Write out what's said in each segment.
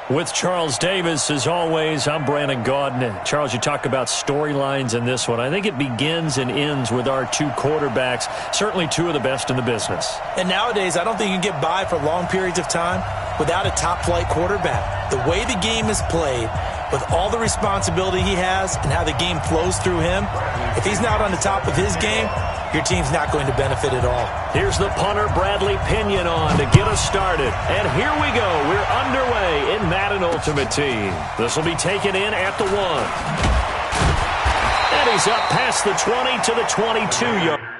With Charles Davis, as always, I'm Brandon Gaudin. Charles, you talk about storylines in this one. I think it begins and ends with our two quarterbacks, certainly two of the best in the business. And nowadays, I don't think you can get by for long periods of time without a top-flight quarterback. The way the game is played, with all the responsibility he has and how the game flows through him, if he's not on the top of his game, your team's not going to benefit at all. Here's the punter, Bradley Pinion, on to get us started. And here we go. We're underway in Madden Ultimate Team. This will be taken in at the 1. And he's up past the 20 to the 22-yard.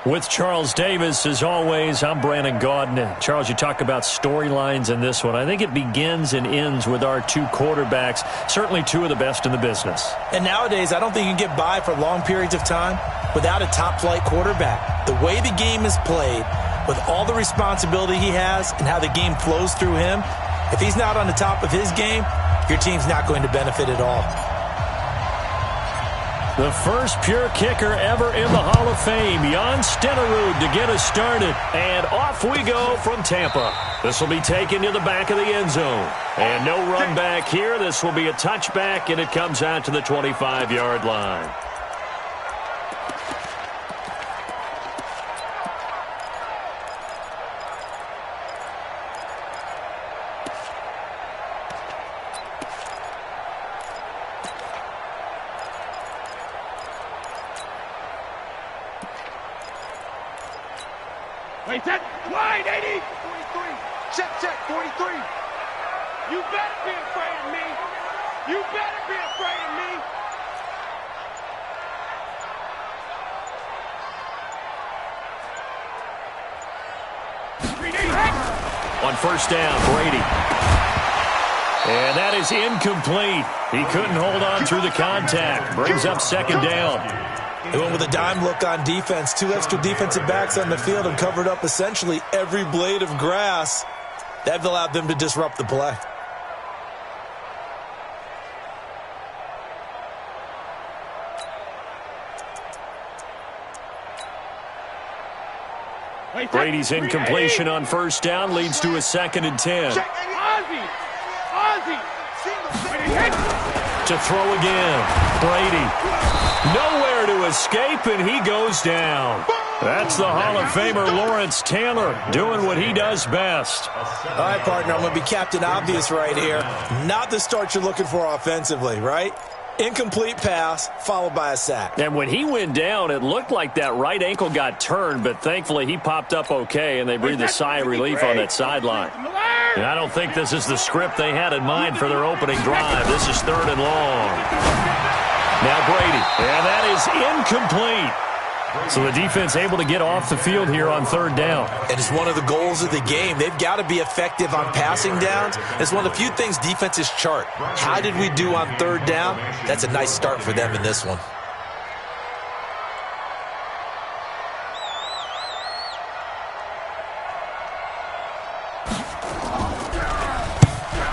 With Charles Davis, as always, I'm Brandon Gaudin. Charles, you talk about storylines in this one. I think it begins and ends with our two quarterbacks, certainly two of the best in the business. And nowadays, I don't think you can get by for long periods of time without a top-flight quarterback. The way the game is played, with all the responsibility he has and how the game flows through him, if he's not on the top of his game, your team's not going to benefit at all. The first pure kicker ever in the Hall of Fame, Jan Stenerud, to get us started. And off we go from Tampa. This will be taken to the back of the end zone. And no run back here. This will be a touchback, and it comes out to the 25-yard line. Wait, that wide 80. 43. Check, 43. You better be afraid of me. You better be afraid of me. On first down, Brady. And that is incomplete. He couldn't hold on through the contact. Brings up second down. They went with a dime look on defense. Two extra defensive backs on the field and covered up essentially every blade of grass. That allowed them to disrupt the play. Brady's incompletion on first down leads to a 2nd and 10. Ozzie. To throw again. Brady. Nowhere to escape, and he goes down. That's the Hall of Famer Lawrence Taylor doing what he does best. All right, partner, I'm going to be Captain Obvious right here. Not the start you're looking for offensively, right? Incomplete pass, followed by a sack. And when he went down, it looked like that right ankle got turned, but thankfully he popped up okay, and they breathed a sigh of relief on that sideline. And I don't think this is the script they had in mind for their opening drive. This is 3rd and long. Now Brady, and that is incomplete. So the defense able to get off the field here on 3rd down. And it's one of the goals of the game. They've got to be effective on passing downs. It's one of the few things defenses chart. How did we do on 3rd down? That's a nice start for them in this one.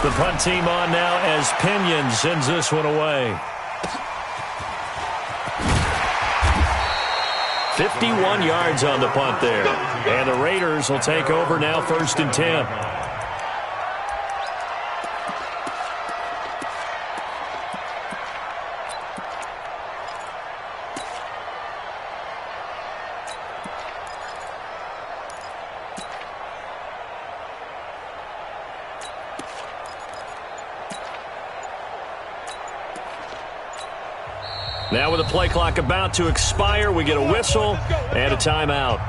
The punt team on now as Pinion sends this one away. 51 yards on the punt there. And the Raiders will take over now 1st and 10. Now with the play clock about to expire, we get a whistle and a timeout.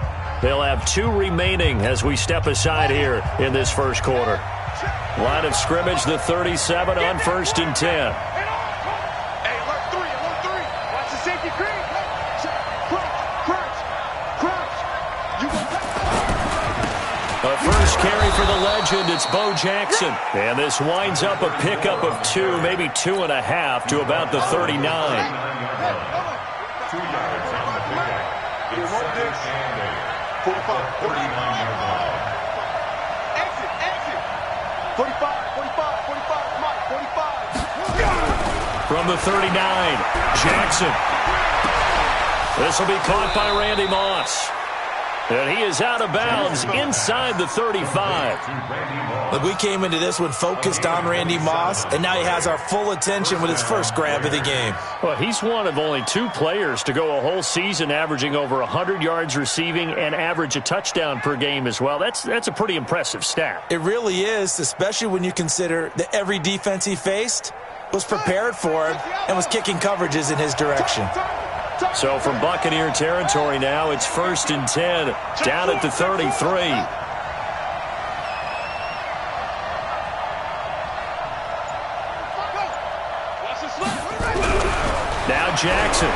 They'll have 2 remaining as we step aside here in this first quarter. Line of scrimmage, the 37 on 1st and 10. Hey, alert 3. Watch the safety creep. Crouch. A first carry for the legend, it's Bo Jackson. And this winds up a pickup of 2, maybe 2.5 to about the 39. 2 yards on the pickup. It's 2nd and 8. 49-yard line. Exit. 45. Mike, 45. From the 39, Jackson. This will be caught by Randy Moss. And he is out of bounds inside the 35. Look, we came into this one focused on Randy Moss, and now he has our full attention with his first grab of the game. Well, he's one of only 2 players to go a whole season averaging over 100 yards receiving and average a touchdown per game as well. That's a pretty impressive stat. It really is, especially when you consider that every defense he faced was prepared for him and was kicking coverages in his direction. So from Buccaneer territory now, it's 1st and 10, down at the 33. Now Jackson.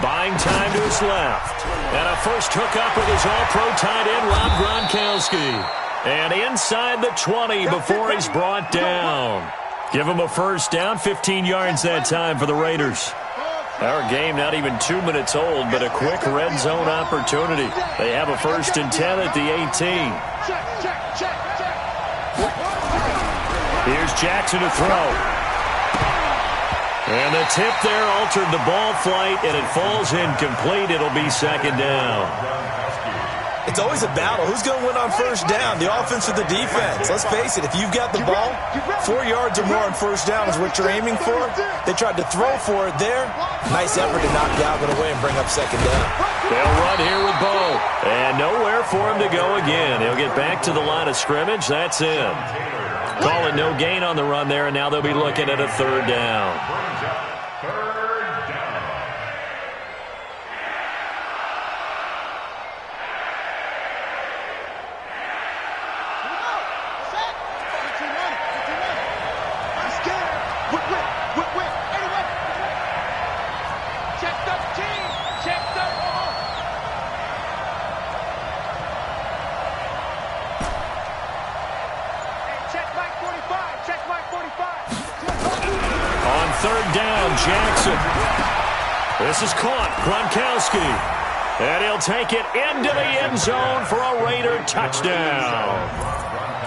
By Playing time to his left. And a first hookup with his all-pro tight end, Rob Gronkowski. And inside the 20 before he's brought down. Give him a first down, 15 yards that time for the Raiders. Our game not even 2 minutes old, but a quick red zone opportunity. They have a 1st and 10 at the 18. Here's Jackson to throw. And the tip there altered the ball flight, and it falls incomplete. It'll be 2nd down. It's always a battle. Who's going to win on first down, the offense or the defense? Let's face it, if you've got the ball, 4 yards or more on first down is what you're aiming for. They tried to throw for it there. Nice effort to knock Galvin away and bring up 2nd down. They'll run here with Bo. And nowhere for him to go again. He'll get back to the line of scrimmage. That's in. Call it no gain on the run there, and now they'll be looking at a 3rd down. On 3rd down, Jackson. This is caught. Gronkowski. And he'll take it into the end zone for a Raider touchdown.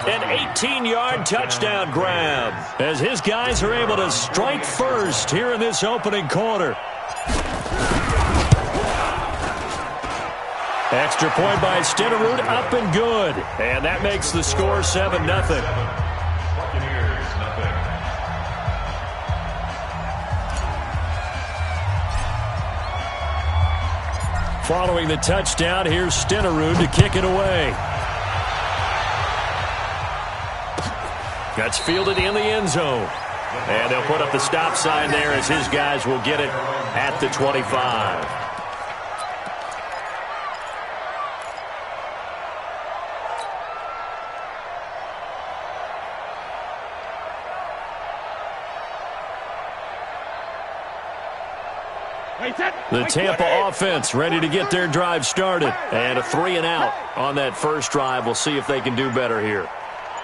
An 18-yard touchdown grab as his guys are able to strike first here in this opening quarter. Extra point by Stenerud, up and good. And that makes the score 7-0. Following the touchdown, here's Stenerud to kick it away. That's fielded in the end zone. And they'll put up the stop sign there as his guys will get it at the 25. The Tampa offense ready to get their drive started. And a 3-and-out on that first drive. We'll see if they can do better here.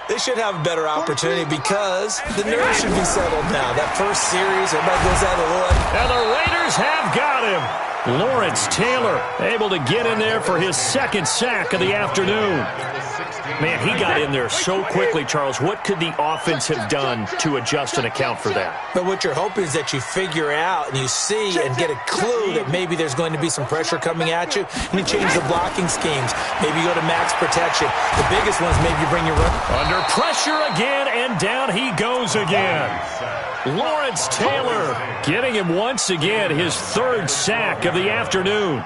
They should have a better opportunity because the nerves should be settled now. That first series, everybody goes out of the look. And the Raiders have got him. Lawrence Taylor able to get in there for his 2nd sack of the afternoon. Man, he got in there so quickly, Charles. What could the offense have done to adjust and account for that? But what you're hoping is that you figure out and you see and get a clue that maybe there's going to be some pressure coming at you, and you change the blocking schemes. Maybe you go to max protection. The biggest one is maybe you bring your run. Under pressure again, and down he goes again. Lawrence Taylor getting him once again his 3rd sack of the afternoon.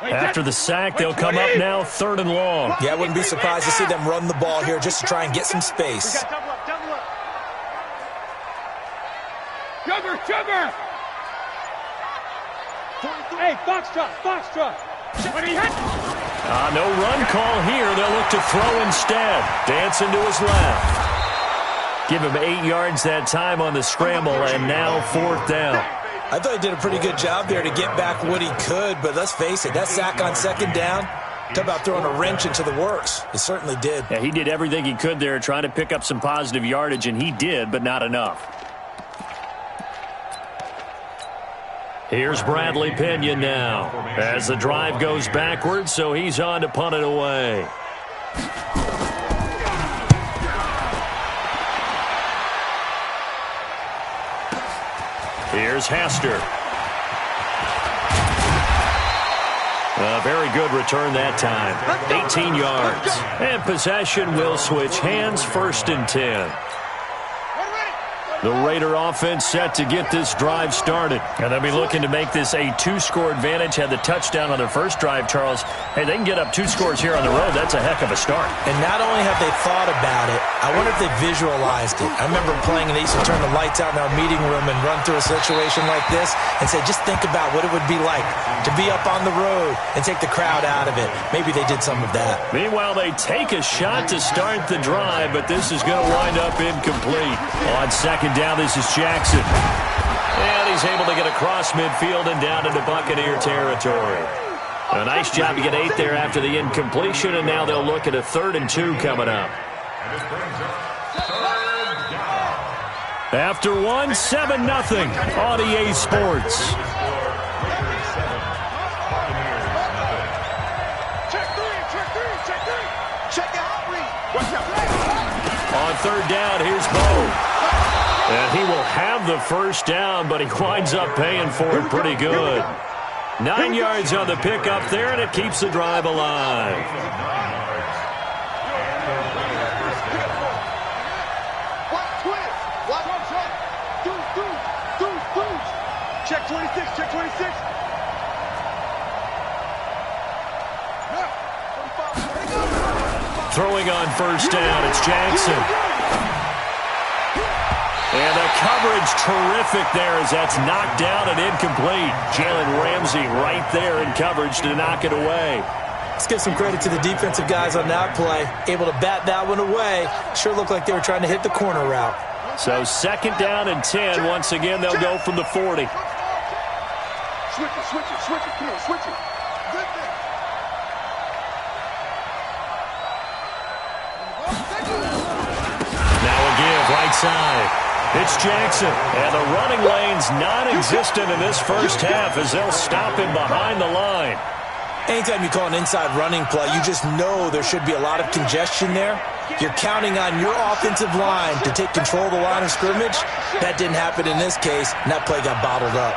After the sack, they'll come up now 3rd and long. Yeah, I wouldn't be surprised to see them run the ball here just to try and get some space. Sugar! Hey, Foxtrot! No run call here. They'll look to throw instead. Dancing to his left. Give him 8 yards that time on the scramble, and now 4th down. I thought he did a pretty good job there to get back what he could, but let's face it, that sack on 2nd down, talk about throwing a wrench into the works. It certainly did. Yeah, he did everything he could there trying to pick up some positive yardage, and he did, but not enough. Here's Bradley Pinion now as the drive goes backwards, so he's on to punt it away. Here's Hester. A very good return that time. 18 yards. And possession will switch hands, 1st and 10. The Raider offense set to get this drive started. And they'll be looking to make this a 2-score advantage. Had the touchdown on their first drive, Charles. Hey, they can get up 2 scores here on the road. That's a heck of a start. And not only have they thought about it, I wonder if they visualized it. I remember playing, and they used to turn the lights out in our meeting room and run through a situation like this and say, just think about what it would be like to be up on the road and take the crowd out of it. Maybe they did some of that. Meanwhile, they take a shot to start the drive, but this is going to wind up incomplete. On 2nd second down. This is Jackson. And he's able to get across midfield and down into Buccaneer territory. A nice job to get 8 there after the incompletion, and now they'll look at a 3rd and 2 coming up. After 1, 7-0 on EA Sports. On 3rd down, here's Bo. And he will have the first down, but he winds up paying for it pretty good. 9 yards on the pickup there, and it keeps the drive alive. Check 26, check 26. Throwing on first down, it's Jackson. And the coverage terrific there as that's knocked down and incomplete. Jalen Ramsey right there in coverage to knock it away. Let's give some credit to the defensive guys on that play. Able to bat that one away. Sure looked like they were trying to hit the corner route. So 2nd down and 10. Once again, they'll go from the 40. Switch it, switch it, switch it. Come on, switch it. Good thing. Now a give right side. It's Jackson. And the running lane's non-existent in this first half as they'll stop him behind the line. Anytime you call an inside running play, you just know there should be a lot of congestion there. You're counting on your offensive line to take control of the line of scrimmage. That didn't happen in this case, and that play got bottled up.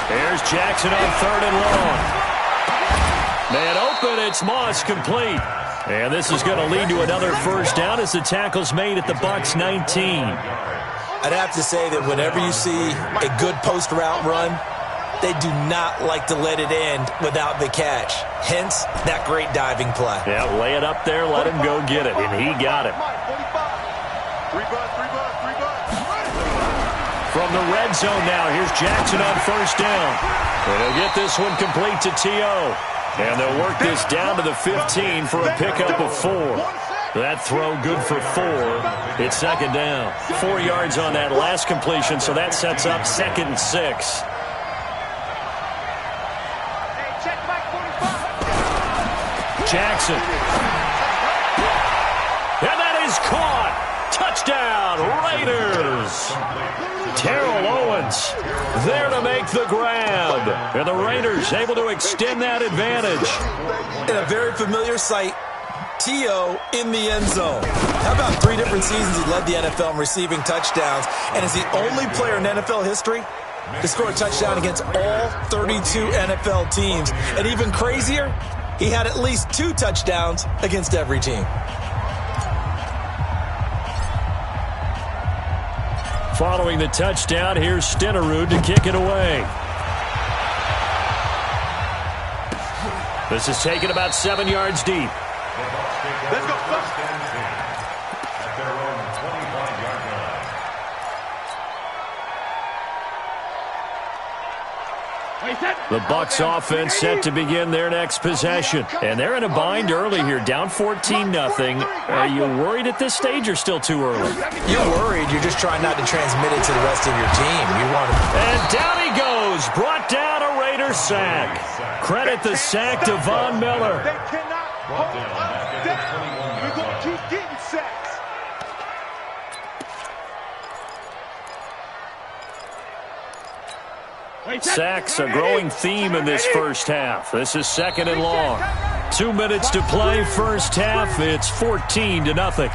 Here's Jackson on 3rd and long. Man open, it's Moss complete. And this is going to lead to another first down as the tackle's made at the Bucs 19. I'd have to say that whenever you see a good post route run, they do not like to let it end without the catch. Hence, that great diving play. Yeah, lay it up there, let him go get it, and he got it. From the red zone now, here's Jackson on first down. And he'll get this one complete to T.O. And they'll work this down to the 15 for a pickup of 4. That throw good for 4. It's 2nd down. 4 yards on that last completion, so that sets up 2nd and 6. Jackson. And that is caught. Touchdown, Raiders. Terrell Owens there to make the grab. And the Raiders able to extend that advantage. In a very familiar sight, T.O. in the end zone. How about 3 different seasons he led the NFL in receiving touchdowns and is the only player in NFL history to score a touchdown against all 32 NFL teams. And even crazier, he had at least 2 touchdowns against every team. Following the touchdown, here's Stenerud to kick it away. This is taken about 7 yards deep. Let's go. The Bucs offense set to begin their next possession. And they're in a bind early here, down 14-0. Are you worried at this stage or still too early? You're worried. You're just trying not to transmit it to the rest of your team. You want to... And down he goes. Brought down a Raider sack. Credit the sack to Von Miller. They cannot hold us down. We're going to keep getting sacks. Sacks a growing theme in this first half. This is 2nd and long. 2 minutes to play first half. It's 14-0.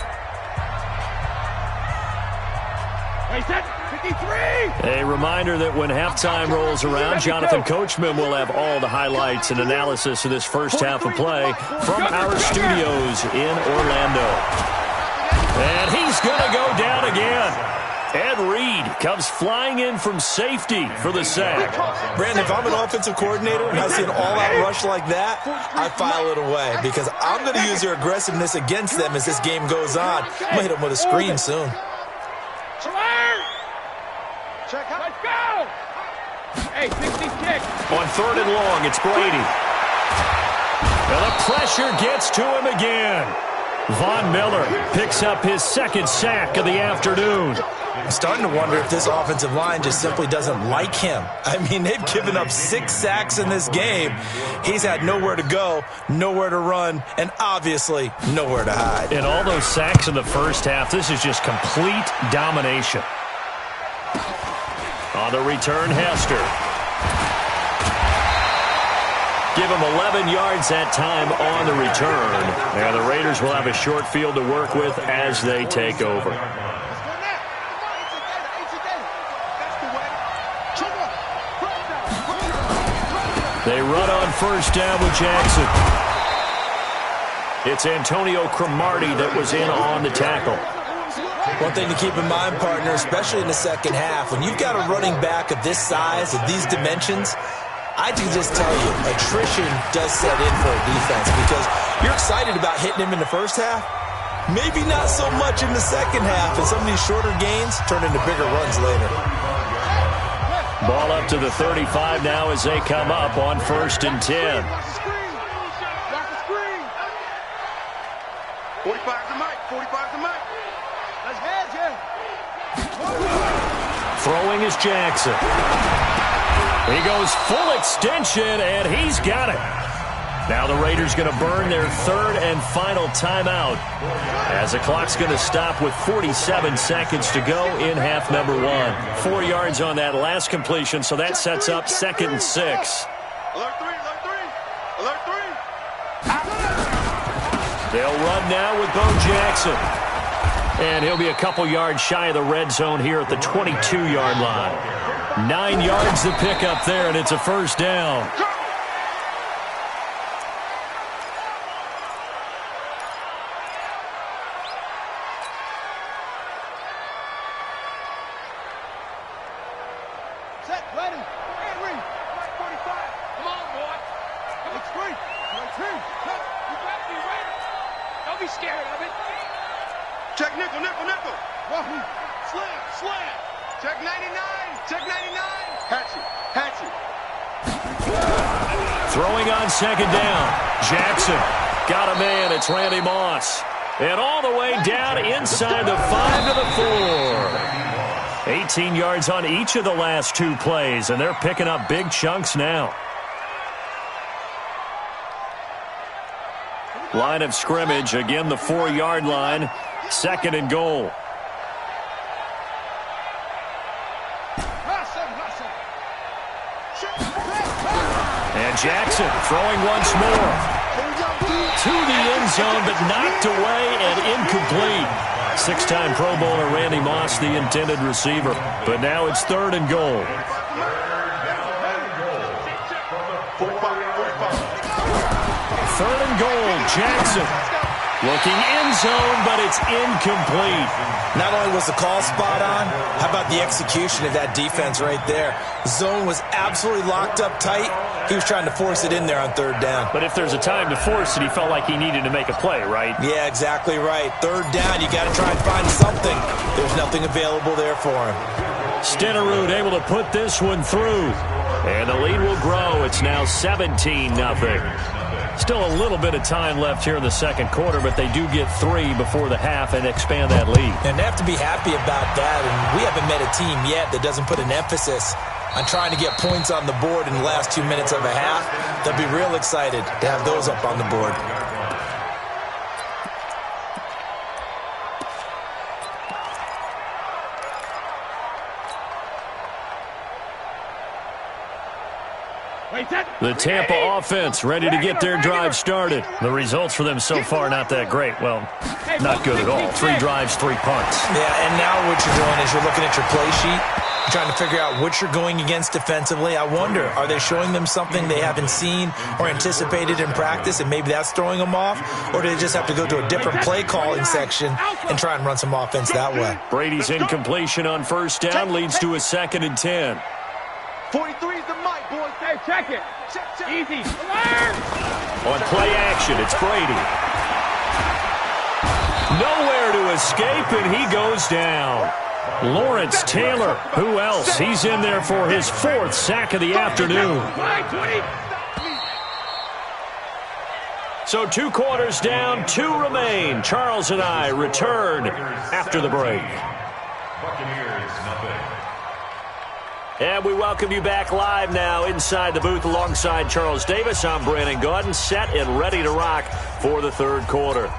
A reminder that when halftime rolls around, Jonathan Coachman will have all the highlights and analysis of this first half of play from our studios in Orlando. And he's going to go down again. Ed Reed comes flying in from safety for the sack. Brandon, if I'm an offensive coordinator and I see an all-out rush like that, I file it away because I'm going to use their aggressiveness against them as this game goes on. I'm going to hit them with a screen soon. Check out. Let's go. Hey, 60 kick. On 3rd and long, it's Brady. Well, up pressure gets to him again. Von Miller picks up his second sack of the afternoon. I'm starting to wonder if this offensive line just simply doesn't like him. I mean, they've given up 6 sacks in this game. He's had nowhere to go, nowhere to run, and obviously nowhere to hide. And all those sacks in the first half, this is just complete domination. On the return, Hester. Give him 11 yards that time on the return. And the Raiders will have a short field to work with as they take over. They run on first down with Jackson. It's Antonio Cromartie that was in on the tackle. One thing to keep in mind, partner, especially in the second half, when you've got a running back of this size, of these dimensions, I can just tell you, attrition does set in for a defense because you're excited about hitting him in the first half. Maybe not so much in the second half, and some of these shorter gains turn into bigger runs later. Ball up to the 35 now as they come up on 1st and 10. 45 to Mike. 45 to Mike. Let's head, Throwing is Jackson. He goes full extension, and he's got it. Now the Raiders going to burn their 3rd and final timeout as the clock's going to stop with 47 seconds to go in half number 1. 4 yards on that last completion, so that sets up 2nd and 6. Alert 3, alert 3, alert 3. They'll run now with Bo Jackson. And he'll be a couple yards shy of the red zone here at the 22-yard line. 9 yards to pick up there, and it's a first down. Set, ready. Henry. 45. Come on, boy. It's free. It's free. You better be ready. Don't be scared of it. Check nickel, nickel, nickel. Slam, slam. Check 99. Check 99. Hatchet, hatchet. Throwing on 2nd down. Jackson got a man. It's Randy Moss. And all the way down inside the 5 to the 4. 18 yards on each of the last 2 plays, and they're picking up big chunks now. Line of scrimmage, again the 4-yard line. 2nd and goal. And Jackson throwing once more. To the end zone, but knocked away and incomplete. 6-time Pro Bowler Randy Moss, the intended receiver. But now it's 3rd and goal. 3rd and goal, Jackson. Looking end zone, but it's incomplete. Not only was the call spot on, how about the execution of that defense right there? Zone was absolutely locked up tight. He was trying to force it in there on 3rd down. But if there's a time to force it, he felt like he needed to make a play, right? Yeah, exactly right. 3rd down, you got to try and find something. There's nothing available there for him. Stenerud able to put this one through. And the lead will grow. It's now 17-0. Still a little bit of time left here in the 2nd quarter, but they do get 3 before the half and expand that lead. And they have to be happy about that, and we haven't met a team yet that doesn't put an emphasis on trying to get points on the board in the last 2 minutes of a half. They'll be real excited to have those up on the board. The Tampa offense ready to get their drive started. The results for them so far not that great. Well, not good at all. 3 drives, 3 punts. Yeah, and now what you're doing is you're looking at your play sheet, trying to figure out what you're going against defensively. I wonder, are they showing them something they haven't seen or anticipated in practice, and maybe that's throwing them off? Or do they just have to go to a different play calling section and try and run some offense that way? Brady's incompletion on 1st down leads to a 2nd and 10. 43 is the mic, boys. Hey, check it. Check. Easy. On play action, it's Brady. Nowhere to escape, and he goes down. Lawrence Taylor, who else? He's in there for his 4th sack of the afternoon. So 2 quarters down, 2 remain. Charles and I return after the break. And we welcome you back live now inside the booth alongside Charles Davis. I'm Brandon Gaudin, set and ready to rock for the third quarter.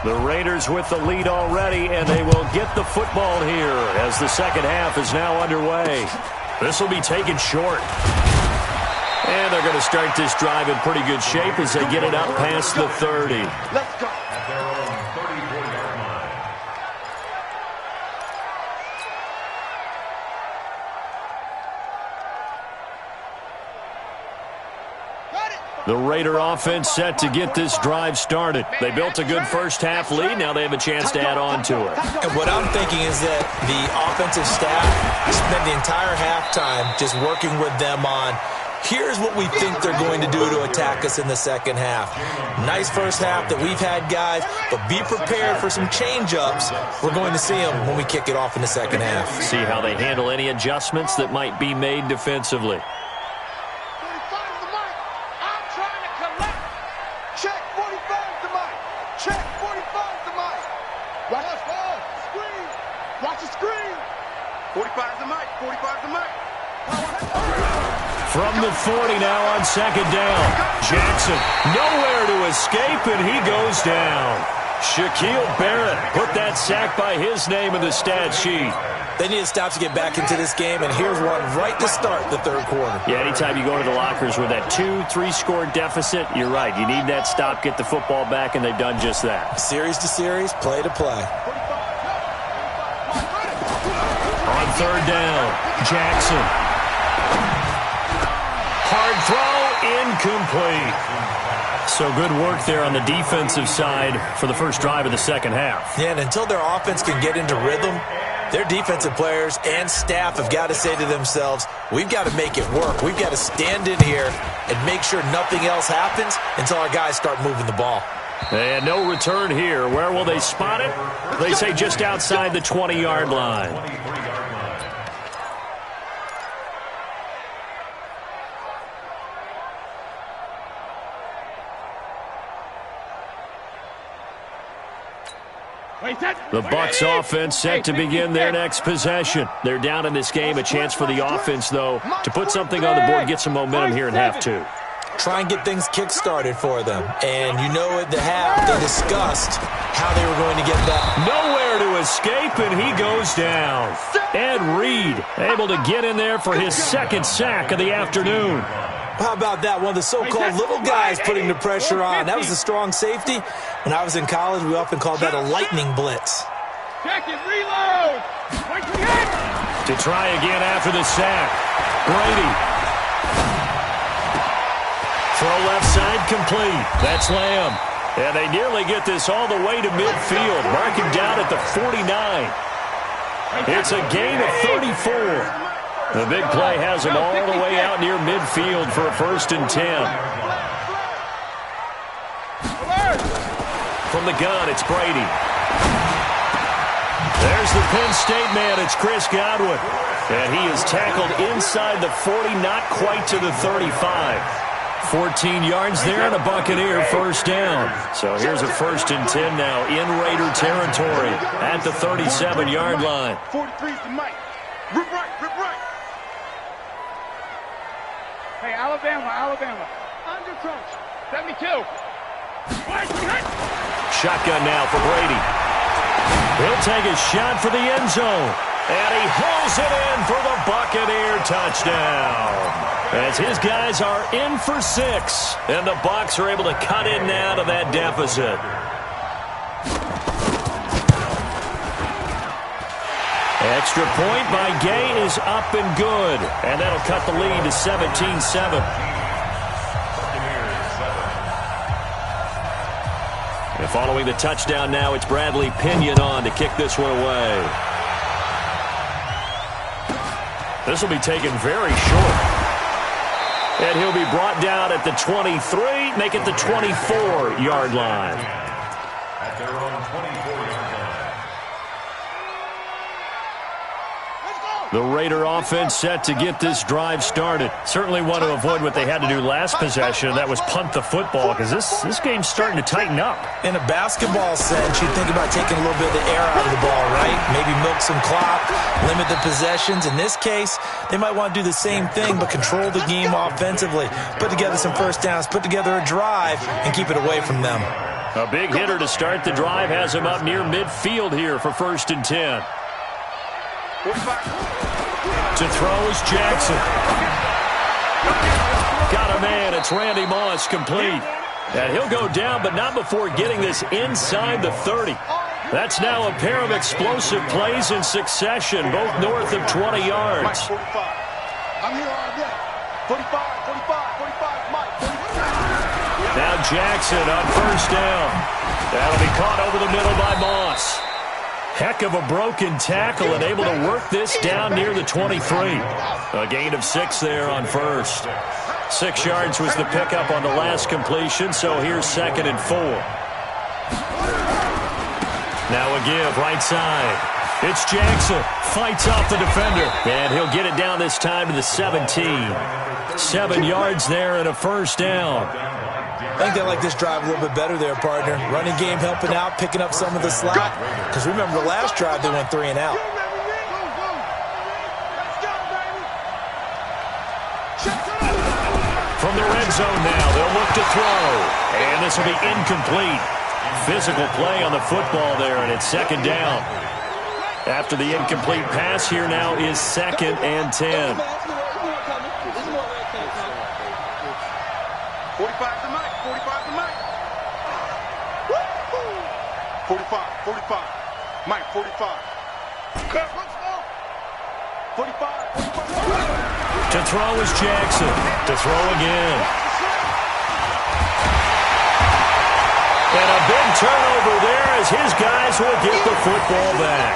The Raiders with the lead already, and they will get the football here as the second half is now underway. This will be taken short. And they're going to start this drive in pretty good shape as they get it up past the 30. Let's go. At their own 34-yard line. The Raider offense set to get this drive started. They built a good first-half lead. Now they have a chance to add on to it. And what I'm thinking is that the offensive staff spent the entire halftime just working with them on, here's what we think they're going to do to attack us in the second half. Nice first half that we've had, guys, but be prepared for some change-ups. We're going to see them when we kick it off in the second half. See how they handle any adjustments that might be made defensively. From the 40 now on second down. Jackson nowhere to escape, and he goes down. Shaquille Barrett put that sack by his name in the stat sheet. They need to stop to get back into this game, and here's one right to start the third quarter. Yeah, anytime you go to the lockers with that 2-3 score deficit, you're right. You need that stop, get the football back, and they've done just that. Series to series, play to play. On third down, Jackson. Hard throw, incomplete. So good work there on the defensive side for the first drive of the second half. Yeah, and until their offense can get into rhythm, their defensive players and staff have got to say to themselves, we've got to make it work. We've got to stand in here and make sure nothing else happens until our guys start moving the ball. And no return here. Where will they spot it? They say just outside the 20-yard line. The Bucs offense set to begin their next possession. They're down in this game. A chance for the offense, though, to put something on the board, get some momentum here in half two. Try and get things kick-started for them. And you know at the half, they discussed how they were going to get that. Nowhere to escape, and he goes down. Ed Reed able to get in there for his second sack of the afternoon. How about that? One of the so-called little guys putting the pressure on. That was a strong safety. When I was in college, we often called that a lightning blitz. Check it, reload. To try again after the sack. Brady. Throw left side complete. That's Lamb. And they nearly get this all the way to midfield. Mark him down at the 49. It's a gain of 34. The big play has him all the way out near midfield for a 1st and 10. From the gun, it's Brady. There's the Penn State man. It's Chris Godwin. And he is tackled inside the 40, not quite to the 35. 14 yards there and a Buccaneer 1st down. So here's a 1st and 10 now in Raider territory at the 37-yard line. 43's the mic. Rip right, rip right. Hey, Alabama. Under coach. 72. Shotgun now for Brady. He'll take a shot for the end zone. And he hauls it in for the Buccaneer touchdown. As his guys are in for 6. And the Bucs are able to cut in now to that deficit. Extra point by Gay is up and good. And that'll cut the lead to 17-7. And following the touchdown now, it's Bradley Pinion on to kick this one away. This will be taken very short. And he'll be brought down at the 23, make it the 24-yard line. At their own 24-yard line. The Raider offense set to get this drive started. Certainly want to avoid what they had to do last possession, and that was punt the football, because this game's starting to tighten up. In a basketball sense, you think about taking a little bit of the air out of the ball, right? Maybe milk some clock, limit the possessions. In this case, they might want to do the same thing, but control the game offensively. Put together some first downs, put together a drive, and keep it away from them. A big hitter to start the drive has him up near midfield here for 1st and 10. To throw is Jackson. Got a man. It's Randy Moss, complete. And he'll go down, but not before getting this inside the 30. That's now a pair of explosive plays in succession, both north of 20 yards. I'm here all day. 45, 45, Mike. Now Jackson on 1st down. That'll be caught over the middle by Moss. Heck of a broken tackle and able to work this down near the 23. A gain of 6 there on 1st. 6 yards was the pickup on the last completion, so here's 2nd and 4. Now a give, right side. It's Jackson. Fights off the defender. And he'll get it down this time to the 17. 7 yards there and a 1st down. I think they like this drive a little bit better there, partner. Running game helping out, picking up some of the slack. Because remember, the last drive they went 3 and out. From the red zone now, they'll look to throw. And this will be incomplete. Physical play on the football there, and it's 2nd down. After the incomplete pass, here now is 2nd and 10. 45 to Mike. 45 to Mike. 45. Mike, 45. 45. To throw is Jackson. To throw again. And a big turnover there as his guys will get the football back.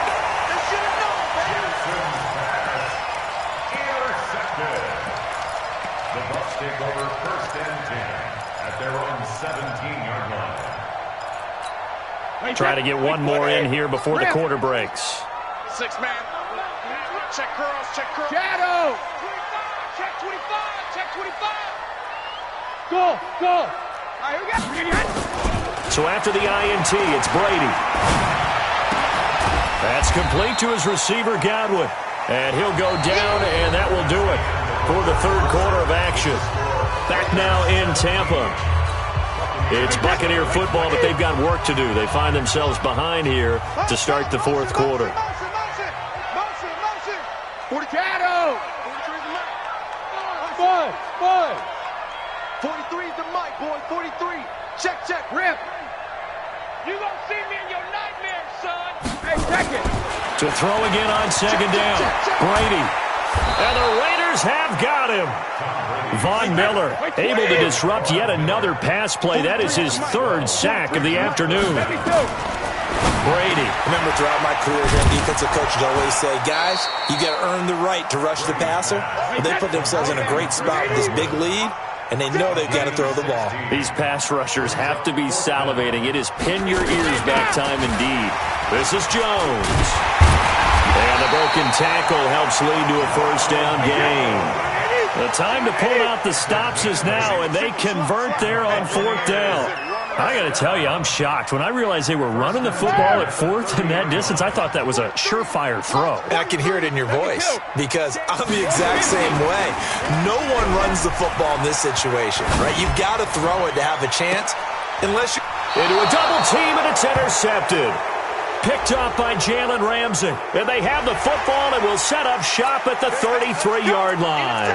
The Bucs take over 1st and 10 at their own 17-yard line. Try to get one more in here before the quarter breaks. 6 man. Check curls. Shadow. Check 25. Check 25. Go. All right, here we go. So after the INT, it's Brady. That's complete to his receiver, Godwin. And he'll go down, and that will do it for the 3rd quarter of action. Back now in Tampa. It's Buccaneer football, but they've got work to do. They find themselves behind here to start the 4th quarter. Motion. 40 Shadow. 43 is the mic, boy. 43. Check. Rip. You gonna see me in your nightmares, son. Hey, check it. To throw again on 2nd down. Brady. And the Raiders have got him. Von Miller able to disrupt yet another pass play. That is his 3rd sack of the afternoon. Brady. Remember, throughout my career here, defensive coaches always say, guys, you got to earn the right to rush the passer. But they put themselves in a great spot with this big lead, and they know they've got to throw the ball. These pass rushers have to be salivating. It is pin your ears back time indeed. This is Jones. And the broken tackle helps lead to a 1st down gain. The time to pull out the stops is now, and they convert there on 4th down. I got to tell you, I'm shocked. When I realized they were running the football at 4th in that distance, I thought that was a surefire throw. I can hear it in your voice because I'm the exact same way. No one runs the football in this situation, right? You've got to throw it to have a chance unless you... Into a double team, and it's intercepted. Picked up by Jalen Ramsey. And they have the football and will set up shop at the 33-yard line.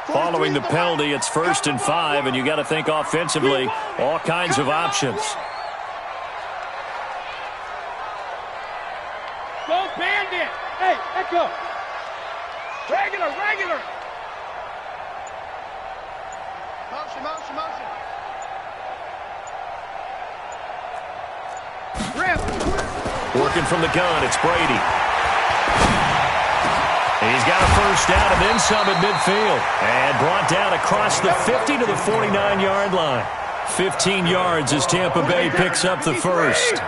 Following the penalty, it's 1st and 5, and you got to think offensively, all kinds of options. Go Bandit! Hey, let go! Regular! Motion! Rip! Working from the gun, it's Brady. He's got a first down and then some at midfield. And brought down across the 50 to the 49-yard line. 15 yards as Tampa Bay picks up the first.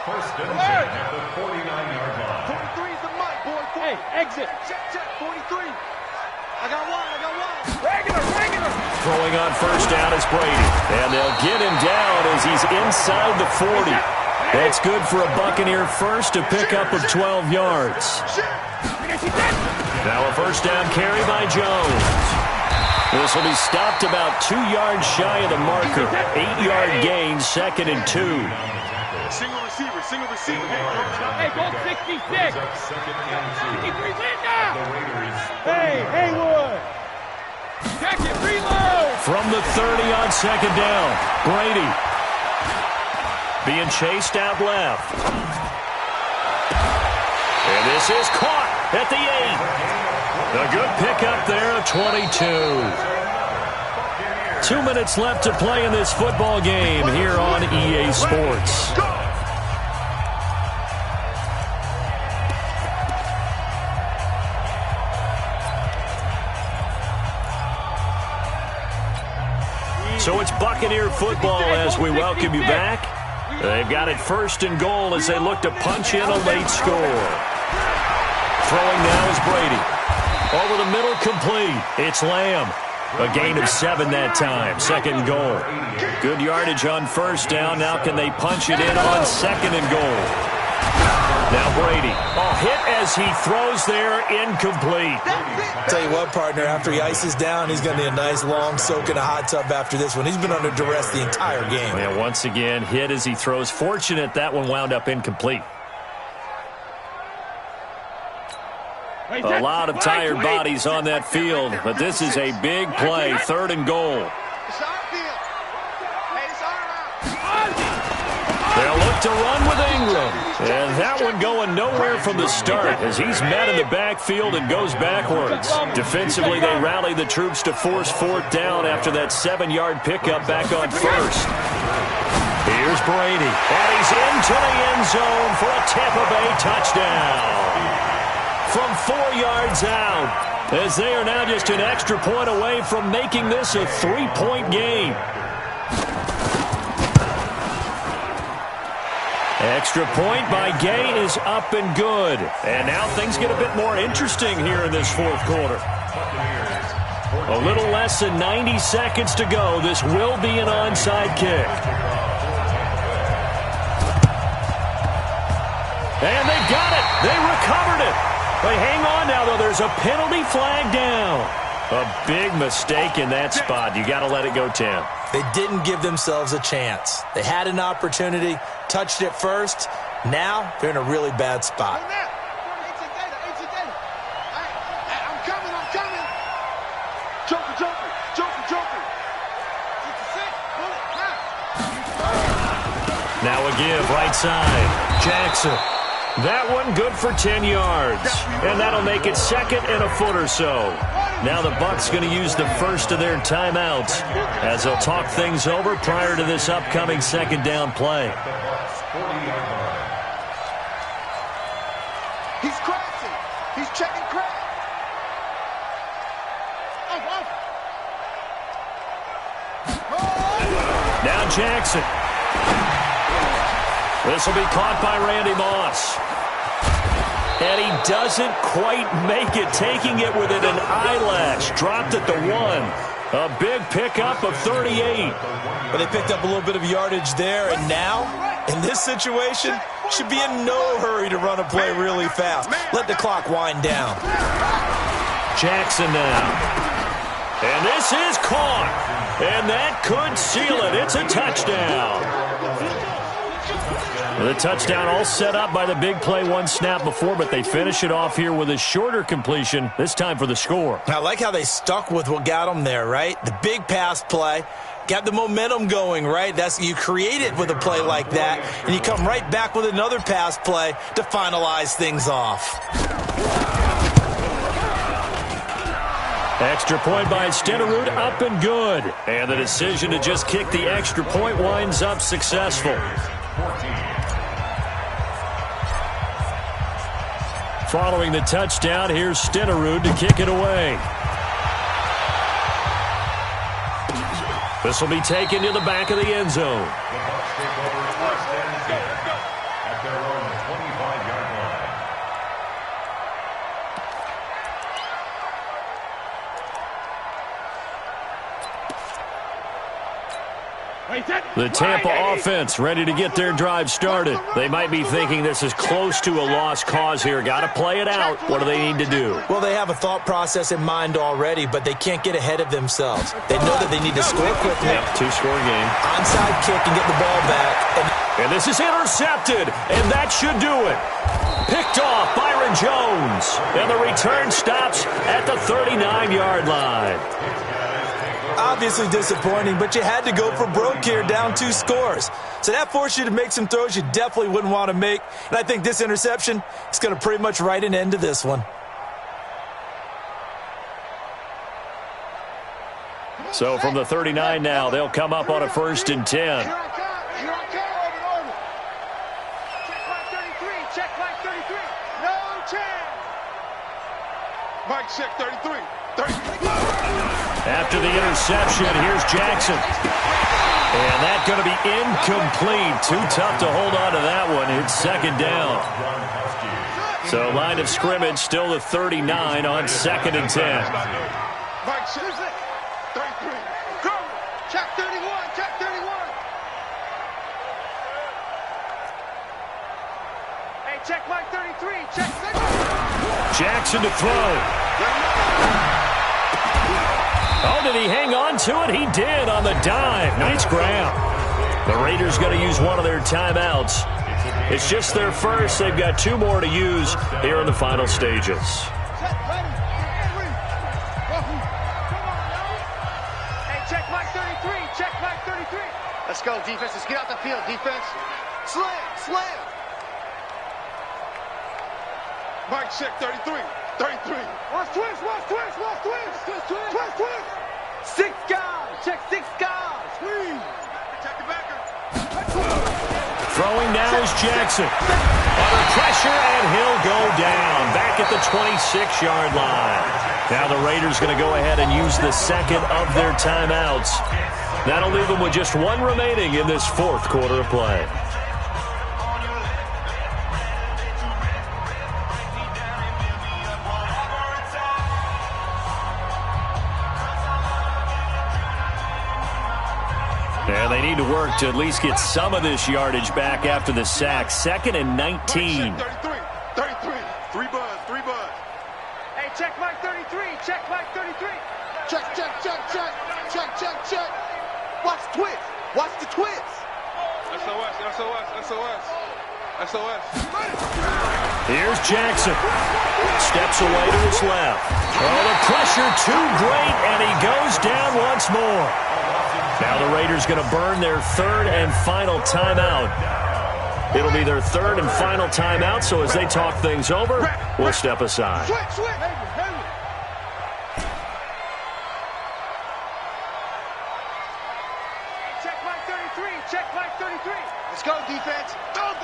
First and 10 at the 49-yard line. 43 is the mic, boy. Hey, exit. Check, 43. I got one. Regular. Throwing on first down is Brady. And they'll get him down as he's inside the 40. That's good for a Buccaneer first to pick up of 12 yards. Now a first down carry by Jones. This will be stopped about 2 yards shy of the marker. 8-yard gain, 2nd and 2. Single receiver. Hey, go 66. 63 Linda. Hey, Haywood. Check it, reload. From the 30 on 2nd down, Brady being chased out left. And this is caught at the 8. A good pickup there, 22. 2 minutes left to play in this football game here on EA Sports. So it's Buccaneer football as we welcome you back. They've got it 1st and goal as they look to punch in a late score. Throwing now is Brady. Over the middle, complete. It's Lamb. A gain of 7 that time. 2nd and goal. Good yardage on first down. Now can they punch it in on 2nd and goal? Now Brady. A hit as he throws there, incomplete. Tell you what, partner, after he ices down, he's going to need a nice long soak in a hot tub after this one. He's been under duress the entire game. And once again, hit as he throws. Fortunate that one wound up incomplete. A lot of tired bodies on that field, but this is a big play. 3rd and goal. They'll look to run with Ingram. And that one going nowhere from the start as he's met in the backfield and goes backwards. Defensively, they rally the troops to force 4th down after that 7-yard pickup back on first. Here's Brady. And he's into the end zone for a Tampa Bay touchdown. From 4 yards out, as they are now just an extra point away from making this a 3-point game. Extra point by Gay is up and good. And now things get a bit more interesting here in this 4th quarter. A little less than 90 seconds to go. This will be an onside kick. And they got it. They recovered it. They hang on now, though. There's a penalty flag down. A big mistake in that spot. You got to let it go, Tim. They didn't give themselves a chance. They had an opportunity, touched it first. Now they're in a really bad spot. I'm coming. Joker. Now a give, right side. Jackson. That one good for 10 yards. And that'll make it 2nd and a foot or so. Now the Bucs going to use the first of their timeouts as they'll talk things over prior to this upcoming 2nd down play. He's crashing. He's checking crack. Now Jackson. This will be caught by Randy Moss. And he doesn't quite make it, taking it within an eyelash. Dropped at the 1. A big pickup of 38. But they picked up a little bit of yardage there, and now, in this situation, should be in no hurry to run a play really fast. Let the clock wind down. Jackson now. And this is caught. And that could seal it. It's a touchdown. The touchdown all set up by the big play 1 snap before, but they finish it off here with a shorter completion, this time for the score. I like how they stuck with what got them there, right? The big pass play, got the momentum going, right? You create it with a play like that, and you come right back with another pass play to finalize things off. Extra point by Stenerud, up and good. And the decision to just kick the extra point winds up successful. Following the touchdown, here's Stenerud to kick it away. This will be taken to the back of the end zone. The Bucs take over first and 10 at their own 25-yard line. The Tampa offense ready to get their drive started. They might be thinking this is close to a lost cause here. Got to play it out. What do they need to do? Well, they have a thought process in mind already, but they can't get ahead of themselves. They know that they need to score quickly. Yep, two-score game. Onside kick and get the ball back. And this is intercepted, and that should do it. Picked off Byron Jones, and the return stops at the 39-yard line. Obviously disappointing, but you had to go for broke here, down 2 scores. So that forced you to make some throws you definitely wouldn't want to make. And I think this interception is going to pretty much write an end to this one. So from the 39 now, they'll come up on a 1st and 10. Check line 33. No chance. Mike, check 33. 33. After the interception, here's Jackson. And that's going to be incomplete. Too tough to hold on to that one. It's 2nd down. So line of scrimmage still the 39 on 2nd and 10. Mike, check 33. Check 31. Check 31. Hey, check Mike 33. Check 33. Jackson to throw. Oh, did he hang on to it? He did on the dive. Nice grab. The Raiders going to use one of their timeouts. It's just their first. They've got 2 more to use here in the final stages. Hey, check Mike 33. Check Mike 33. Let's go, defense. Let's get out the field, defense. Slam. Mike, check 33. 33. Watch twist. 6 guys. Check 6 guys. Please. Check the backer. Throwing now is Jackson. Under pressure, and he'll go down. Back at the 26-yard line. Now the Raiders going to go ahead and use the 2nd of their timeouts. That'll leave them with just 1 remaining in this 4th quarter of play. And they need to work to at least get some of this yardage back after the sack. 2nd and 19. 33. 3 buzz. Hey, check Mike 33. Check Mike 33. Check. Watch the twist. SOS. Here's Jackson. Steps away to his left. Oh, the pressure too great, and he goes down once more. Now the Raiders going to burn their 3rd and final timeout. It'll be their 3rd and final timeout, so as they talk things over, we'll step aside. Switch. Check Mike 33. Check Mike 33. Let's go, defense. Go.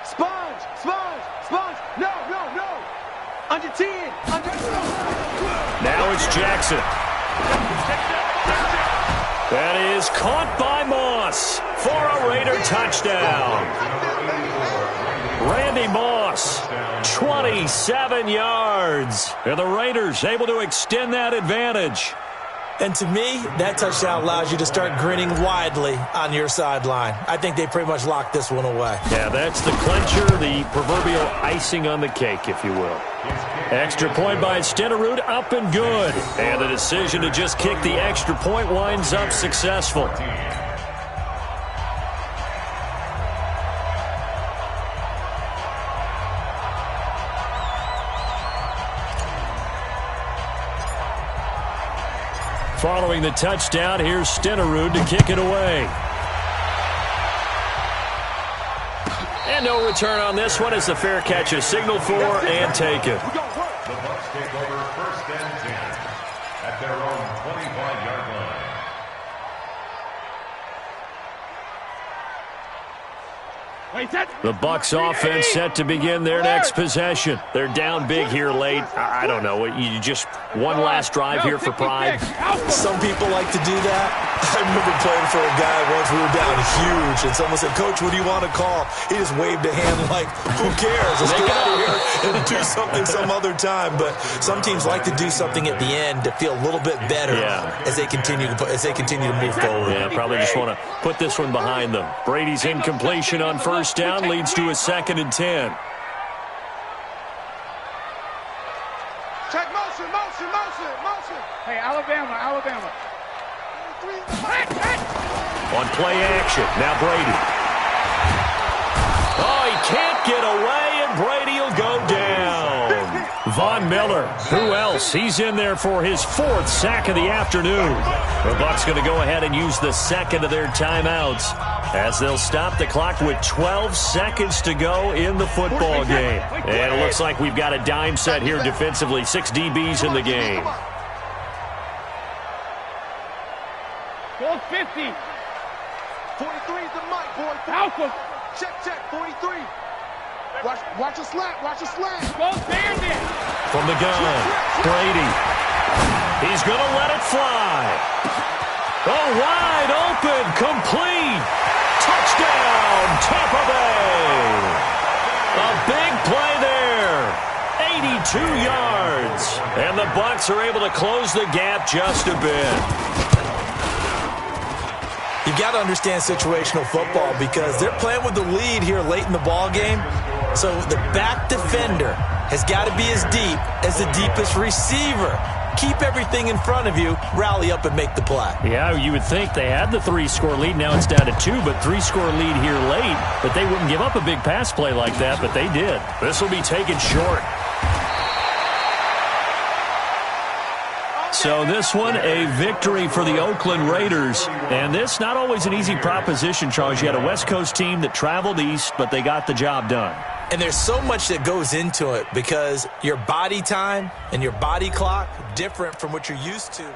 Sponge. No. Under 10. Now it's Jackson. That is caught by Moss for a Raider touchdown. Randy Moss, 27 yards. And the Raiders able to extend that advantage. And to me, that touchdown allows you to start grinning widely on your sideline. I think they pretty much locked this one away. Yeah, that's the clincher, the proverbial icing on the cake, if you will. Extra point by Stenerud, up and good. And the decision to just kick the extra point winds up successful. Following the touchdown, here's Stenerud to kick it away. And no return on this one as the fair catch is signaled for and taken. The Bucs take over 1st and 10 at their own 25-yard line. The Bucs offense set to begin their next possession. They're down big here late. I don't know. You just one last drive here for pride. Some people like to do that. I remember playing for a guy once. We were down huge, and someone said, "Coach, what do you want to call?" He just waved a hand like, "Who cares? Let's get out of here and do something some other time." But some teams like to do something at the end to feel a little bit better as they continue to move forward. Yeah, probably just want to put this one behind them. Brady's incompletion on first down leads to a 2nd and 10. Check motion. Hey, Alabama. On play action, now Brady. Oh, he can't get away, and Brady will go down. Von Miller, who else? He's in there for his 4th sack of the afternoon. The Bucs going to go ahead and use the second of their timeouts as they'll stop the clock with 12 seconds to go in the football game. And it looks like we've got a dime set here defensively. 6 DBs in the game. Go 50. 43 is the mic, boy. Alpha. Check, 43. Watch a slant. Go there. From the gun, Brady. He's going to let it fly. Oh, wide open, complete. Touchdown, Tampa Bay. A big play there. 82 yards. And the Bucs are able to close the gap just a bit. You've got to understand situational football because they're playing with the lead here late in the ball game. So the back defender has got to be as deep as the deepest receiver. Keep everything in front of you, rally up and make the play. Yeah, you would think they had the 3-score lead. Now it's down to 2, but 3-score lead here late. But they wouldn't give up a big pass play like that, but they did. This will be taken short. So this one, a victory for the Oakland Raiders. And this, not always an easy proposition, Charles. You had a West Coast team that traveled east, but they got the job done. And there's so much that goes into it because your body time and your body clock different from what you're used to.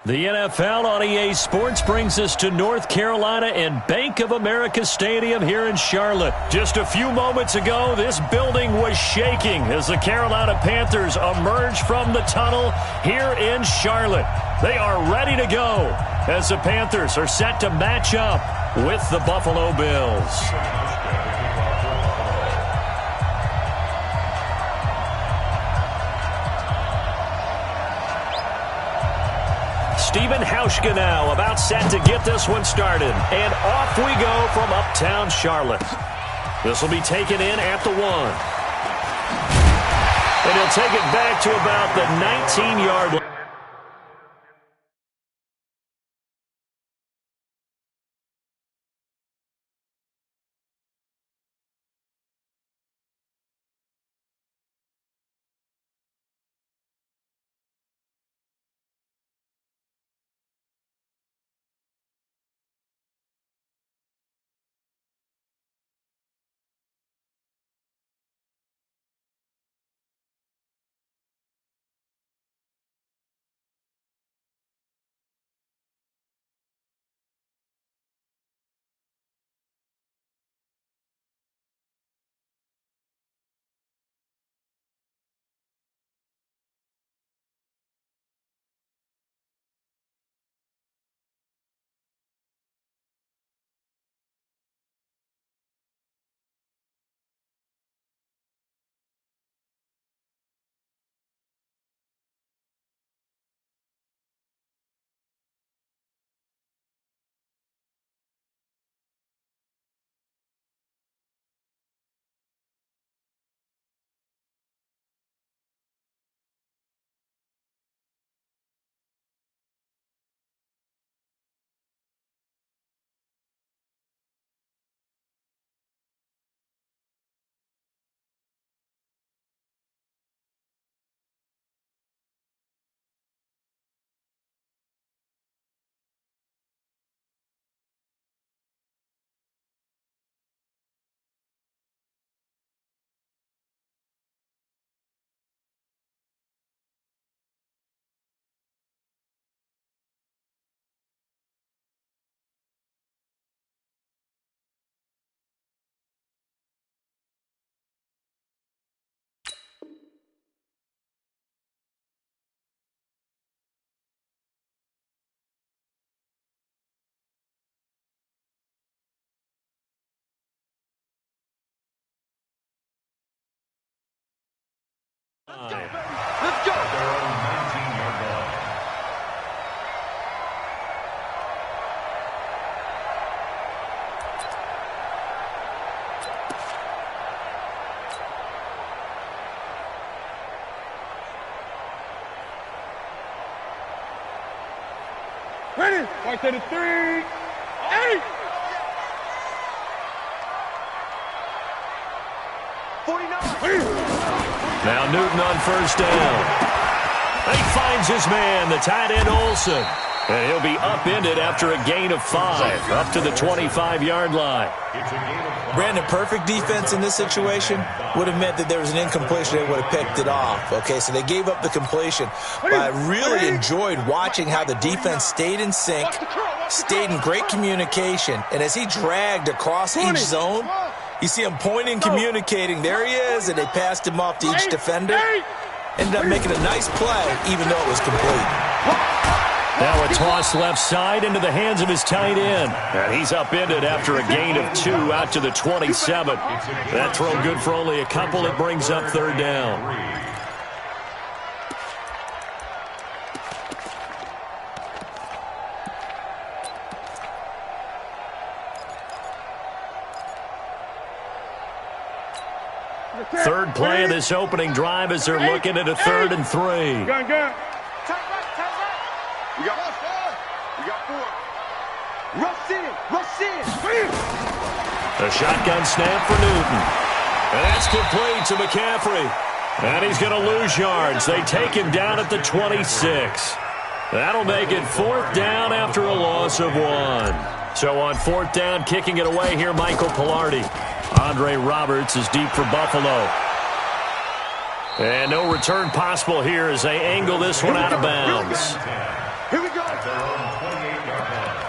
The NFL on EA Sports brings us to North Carolina and Bank of America Stadium here in Charlotte. Just a few moments ago, this building was shaking as the Carolina Panthers emerge from the tunnel here in Charlotte. They are ready to go as the Panthers are set to match up with the Buffalo Bills. Stephen Hauschka now about set to get this one started. And off we go from uptown Charlotte. This will be taken in at the 1. And he'll take it back to about the 19-yard line. Let's go, baby. Let's go. Their own 19-yard line. Ready? Right to the 3. 8. 49. Now Newton on first down. He finds his man, the tight end Olsen. And he'll be upended after a gain of 5, up to the 25-yard line. Brandon, perfect defense in this situation would have meant that there was an incompletion. They would have picked it off. Okay, so they gave up the completion. But I really enjoyed watching how the defense stayed in sync, stayed in great communication. And as he dragged across each zone, you see him pointing, communicating. There he is, and they passed him off to each defender. Ended up making a nice play, even though it was complete. Now a toss left side into the hands of his tight end. And he's upended after a gain of 2 out to the 27. That throw good for only a couple. It brings up third down. Third play of this opening drive as they're looking at a 3rd and 3. Gun. We got 4. Rush in. A shotgun snap for Newton. And that's complete to McCaffrey. And he's going to lose yards. They take him down at the 26. That'll make it 4th down after a loss of 1. So on 4th down, kicking it away here, Michael Pilardi. Andre Roberts is deep for Buffalo. And no return possible here as they angle this one out of bounds. Here we go. At their own 28-yard line.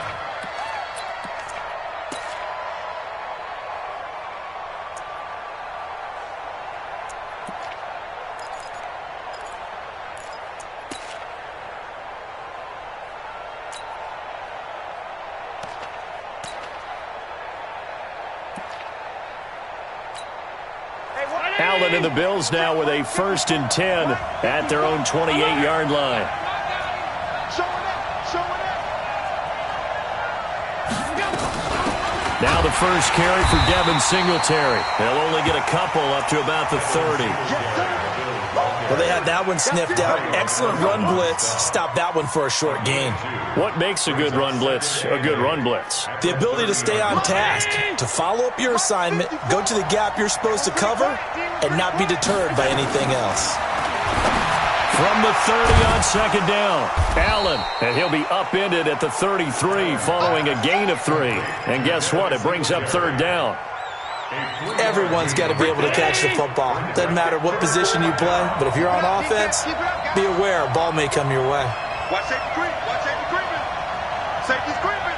Allen and the Bills now with a 1st and 10 at their own 28-yard line. Now the first carry for Devin Singletary. They'll only get a couple up to about the 30. Well, they had that one sniffed out. Excellent run blitz. Stop that one for a short gain. What makes a good run blitz a good run blitz? The ability to stay on task, to follow up your assignment, go to the gap you're supposed to cover, and not be deterred by anything else. From the 30 on 2nd down, Allen, and he'll be upended at the 33 following a gain of 3. And guess what? It brings up 3rd down. Everyone's got to be able to catch the football. Doesn't matter what position you play, but if you're on offense, be aware a ball may come your way. Watch safety creep. Watch safety creeping. Safety's creeping.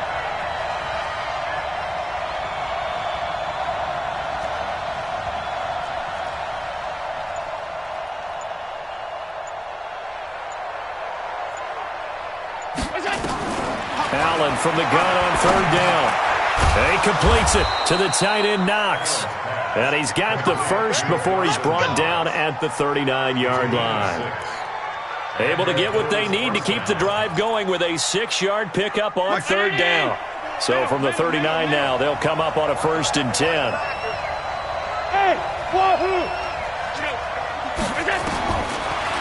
Allen from the gun on 3rd down. And he completes it to the tight end, Knox. And he's got the first before he's brought down at the 39-yard line. Able to get what they need to keep the drive going with a 6-yard pickup on 3rd down. So from the 39 now, they'll come up on a 1st and 10.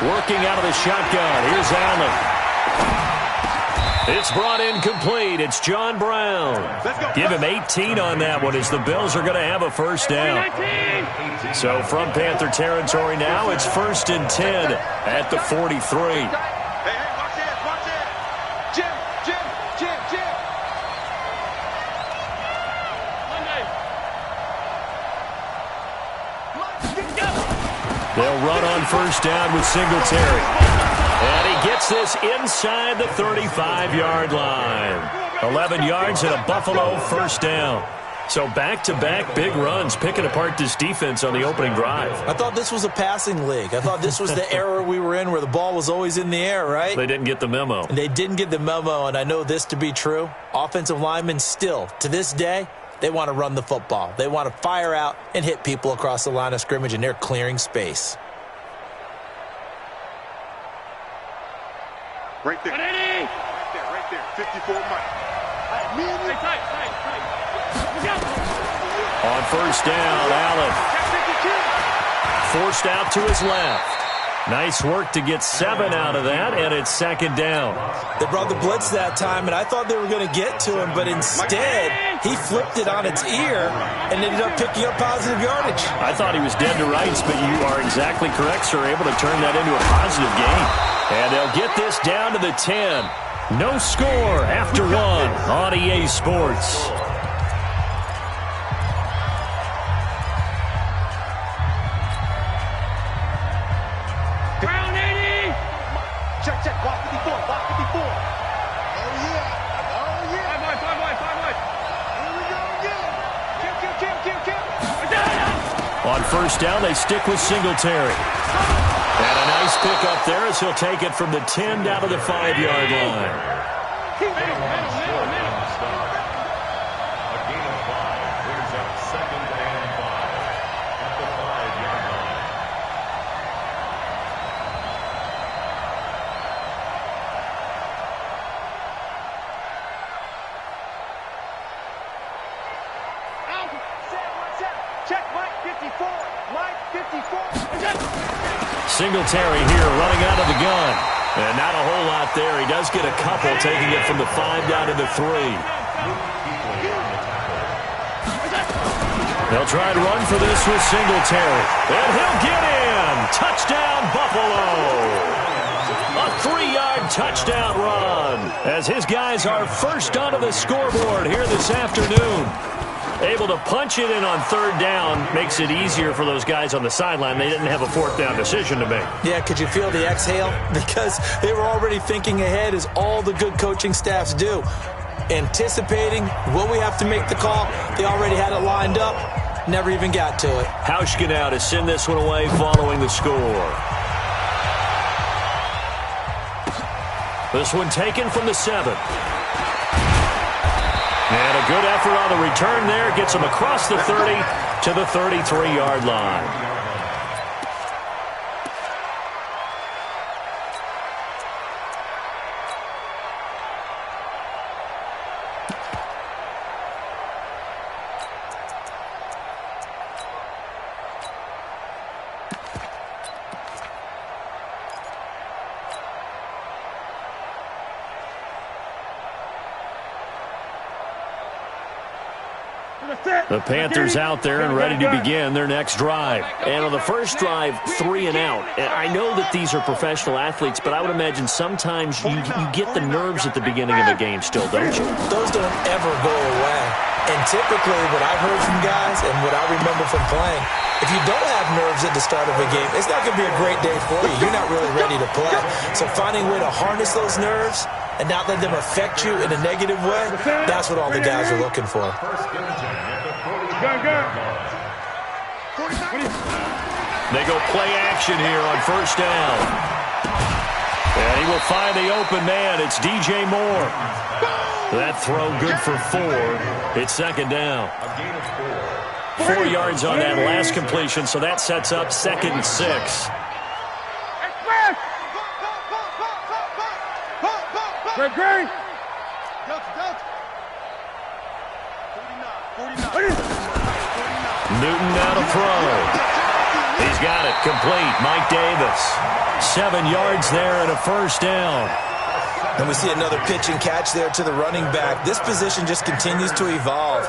Working out of the shotgun. Here's Allen. It's brought in complete. It's John Brown. Give him 18 on that one as the Bills are going to have a 1st down. So from Panther territory now, it's 1st and 10 at the 43. Hey, watch this, watch this. Jim. They'll run on 1st down with Singletary. And he gets this inside the 35-yard line. 11 yards and a Buffalo 1st down. So back-to-back big runs, picking apart this defense on the opening drive. I thought this was a passing league. I thought this was the era we were in where the ball was always in the air, right? They didn't get the memo. And they didn't get the memo, and I know this to be true. Offensive linemen still, to this day, they want to run the football. They want to fire out and hit people across the line of scrimmage, and they're clearing space. Right there. Right there. 54 Mike. Tight. On 1st down, Allen. Forced out to his left. Nice work to get 7 out of that, and it's 2nd down. They brought the blitz that time, and I thought they were going to get to him, but instead, he flipped it on its ear and ended up picking up positive yardage. I thought he was dead to rights, but you are exactly correct, sir. Able to turn that into a positive gain. And they'll get this down to the 10. No score after 1 on EA Sports. Brown 80. Check. Block 54. Oh, yeah. Five wide. Here we go again. Kill. On 1st down, they stick with Singletary. And a nice pick up there as he'll take it from the 10 down to the 5-yard line. A gain of 5 brings up 2nd and 5 at the 5-yard line. Check Mike 54. Singletary here running out of the gun. And not a whole lot there. He does get a couple, taking it from the 5 down to the 3. They'll try and run for this with Singletary. And he'll get in. Touchdown, Buffalo. A 3-yard touchdown run as his guys are first onto the scoreboard here this afternoon. Able to punch it in on third down makes it easier for those guys on the sideline. They didn't have a fourth down decision to make. Yeah, could you feel the exhale? Because they were already thinking ahead, as all the good coaching staffs do. Anticipating, will we have to make the call? They already had it lined up. Never even got to it. Hauschka now to send this one away following the score. This one taken from the 7. And a good effort on the return there. Gets him across the 30 to the 33-yard line. The Panthers out there and ready to begin their next drive. And on the first drive, 3 and out. And I know that these are professional athletes, but I would imagine sometimes you get the nerves at the beginning of a game still, don't you? Those don't ever go away. And typically what I've heard from guys and what I remember from playing, if you don't have nerves at the start of a game, it's not going to be a great day for you. You're not really ready to play. So finding a way to harness those nerves and not let them affect you in a negative way, that's what all the guys are looking for. They go play action here on first down. And he will find the open man. It's DJ Moore. That throw good for 4. It's second down. 4 yards on that last completion, so that sets up 2nd and 6. Great. Newton now to throw. He's got it complete. Mike Davis. 7 yards there and a first down. And we see another pitch and catch there to the running back. This position just continues to evolve.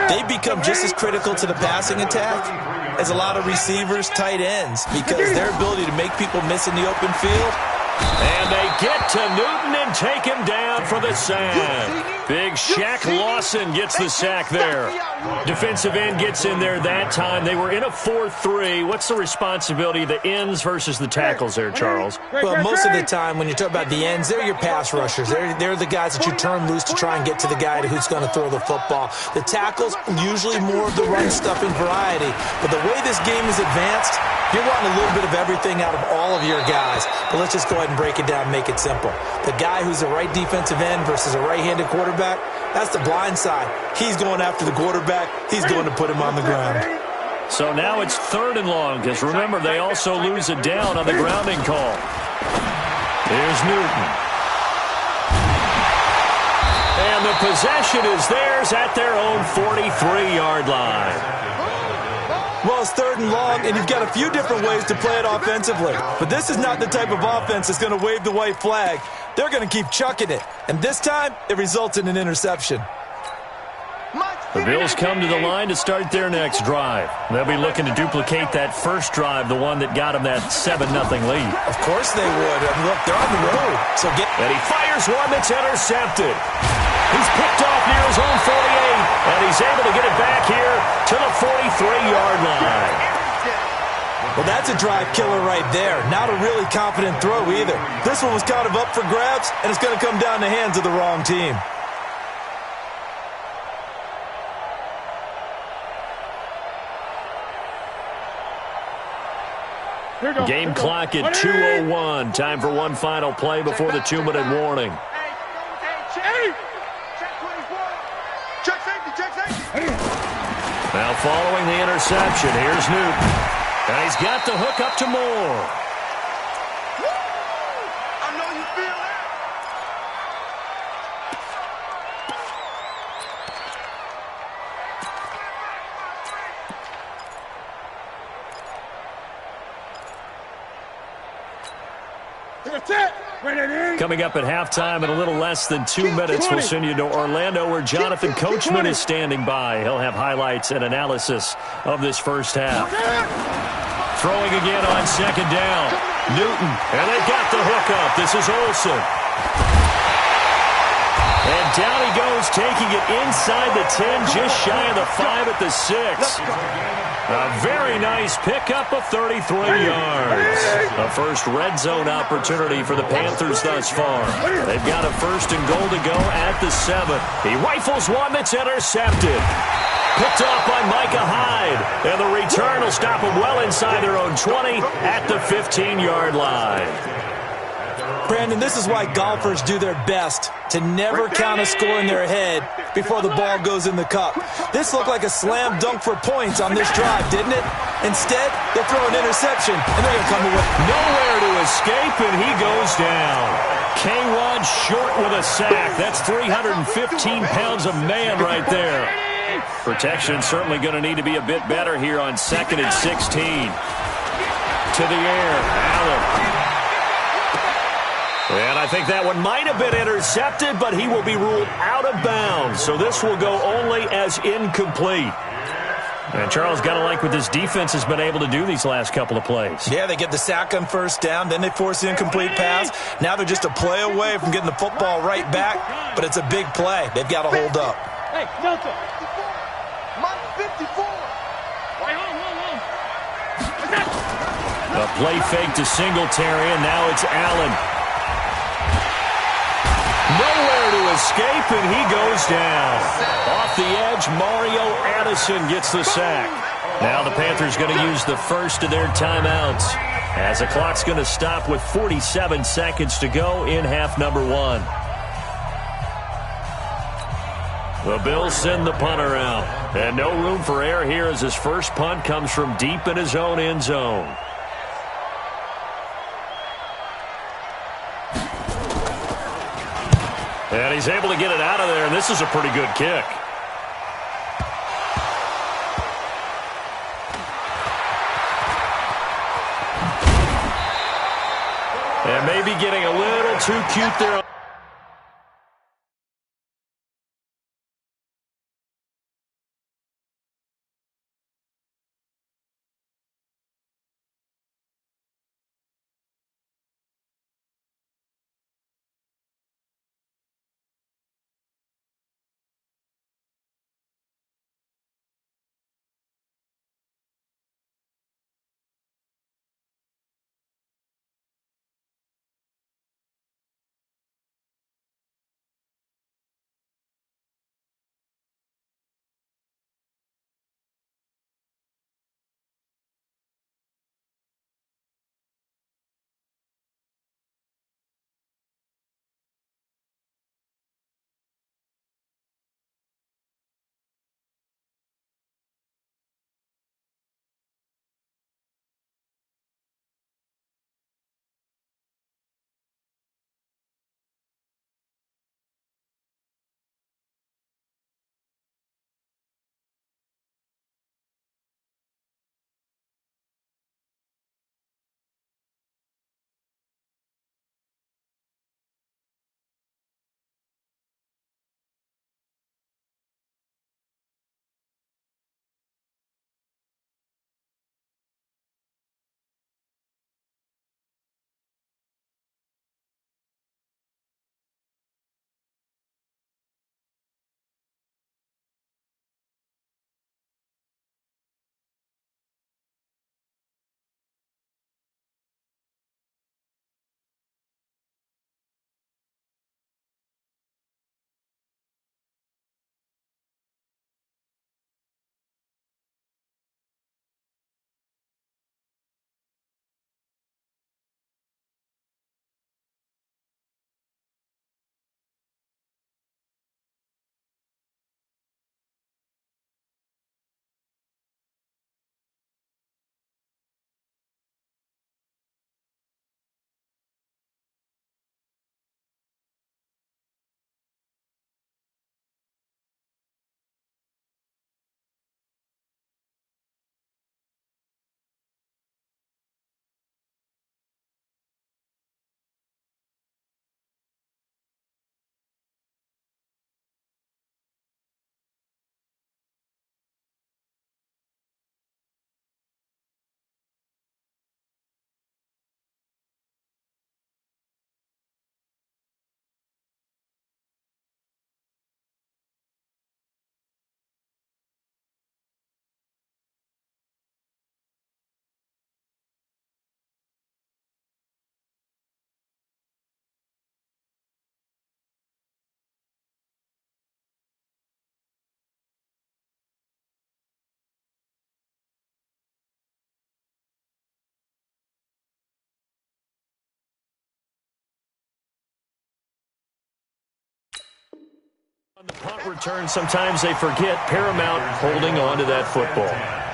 They become just as critical to the passing attack as a lot of receivers, tight ends, because their ability to make people miss in the open field. And they get to Newton and take him down for the sack. Big Shaq Lawson gets the sack there. Defensive end gets in there that time. They were in a 4-3. What's the responsibility of the ends versus the tackles there, Charles? Well, most of the time when you talk about the ends, they're your pass rushers. They're the guys that you turn loose to try and get to the guy who's going to throw the football. The tackles, usually more of the run-stuffing variety. But the way this game is advanced, you're wanting a little bit of everything out of all of your guys. But let's just go ahead and break it down and make it simple. The guy who's the right defensive end versus a right-handed quarterback, that's the blind side. He's going after the quarterback. He's going to put him on the ground. So now it's 3rd and long, because remember, they also lose it down on the grounding call. Here's Newton. And the possession is theirs at their own 43-yard line. Well, it's 3rd and long, and you've got a few different ways to play it offensively. But this is not the type of offense that's going to wave the white flag. They're going to keep chucking it. And this time, it results in an interception. The Bills come to the line to start their next drive. They'll be looking to duplicate that first drive, the one that got them that 7-0 lead. Of course they would. And look, they're on the road. And he fires one that's intercepted. He's picked off near his own 48, and he's able to get it back here to the 43-yard line. Well, that's a drive killer right there. Not a really confident throw either. This one was kind of up for grabs, and it's going to come down the hands of the wrong team. Game clock at 2:01. Time for one final play before the 2-minute warning. Now following the interception, here's Newton. And he's got the hook up to Moore. I know you feel that. Coming up at halftime in a little less than 2 minutes, we'll send you to Orlando where Jonathan Coachman is standing by. He'll have highlights and analysis of this first half. Throwing again on second down. Newton, and they got the hook up. This is Olsen. And down he goes, taking it inside the 10, just shy of the 5 at the 6. A very nice pickup of 33 yards. A first red zone opportunity for the Panthers thus far. They've got a first and goal to go at the 7. He rifles one that's intercepted. Picked off by Micah Hyde. And the return will stop them well inside their own 20 at the 15-yard line. Brandon, this is why golfers do their best to never count a score in their head before the ball goes in the cup. This looked like a slam dunk for points on this drive, didn't it? Instead, they throw an interception, and they're going to come away. Nowhere to escape, and he goes down. K-Rod short with a sack. That's 315 pounds of man right there. Protection certainly going to need to be a bit better here on 2nd and 16. To the air, Allen. And I think that one might have been intercepted, but he will be ruled out of bounds. So this will go only as incomplete. And Charles, got to like what this defense has been able to do these last couple of plays. Yeah, they get the sack on first down, then they force the incomplete pass. Now they're just a play away from getting the football right back, but it's a big play. They've got to hold up. Hey, Delta. Minus 54. Wait, hold. A play fake to Singletary, and now it's Allen. Nowhere to escape, and he goes down. Off the edge, Mario Addison gets the sack. Now the Panthers going to use the first of their timeouts, as the clock's going to stop with 47 seconds to go in half number 1. The Bills send the punter out, and no room for error here as his first punt comes from deep in his own end zone. And he's able to get it out of there, and this is a pretty good kick. And maybe getting a little too cute there. On the punt return, sometimes they forget paramount holding on to that football.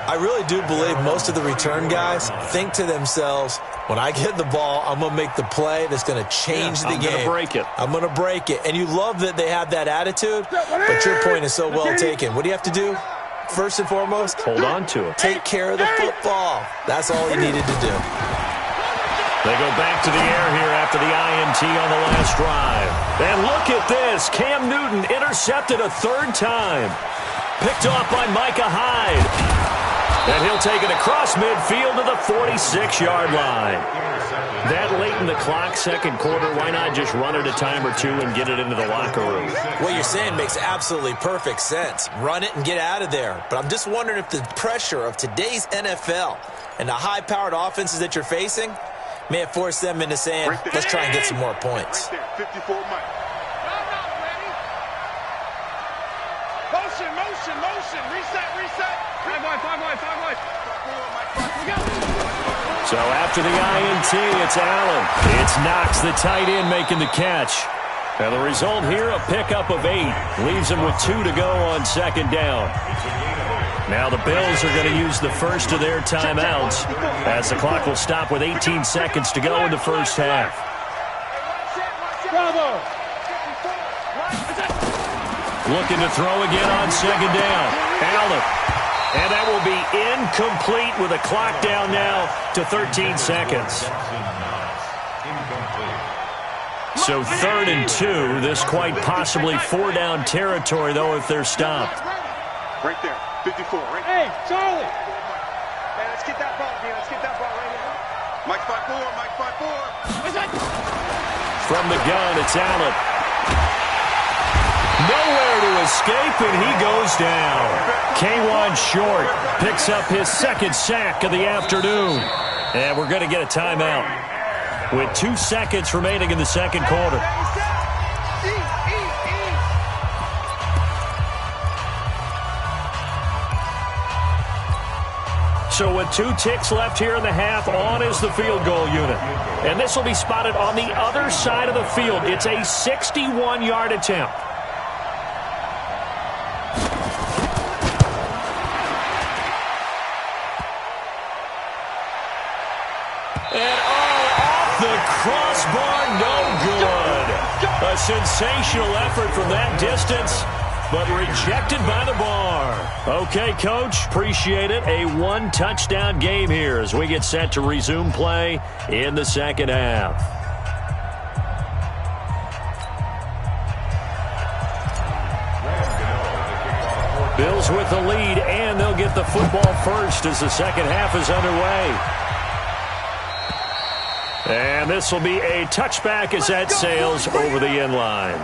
I really do believe most of the return guys think to themselves, when I get the ball, I'm going to make the play that's going to change the game. I'm going to break it. I'm going to break it. And you love that they have that attitude, but your point is so well taken. What do you have to do? First and foremost, hold on to it. Take care of the football. That's all he needed to do. They go back to the air here after the INT on the last drive. And look at this. Cam Newton intercepted a third time. Picked off by Micah Hyde. And he'll take it across midfield to the 46-yard line. That late in the clock, second quarter, why not just run it a time or two and get it into the locker room? What you're saying makes absolutely perfect sense. Run it and get out of there. But I'm just wondering if the pressure of today's NFL and the high-powered offenses that you're facing may have forced them into saying, let's try and get some more points. Right there, 54 Mike. Motion. Reset. 5 wide. So after the INT, it's Allen. It's Knox, the tight end, making the catch. And the result here, a pickup of 8. Leaves them with 2 to go on second down. Now the Bills are going to use the first of their timeouts as the clock will stop with 18 seconds to go in the first half. Bravo. Looking to throw again on second down. Allen. And that will be incomplete with a clock down now to 13 seconds. So 3rd and 2. This quite possibly 4-down territory, though, if they're stopped. Right there, 54. Right there. Hey, Charlie. Hey, let's get that ball, D. Let's get that ball right here. Mike 5-4. From the gun, it's Allen. Nowhere to escape, and he goes down. K'Wan Short picks up his second sack of the afternoon. And we're going to get a timeout with 2 seconds remaining in the second quarter. So with 2 ticks left here in the half, on is the field goal unit. And this will be spotted on the other side of the field. It's a 61-yard attempt. And off the crossbar, no good. A sensational effort from that distance, but rejected by the bar. Okay, Coach, appreciate it. A 1-touchdown game here as we get set to resume play in the second half. Bills with the lead, and they'll get the football first as the second half is underway. And this will be a touchback as that sails over the end line.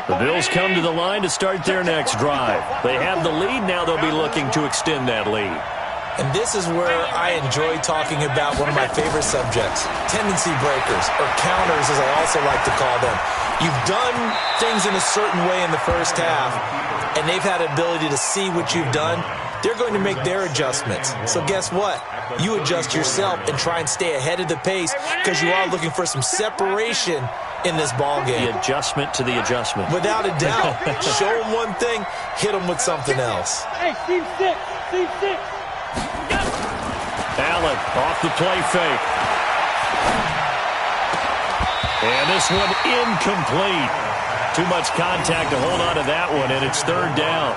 The Bills come to the line to start their next drive. They have the lead. Now they'll be looking to extend that lead. And this is where I enjoy talking about one of my favorite subjects, tendency breakers, or counters as I also like to call them. You've done things in a certain way in the first half, and they've had an ability to see what you've done. They're going to make their adjustments. So guess what? You adjust yourself and try and stay ahead of the pace because you are looking for some separation in this ball game. The adjustment to the adjustment. Without a doubt. Show them one thing, hit them with something else. Hey, Steve 6. Allen off the play fake. And this one incomplete. Too much contact to hold on to that one, and it's 3rd down.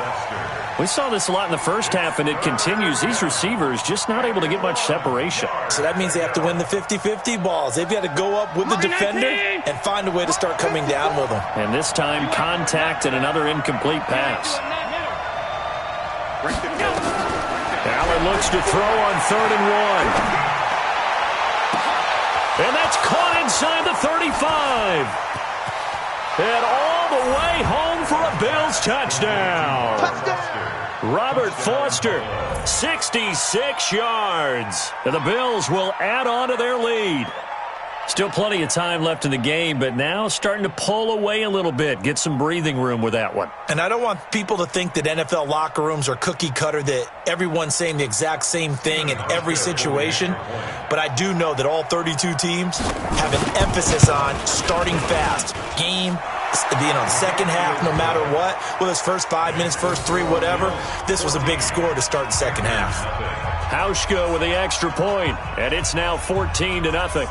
We saw this a lot in the first half, and it continues. These receivers just not able to get much separation. So that means they have to win the 50-50 balls. They've got to go up with the defender and find a way to start coming down with them. And this time, contact and another incomplete pass. Allen looks to throw on 3rd and 1. And that's caught inside the 35. And all the way home for a Bills touchdown. Robert Foster, 66 yards. And the Bills will add on to their lead. Still plenty of time left in the game, but now starting to pull away a little bit. Get some breathing room with that one. And I don't want people to think that NFL locker rooms are cookie cutter, that everyone's saying the exact same thing in every situation. But I do know that all 32 teams have an emphasis on starting fast. Game, the second half, no matter what, whether it's first 5 minutes, first 3, whatever, this was a big score to start the second half. Hauschka with the extra point, and it's now 14-0.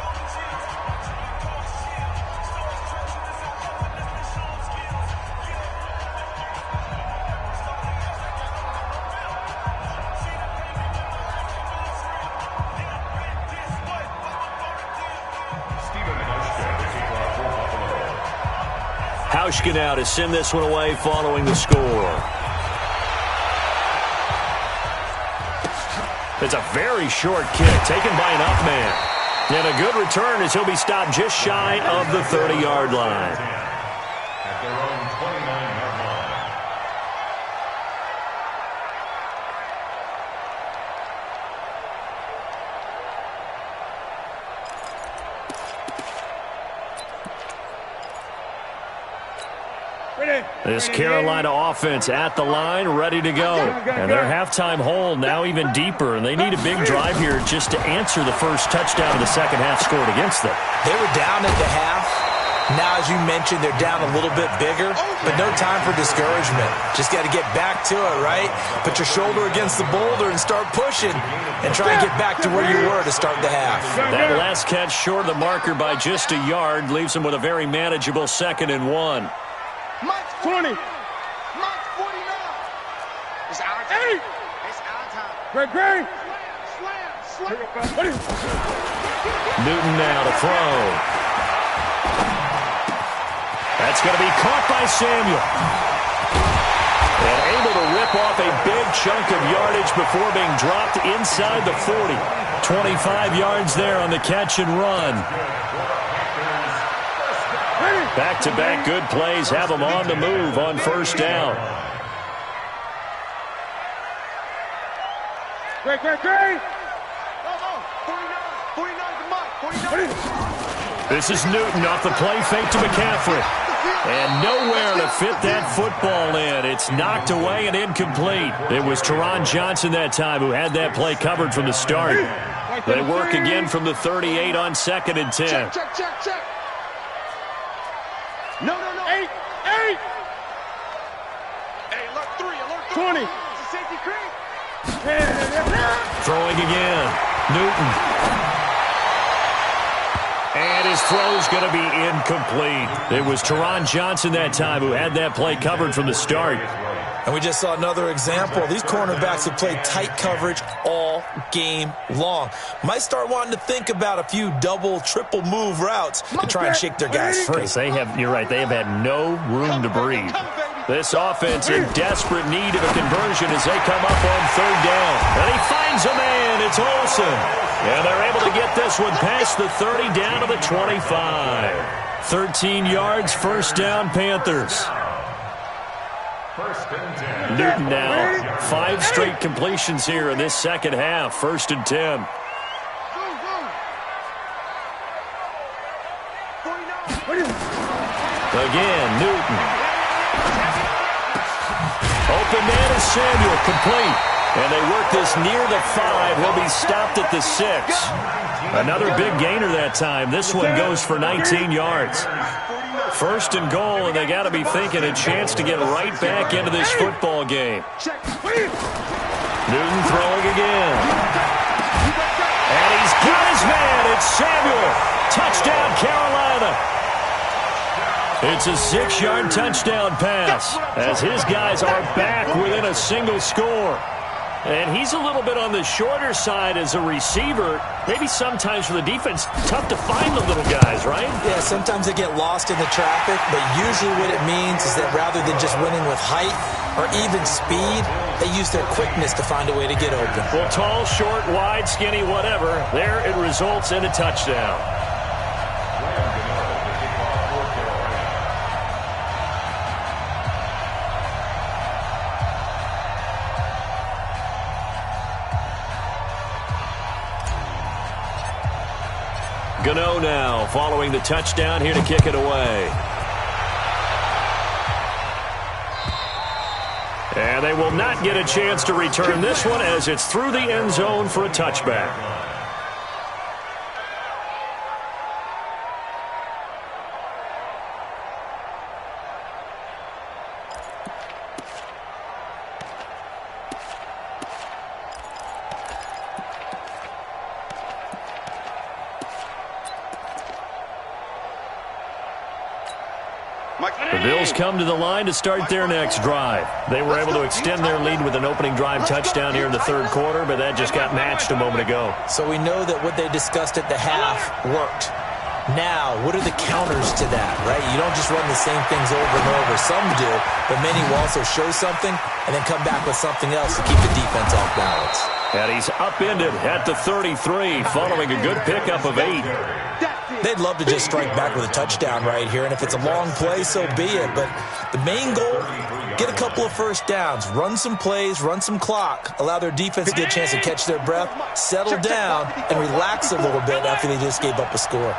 Hauschka now to send this one away following the score. It's a very short kick taken by an up man. And a good return as he'll be stopped just shy of the 30-yard line. At their own 29-yard line. This Carolina offense at the line, ready to go. And their halftime hole now even deeper, and they need a big drive here just to answer the first touchdown of the second half scored against them. They were down at the half. Now, as you mentioned, they're down a little bit bigger, but no time for discouragement. Just got to get back to it, right? Put your shoulder against the boulder and start pushing and try and get back to where you were to start the half. That last catch short of the marker by just a yard leaves them with a very manageable 2nd and 1. Mike's 20. Mike's 49. It's our time. It's our time. Great. Slam. Newton now to throw. That's going to be caught by Samuel. And able to rip off a big chunk of yardage before being dropped inside the 40. 25 yards there on the catch and run. Back-to-back good plays have them on the move on first down. Great. 49 to Mike. 49. This is Newton off the play fake to McCaffrey. And nowhere to fit that football in. It's knocked away and incomplete. It was Teron Johnson that time who had that play covered from the start. They work again from the 38 on 2nd and 10. Check. No. 8. Hey, alert 3. 20. It's a safety creek. Throwing again. Newton. And his throw's going to be incomplete. It was Teron Johnson that time who had that play covered from the start. And we just saw another example. These cornerbacks have played tight coverage all game long. Might start wanting to think about a few double, triple move routes to try and shake their guys free. You're right, they have had no room to breathe. This offense in desperate need of a conversion as they come up on 3rd down. And he finds a man. It's Olsen. And they're able to get this one past the 30 down to the 25. 13 yards, first down, Panthers. Newton now, 5 straight completions here in this second half. 1st and 10. Again, Newton. Open man is Samuel, complete. And they work this near the 5. Will be stopped at the 6. Another big gainer that time. This one goes for 19 yards. 1st and goal, and they got to be thinking a chance to get right back into this football game. Newton throwing again. And he's got his man. It's Samuel. Touchdown, Carolina. It's a 6-yard touchdown pass as his guys are back within a single score. And he's a little bit on the shorter side as a receiver. Maybe sometimes for the defense, tough to find the little guys, right? Yeah, sometimes they get lost in the traffic, but usually what it means is that rather than just winning with height or even speed, they use their quickness to find a way to get open. Well, tall, short, wide, skinny, whatever, there it results in a touchdown. Gano now following the touchdown here to kick it away. And they will not get a chance to return this one as it's through the end zone for a touchback. The Bills come to the line to start their next drive. They were able to extend their lead with an opening drive touchdown here in the third quarter, but that just got matched a moment ago. So we know that what they discussed at the half worked. Now, what are the counters to that, right? You don't just run the same things over and over. Some do, but many will also show something and then come back with something else to keep the defense off balance. And he's upended at the 33 following a good pickup of 8. They'd love to just strike back with a touchdown right here, and if it's a long play, so be it. But the main goal, get a couple of first downs, run some plays, run some clock, allow their defense to get a chance to catch their breath, settle down, and relax a little bit after they just gave up a score.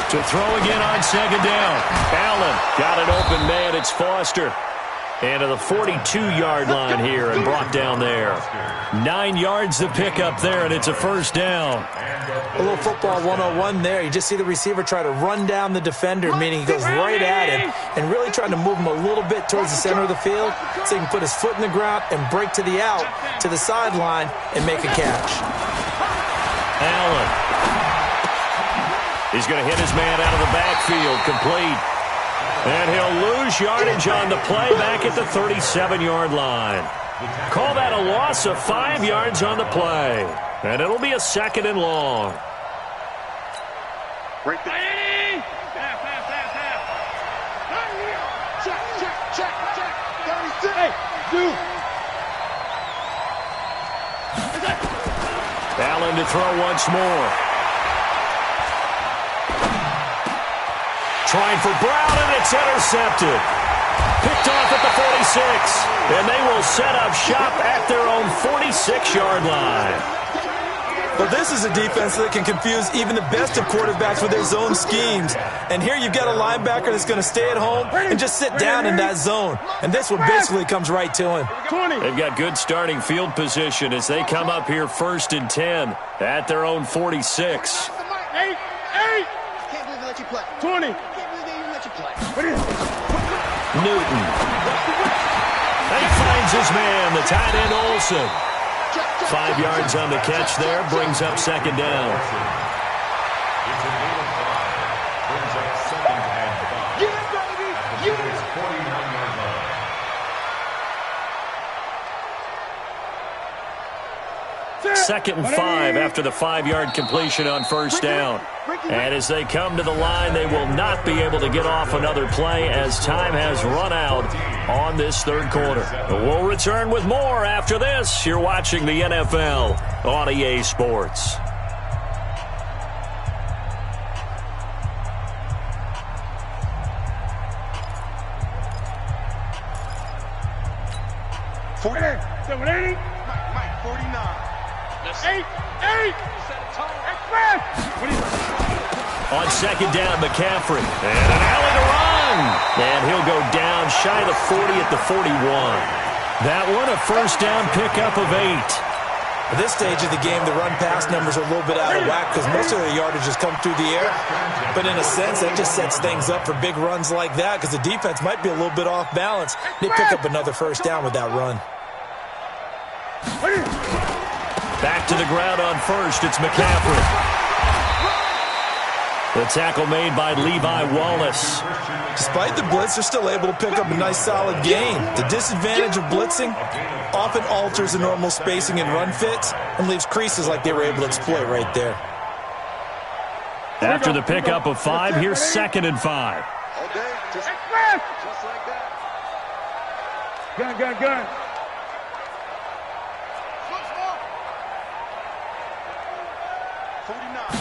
To throw again on second down. Allen got an open man. It's Foster. And to the 42-yard line here and brought down there. 9 yards to pick up there, and it's a first down. A little football 101 there. You just see the receiver try to run down the defender, meaning he goes right at him and really trying to move him a little bit towards the center of the field so he can put his foot in the ground and break to the out, to the sideline, and make a catch. Allen. He's going to hit his man out of the backfield, complete. And he'll lose yardage on the play back at the 37-yard line. Call that a loss of 5 yards on the play. And it'll be a second and long. Right there. Check. 36. Hey, dude. Allen to throw once more. Trying for Brown, and it's intercepted. Picked off at the 46. And they will set up shop at their own 46-yard line. But this is a defense that can confuse even the best of quarterbacks with their zone schemes. And here you've got a linebacker that's going to stay at home and just sit down in that zone. And this one basically comes right to him. They've got good starting field position as they come up here 1st and 10 at their own 46. 8. Can't believe they let you play. 20. Can't believe they even let you play. Newton. And he finds his man, the tight end Olsen. 5 yards on the catch there, brings up second down. It's a gain of 5. Brings up second and 5. Get it, baby! Get it! 49-yard line. Second and 5 after the 5-yard completion on first down. And as they come to the line, they will not be able to get off another play as time has run out on this third quarter. We'll return with more after this. You're watching the NFL on EA Sports. Mike, 49. 8. On second down, McCaffrey. And an alley to run. And he'll go down shy of the 40 at the 41. That one, a first down pickup of 8. At this stage of the game, the run-pass numbers are a little bit out of whack because most of the yardage has come through the air. But in a sense, that just sets things up for big runs like that because the defense might be a little bit off balance. They pick up another first down with that run. Back to the ground on first. It's McCaffrey. The tackle made by Levi Wallace. Despite the blitz, they're still able to pick up a nice solid gain. The disadvantage of blitzing often alters the normal spacing and run fits and leaves creases like they were able to exploit right there. After the pickup of 5, here's second and 5. All day, just like that. Gun.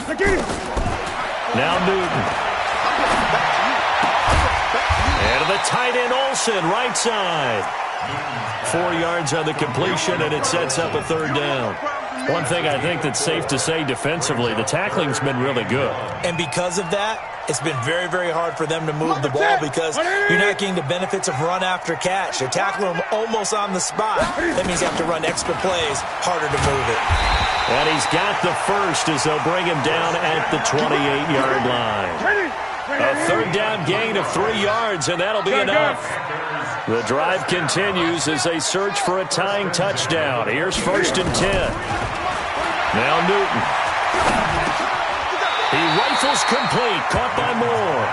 49. Now Newton. And the tight end Olsen, right side. 4 yards on the completion, and it sets up a third down. One thing I think that's safe to say defensively, the tackling's been really good. And because of that, it's been very, very hard for them to move the ball because you're not getting the benefits of run after catch. They're tackling them almost on the spot. That means you have to run extra plays, harder to move it. And he's got the first as they'll bring him down at the 28-yard line. A third down gain of 3 yards, and that'll be enough. The drive continues as they search for a tying touchdown. Here's 1st and 10. Now Newton. He rifles complete, caught by Moore.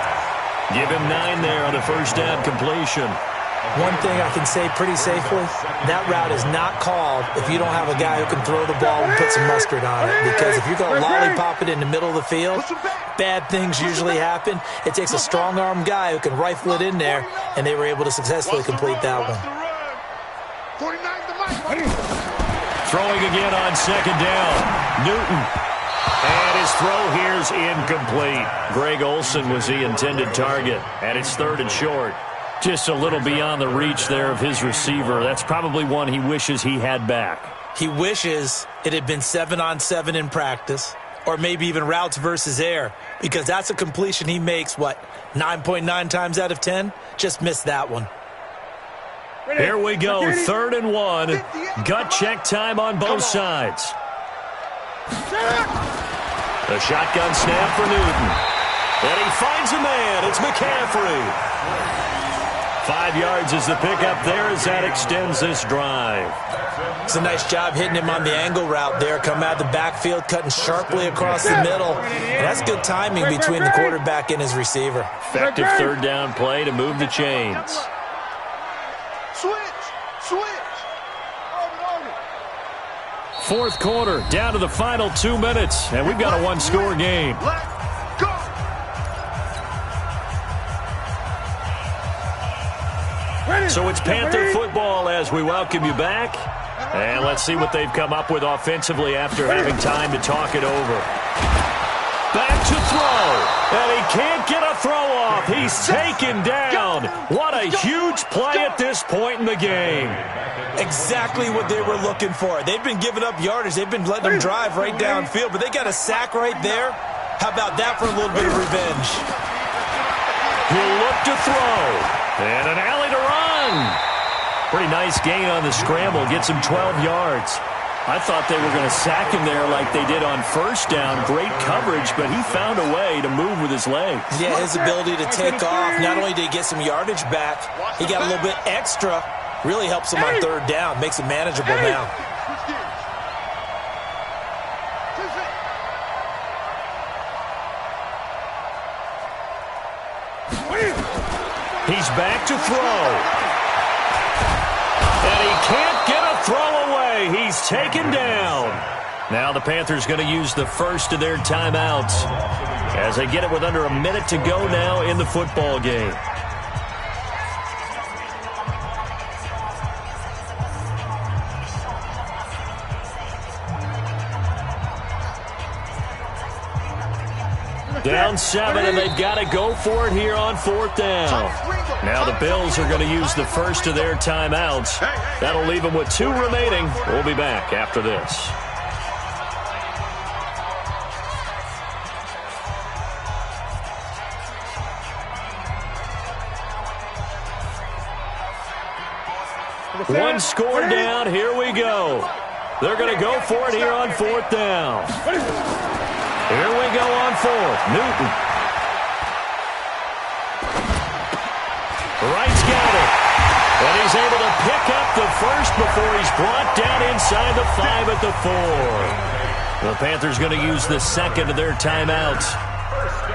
Give him 9 there on the first down completion. One thing I can say pretty safely, that route is not called if you don't have a guy who can throw the ball and put some mustard on it. Because if you're going to lollipop it in the middle of the field, bad things usually happen. It takes a strong-arm guy who can rifle it in there, and they were able to successfully complete that one. Throwing again on 2nd down. Newton. And his throw here's incomplete. Greg Olsen was the intended target, and it's 3rd and short. Just a little beyond the reach there of his receiver. That's probably one he wishes he had back. He wishes it had been 7-on-7 in practice, or maybe even routes versus air, because that's a completion he makes, 9.9 times out of 10? Just missed that one. Here we go, 3rd and 1. Gut check time on both sides. The shotgun snap for Newton. And he finds a man. It's McCaffrey. 5 yards is the pickup there as that extends this drive. It's a nice job hitting him on the angle route there. Come out of the backfield, cutting sharply across the middle. And that's good timing between the quarterback and his receiver. Effective 3rd down play to move the chains. Switch. 4th quarter, down to the final 2 minutes, and we've got a one-score game. Let's go. So it's Panther football as we welcome you back. And let's see what they've come up with offensively after having time to talk it over. Back to throw. And he can't get a throw off. He's taken down. What a huge play at this point in the game. Exactly what they were looking for. They've been giving up yardage. They've been letting them drive right downfield, but they got a sack right there. How about that for a little bit of revenge? He'll look to throw. And an alley to run. Pretty nice gain on the scramble. Gets him 12 yards. I thought they were going to sack him there like they did on 1st down. Great coverage, but he found a way to move with his legs. Yeah, his ability to take off. Not only did he get some yardage back, he got a little bit extra. Really helps him on 3rd down. Makes it manageable now. He's back to throw. And he can't get a throw away. He's taken down. Now the Panthers going to use the first of their timeouts as they get it with under a minute to go now in the football game. Down 7, and they've got to go for it here on 4th down. Now the Bills are going to use the first of their timeouts. That'll leave them with 2 remaining. We'll be back after this. One score down. Here we go. They're going to go for it here on 4th down. Here we go on 4th. Newton. Wright's got it. And he's able to pick up the first before he's brought down inside the 5 at the 4. The Panthers going to use the second of their timeouts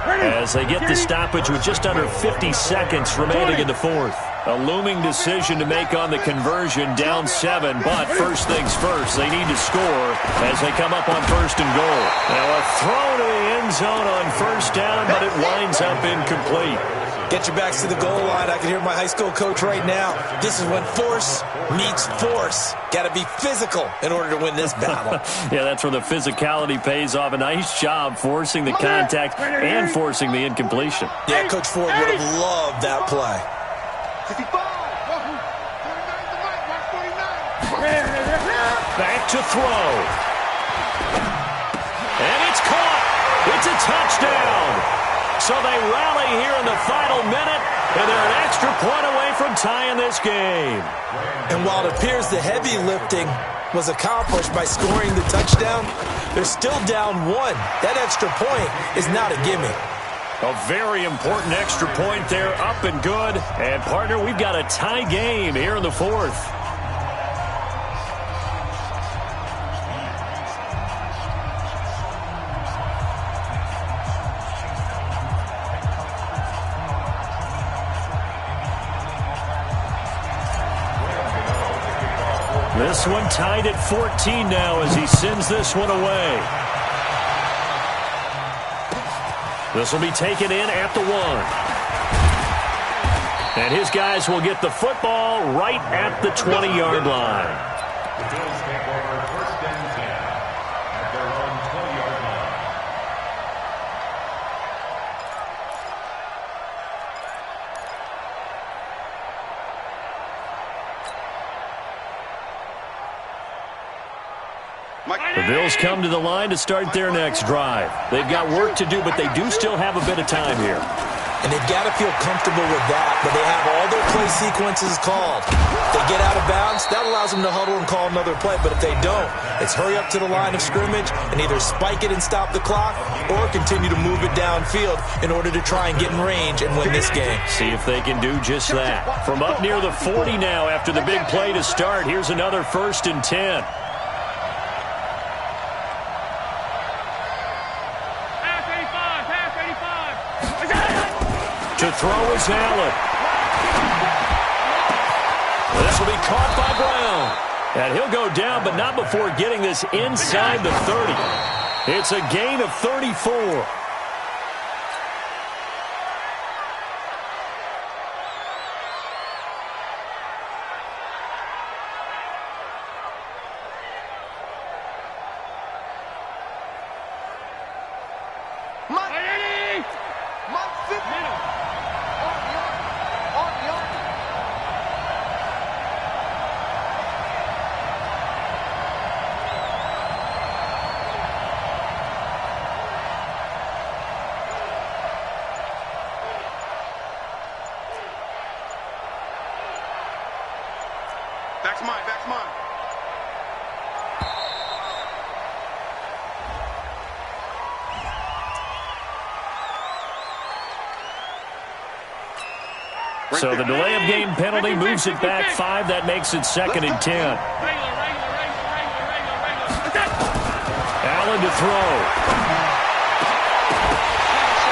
as they get the stoppage with just under 50 seconds remaining in the 4th. A looming decision to make on the conversion, down 7, but first things first, they need to score as they come up on 1st and goal. Now a throw to the end zone on 1st down, but it winds up incomplete. Get your backs to the goal line. I can hear my high school coach right now. This is when force meets force. Got to be physical in order to win this battle. Yeah, that's where the physicality pays off. A nice job forcing the contact and forcing the incompletion. Yeah, Coach Ford would have loved that play. Back to throw. It's a touchdown. So they rally here in the final minute, and they're an extra point away from tying this game. And while it appears the heavy lifting was accomplished by scoring the touchdown, they're still down 1. That extra point is not a gimme. A very important extra point there, up and good. And, partner, we've got a tie game here in the fourth. This one tied at 14 now as he sends this one away. This will be taken in at the 1. And his guys will get the football right at the 20-yard line. The Bills take over 1st and 10 at their own 20-yard line. The Bills come to the line to start their next drive. They've got work to do, but they do still have a bit of time here. And they've got to feel comfortable with that, but they have all their play sequences called. If they get out of bounds, that allows them to huddle and call another play. But if they don't, it's hurry up to the line of scrimmage and either spike it and stop the clock or continue to move it downfield in order to try and get in range and win this game. See if they can do just that. From up near the 40 now after the big play to start, here's another 1st and 10. To throw is Allen. This will be caught by Brown. And he'll go down, but not before getting this inside the 30. It's a gain of 34. Back's mine, back's mine. So the delay of game penalty moves it back 5. That makes it 2nd and 10. Allen to throw.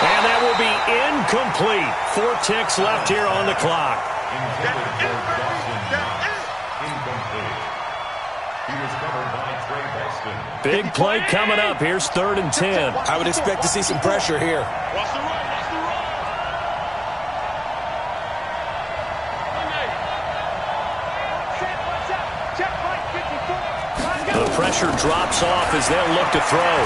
And that will be incomplete. 4 ticks left here on the clock. Big play coming up. Here's 3rd and 10. I would expect to see some pressure here. The pressure drops off as they'll look to throw.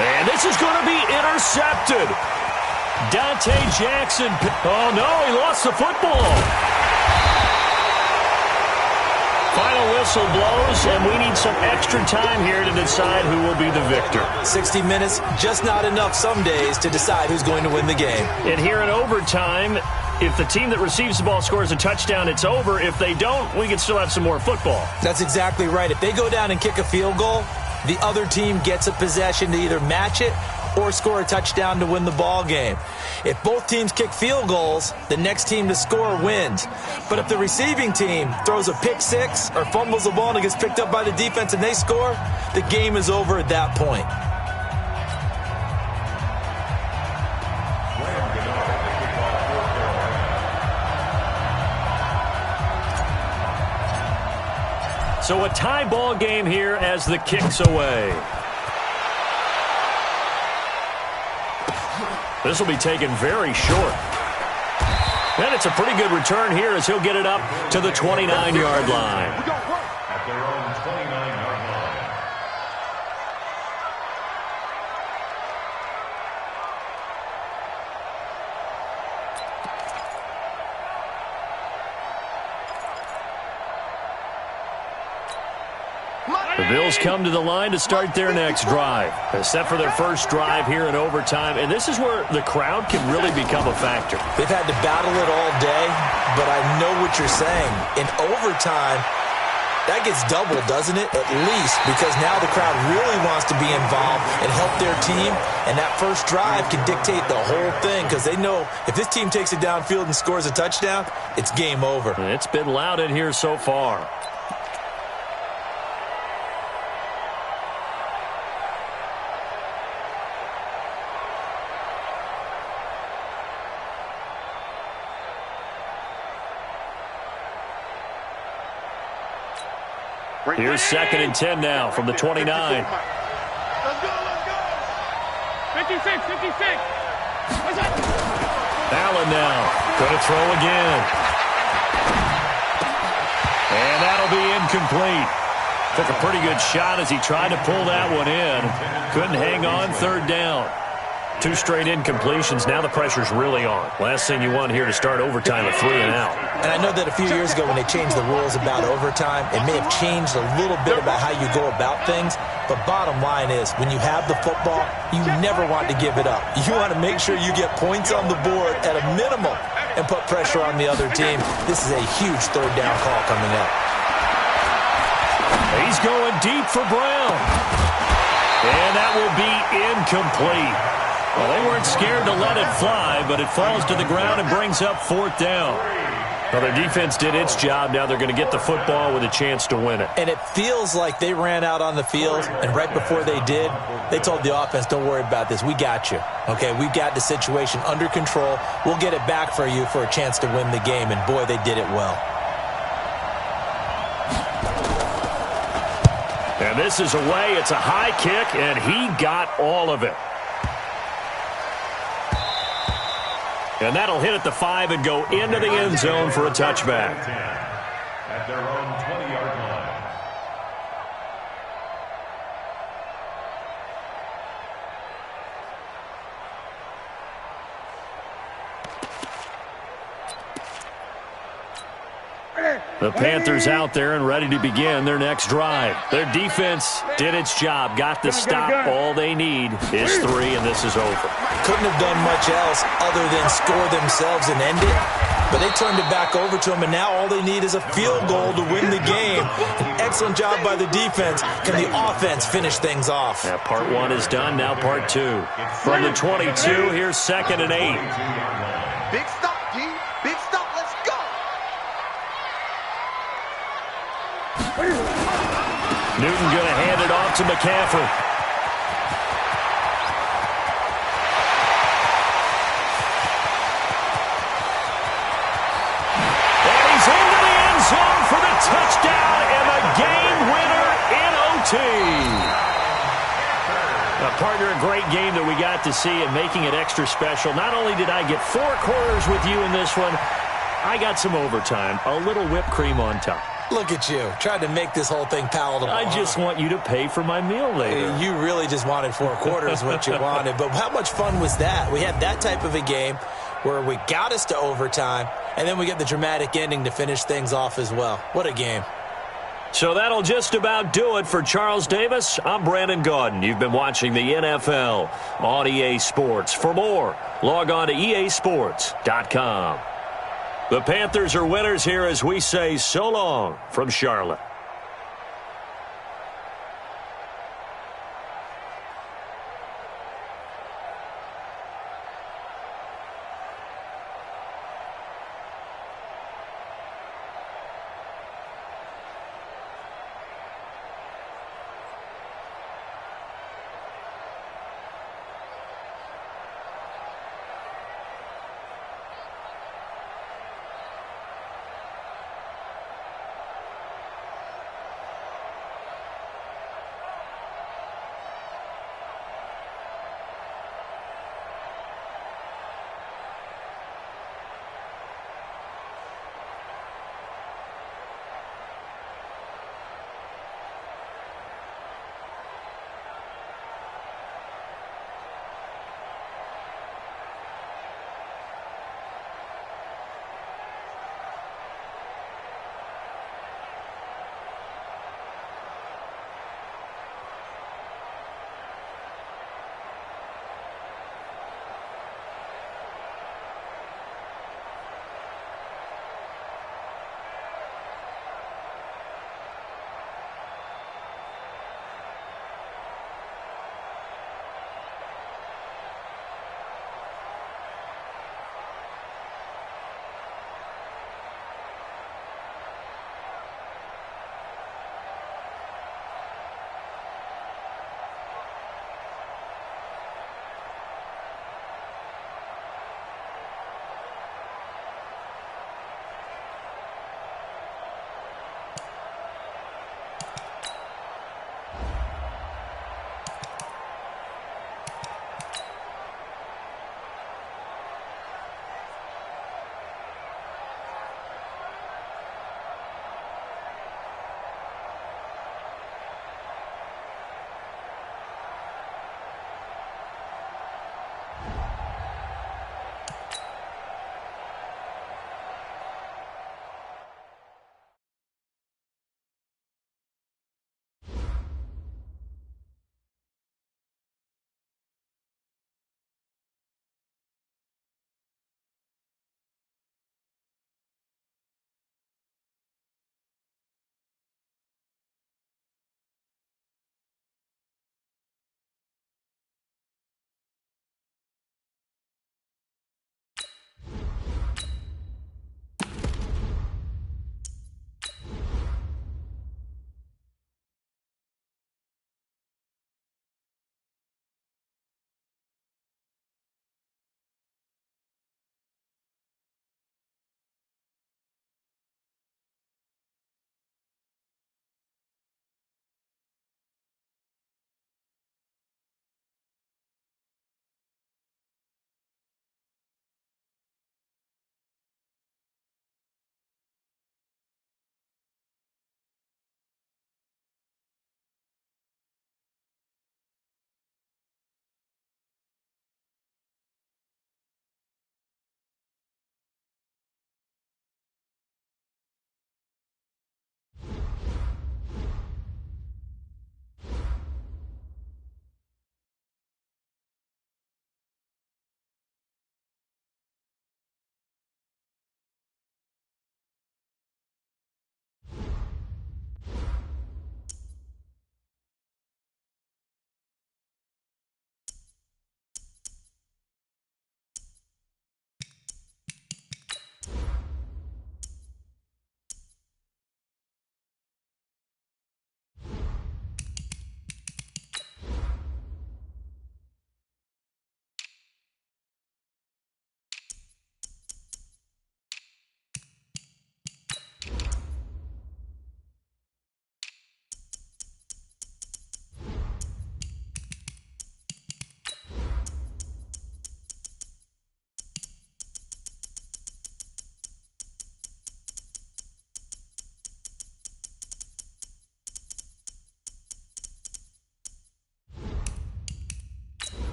And this is going to be intercepted. Dante Jackson. Oh, no, he lost the football. Final whistle blows, and we need some extra time here to decide who will be the victor. 60 minutes, just not enough some days to decide who's going to win the game. And here in overtime, if the team that receives the ball scores a touchdown, it's over. If they don't, we can still have some more football. That's exactly right. If they go down and kick a field goal, the other team gets a possession to either match it or score a touchdown to win the ball game. If both teams kick field goals, the next team to score wins. But if the receiving team throws a pick six or fumbles the ball and it gets picked up by the defense and they score, the game is over at that point. So a tie ball game here as the kick's away. This will be taken very short. And it's a pretty good return here as he'll get it up to the 29-yard line. At their own 29-yard line. Bills come to the line to start their next drive. Set for their first drive here in overtime, and this is where the crowd can really become a factor. They've had to battle it all day, but I know what you're saying. In overtime, that gets doubled, doesn't it? At least, because now the crowd really wants to be involved and help their team, and that first drive can dictate the whole thing because they know if this team takes it downfield and scores a touchdown, it's game over. It's been loud in here so far. Here's 2nd and 10 now from the 29. Let's go, let's go. 56, 56. Allen now going to throw again. And that'll be incomplete. Took a pretty good shot as he tried to pull that one in. Couldn't hang on, 3rd down. 2 straight incompletions. Now the pressure's really on. Last thing you want here to start overtime at 3 and out. And I know that a few years ago when they changed the rules about overtime, it may have changed a little bit about how you go about things. But bottom line is, when you have the football, you never want to give it up. You want to make sure you get points on the board at a minimum and put pressure on the other team. This is a huge 3rd down call coming up. He's going deep for Brown. And that will be incomplete. Well, they weren't scared to let it fly, but it falls to the ground and brings up 4th down. Well, their defense did its job. Now they're going to get the football with a chance to win it. And it feels like they ran out on the field, and right before they did, they told the offense, don't worry about this. We got you. Okay, we've got the situation under control. We'll get it back for you for a chance to win the game. And, boy, they did it well. And this is away. It's a high kick, and he got all of it. And that'll hit at the 5 and go into the end zone for a touchback. At their own 20-yard line. The Panthers out there and ready to begin their next drive. Their defense did its job, got the stop. All they need is 3, and this is over. Couldn't have done much else other than score themselves and end it. But they turned it back over to them, and now all they need is a field goal to win the game. An excellent job by the defense. Can the offense finish things off? Yeah, part 1 is done, now part 2. From the 22, here's 2nd and 8. Big stop, D. Big stop. Let's go. Newton going to hand it off to McCaffrey. And he's into the end zone for the touchdown and the game winner in OT. Now, partner, a great game that we got to see and making it extra special. Not only did I get 4 quarters with you in this one, I got some overtime, a little whipped cream on top. Look at you, trying to make this whole thing palatable. I just want you to pay for my meal later. You really just wanted 4 quarters, what you wanted. But how much fun was that? We had that type of a game where we got us to overtime, and then we get the dramatic ending to finish things off as well. What a game. So that'll just about do it for Charles Davis. I'm Brandon Gaudin. You've been watching the NFL on EA Sports. For more, log on to easports.com. The Panthers are winners here as we say so long from Charlotte.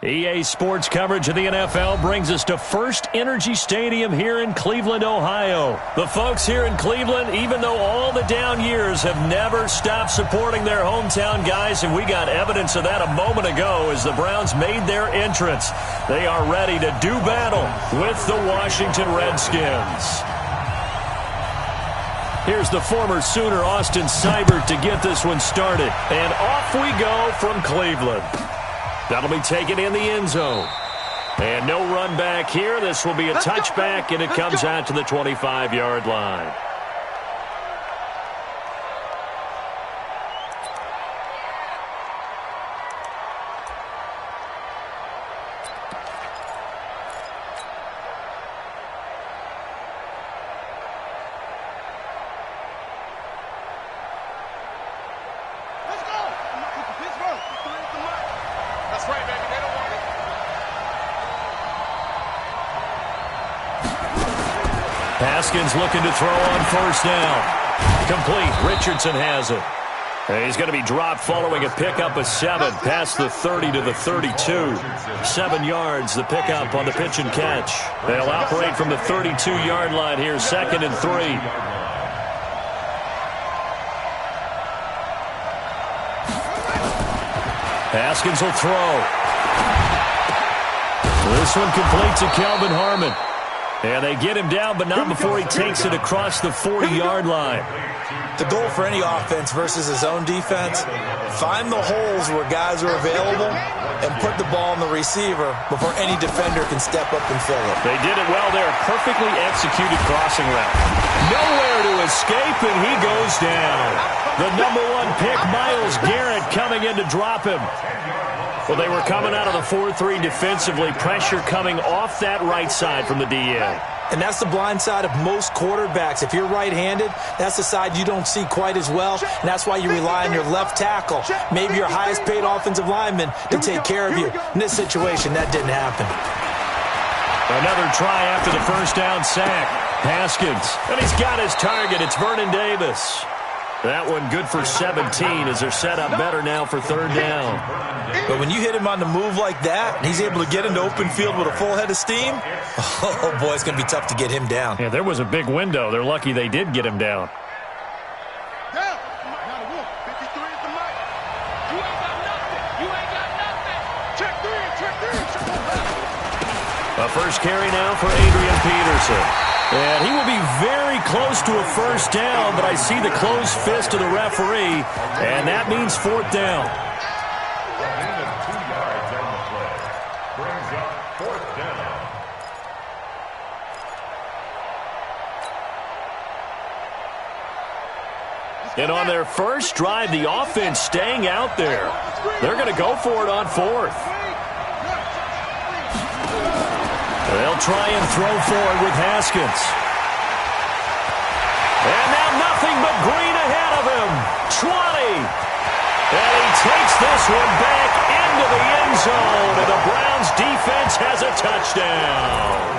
EA Sports coverage of the NFL brings us to First Energy Stadium here in Cleveland, Ohio. The folks here in Cleveland, even though all the down years, have never stopped supporting their hometown guys, and we got evidence of that a moment ago as the Browns made their entrance. They are ready to do battle with the Washington Redskins. Here's the former Sooner, Austin Seibert, to get this one started. And off we go from Cleveland. That'll be taken in the end zone. And no run back here. This will be a touchback, and it comes out to the 25-yard line. Haskins looking to throw on first down. Complete. Richardson has it. And he's going to be dropped following a pickup of 7 past the 30 to the 32. 7 yards, the pickup on the pitch and catch. They'll operate from the 32-yard line here, 2nd and 3. Haskins will throw. This one complete to Kelvin Harmon. And they get him down, but not before he takes it across the 40-yard line. The goal for any offense versus his own defense, find the holes where guys are available and put the ball in the receiver before any defender can step up and fill it. They did it well there. Perfectly executed crossing route. Nowhere to escape, and he goes down. The number 1 pick, Myles Garrett, coming in to drop him. Well, they were coming out of the 4-3 defensively. Pressure coming off that right side from the DN. And that's the blind side of most quarterbacks. If you're right-handed, that's the side you don't see quite as well. And that's why you rely on your left tackle, maybe your highest-paid offensive lineman, to take care of you. In this situation, that didn't happen. Another try after the first down sack. Haskins. And he's got his target. It's Vernon Davis. That one good for 17 as they're set up better now for 3rd down. But when you hit him on the move like that, and he's able to get into open field with a full head of steam, oh, boy, it's going to be tough to get him down. Yeah, there was a big window. They're lucky they did get him down. A first carry now for Adrian Peterson. And he will be very close to a first down, but I see the closed fist of the referee, and that means 4th down. A gain of 2 yards on the play. Brings up 4th down. And on their first drive, the offense staying out there. They're going to go for it on 4th. They'll try and throw forward with Haskins. And now nothing but green ahead of him. 20. And he takes this one back into the end zone. And the Browns defense has a touchdown.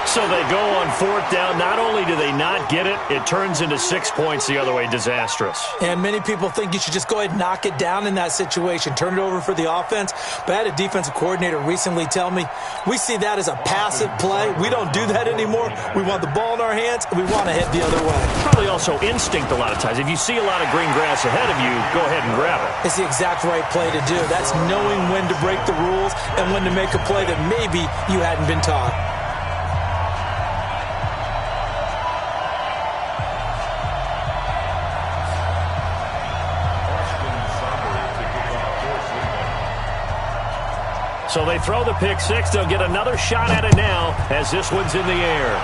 So they go on 4th down. Not only do they not get it, it turns into 6 points the other way. Disastrous. And many people think you should just go ahead and knock it down in that situation. Turn it over for the offense. But I had a defensive coordinator recently tell me, we see that as a passive play. We don't do that anymore. We want the ball in our hands, and we want to head the other way. Probably also instinct a lot of times. If you see a lot of green grass ahead of you, go ahead and grab it. It's the exact right play to do. That's knowing when to break the rules and when to make a play that maybe you hadn't been taught. So they throw the pick 6. They'll get another shot at it now as this one's in the air.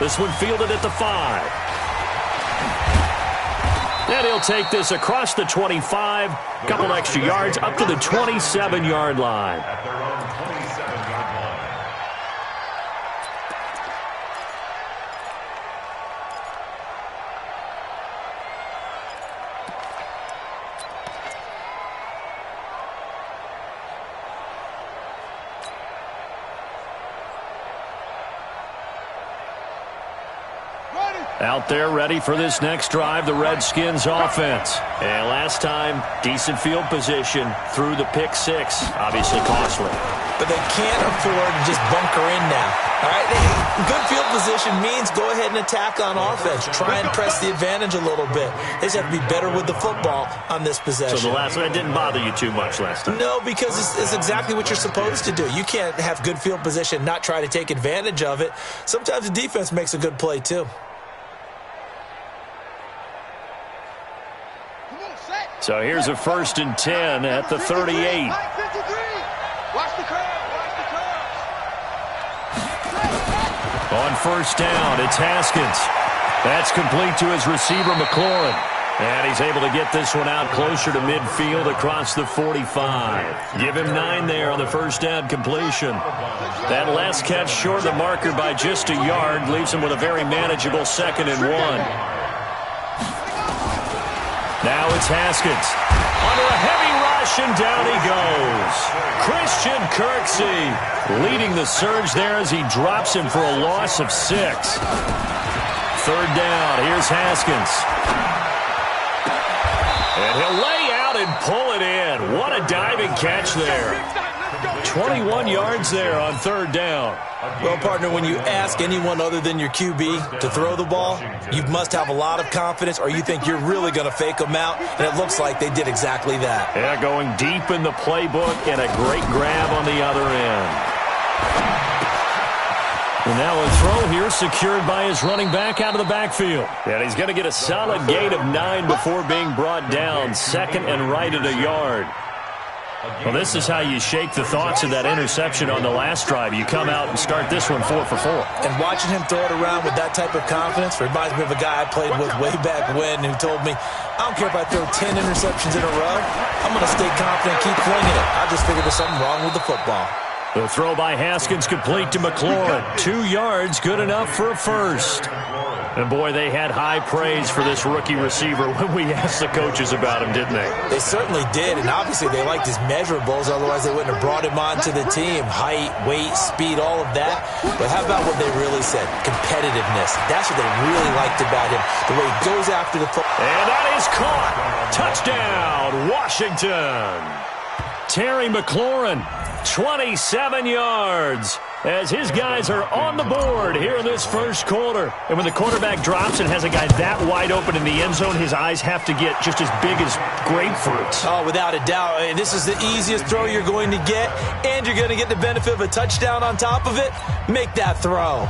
This one fielded at the 5. And he'll take this across the 25. Couple extra yards up to the 27-yard line. At their own 27-yard line. Ready? Out there ready for this next drive, the Redskins offense. And last time, decent field position through the pick six. Obviously costly. But they can't afford to just bunker in now. All right, good field position means go ahead and attack on offense. Try and press the advantage a little bit. They just have to be better with the football on this possession. So the last one didn't bother you too much last time? No, because it's exactly what you're supposed to do. You can't have good field position, not try to take advantage of it. Sometimes the defense makes a good play too. So here's a 1st and 10 at the 38. Watch the curve. On 1st down, it's Haskins. That's complete to his receiver, McLaurin. And he's able to get this one out closer to midfield across the 45. Give him 9 there on the 1st down completion. That last catch short of the marker by just a yard leaves him with a very manageable 2nd and 1. Now it's Haskins. Under a heavy rush, and down he goes. Christian Kirksey leading the surge there as he drops him for a loss of 6. 3rd down. Here's Haskins. And he'll lay out and pull it in. What a diving catch there. 21 yards there on 3rd down. Well, partner, when you ask anyone other than your QB to throw the ball, you must have a lot of confidence or you think you're really going to fake them out, and it looks like they did exactly that. Yeah, going deep in the playbook and a great grab on the other end. And now a throw here secured by his running back out of the backfield. And he's going to get a solid gain of 9 before being brought down. 2nd and right at a yard. Well, this is how you shake the thoughts of that interception on the last drive. You come out and start this one 4 for 4. And watching him throw it around with that type of confidence reminds me of a guy I played with way back when who told me, I don't care if I throw 10 interceptions in a row. I'm going to stay confident and keep flinging it. I just figured there's something wrong with the football. The throw by Haskins complete to McLaurin. 2 yards, good enough for a 1st. And, boy, they had high praise for this rookie receiver when we asked the coaches about him, didn't they? They certainly did, and obviously they liked his measurables. Otherwise, they wouldn't have brought him onto the team. Height, weight, speed, all of that. But how about what they really said? Competitiveness. That's what they really liked about him, the way he goes after the football. And that is caught. Touchdown, Washington. Terry McLaurin, 27 yards. As his guys are on the board here in this 1st quarter. And when the quarterback drops and has a guy that wide open in the end zone, his eyes have to get just as big as grapefruits. Oh, without a doubt. This is the easiest throw you're going to get, and you're going to get the benefit of a touchdown on top of it. Make that throw.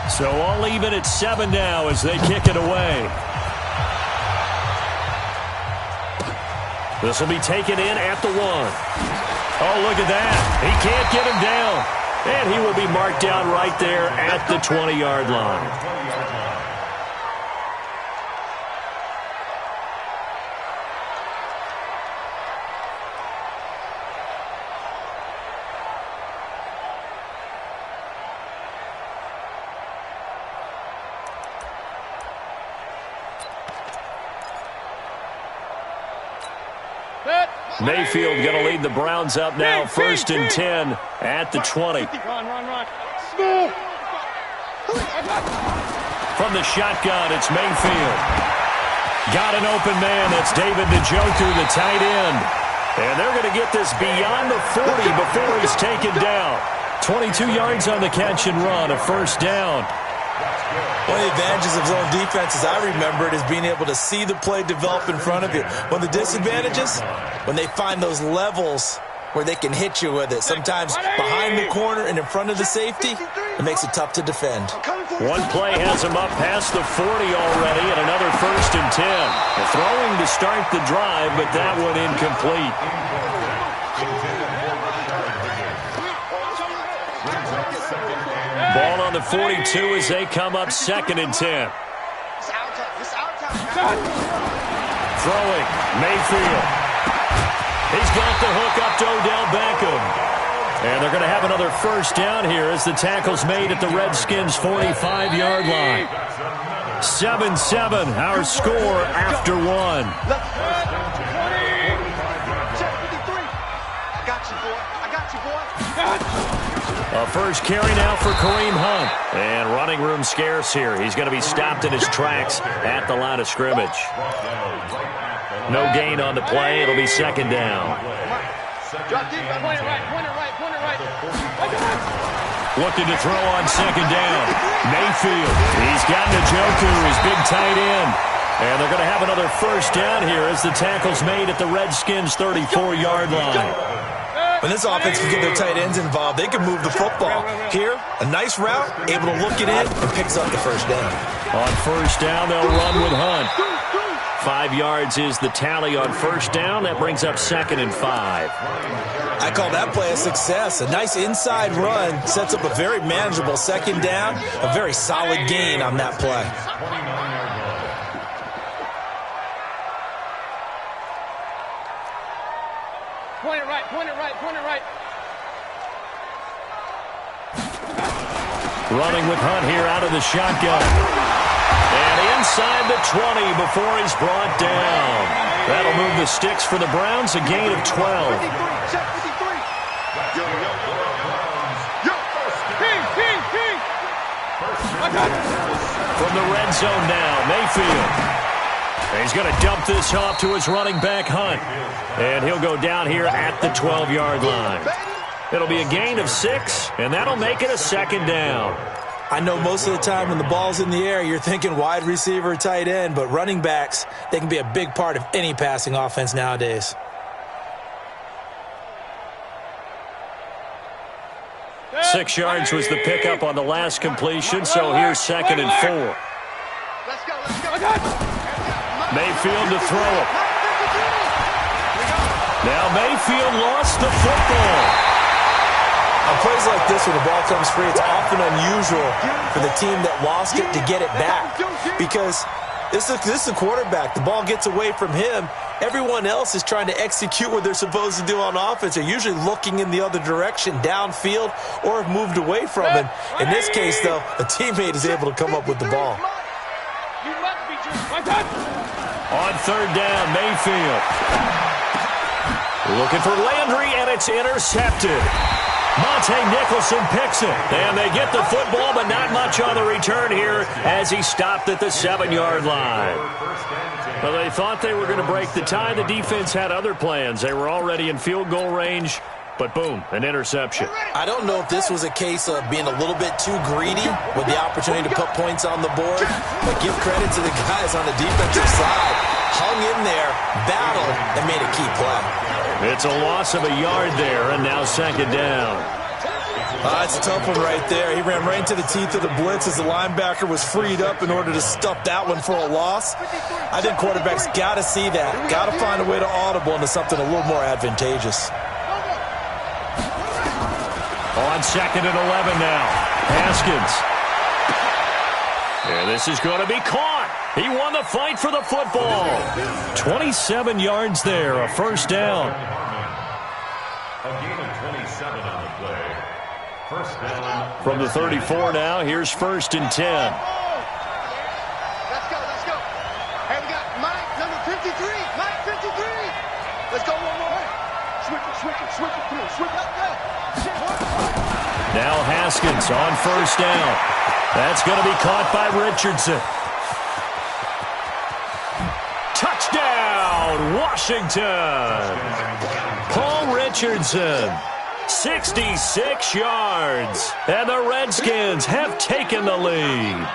So all even at 7 now as they kick it away. This will be taken in at the 1. Oh, look at that. He can't get him down. And he will be marked down right there at the 20-yard line. Mayfield going to lead the Browns up now, 1st and 10 at the 20. From the shotgun, it's Mayfield. Got an open man. That's David Njoku, the tight end. And they're going to get this beyond the 40 before he's taken down. 22 yards on the catch and run, a 1st down. One of the advantages of zone defense, as I remember it, is being able to see the play develop in front of you. One of the disadvantages, when they find those levels where they can hit you with it, sometimes behind the corner and in front of the safety, it makes it tough to defend. One play has him up past the 40 already, and another 1st and 10. They're throwing to start the drive, but that one incomplete. Ball on the 42 as they come up 2nd and 10. Throwing, Mayfield. He's got the hook up to Odell Beckham. And they're going to have another 1st down here as the tackle's made at the Redskins' 45-yard line. 7-7, our score after 1. A first carry now for Kareem Hunt. And running room scarce here. He's going to be stopped in his tracks at the line of scrimmage. No gain on the play. It'll be second down. Looking to throw on second down. Mayfield. He's got Njoku, his big tight end. And they're going to have another first down here as the tackle's made at the Redskins' 34-yard line. When this offense can get their tight ends involved, they can move the football. Here, a nice route, able to look it in, and picks up the first down. On first down, they'll run with Hunt. 5 yards is the tally on first down. That brings up 2nd and 5. I call that play a success. A nice inside run sets up a very manageable second down. A very solid gain on that play. Point it right, point it right, point it right. Running with Hunt here out of the shotgun. And inside the 20 before he's brought down. That'll move the sticks for the Browns, a gain of 12. From the red zone now, Mayfield. And he's going to dump this off to his running back, Hunt. And he'll go down here at the 12-yard line. It'll be a gain of 6, and that'll make it a second down. I know most of the time when the ball's in the air, you're thinking wide receiver, tight end, but running backs, they can be a big part of any passing offense nowadays. Six yards was the pickup on the last completion, so here's 2nd and 4. Let's go, let's go. Mayfield to throw it. Now Mayfield lost the football. On plays like this, when the ball comes free, it's often unusual for the team that lost it to get it back. Because this is a quarterback. The ball gets away from him. Everyone else is trying to execute what they're supposed to do on offense. They're usually looking in the other direction, downfield, or have moved away from him. In this case, though, a teammate is able to come up with the ball. On third down, Mayfield. Looking for Landry, and it's intercepted. Monte Nicholson picks it, and they get the football, but not much on the return here as he stopped at the 7-yard line. Well, they thought they were going to break the tie. The defense had other plans. They were already in field goal range, but boom, an interception. I don't know if this was a case of being a little bit too greedy with the opportunity to put points on the board, but give credit to the guys on the defensive side. Hung in there, battled, and made a key play. It's a loss of a yard there, and now second down. It's a tough one right there. He ran right into the teeth of the blitz as the linebacker was freed up in order to stuff that one for a loss. I think quarterbacks got to see that. Got to find a way to audible into something a little more advantageous. On 2nd and 11 now. Haskins. And this is going to be caught. He won the fight for the football. 27 yards there, a first down. A gain of 27 on the play. First down. From the 34 now, here's 1st and 10. Let's go, let's go. Hey, we got Mike, number 53. Mike, 53. Let's go one more. Switch it. Come on, switch up there. Now Haskins on first down. That's going to be caught by Richardson. Touchdown, Washington. Paul Richardson, 66 yards. And the Redskins have taken the lead.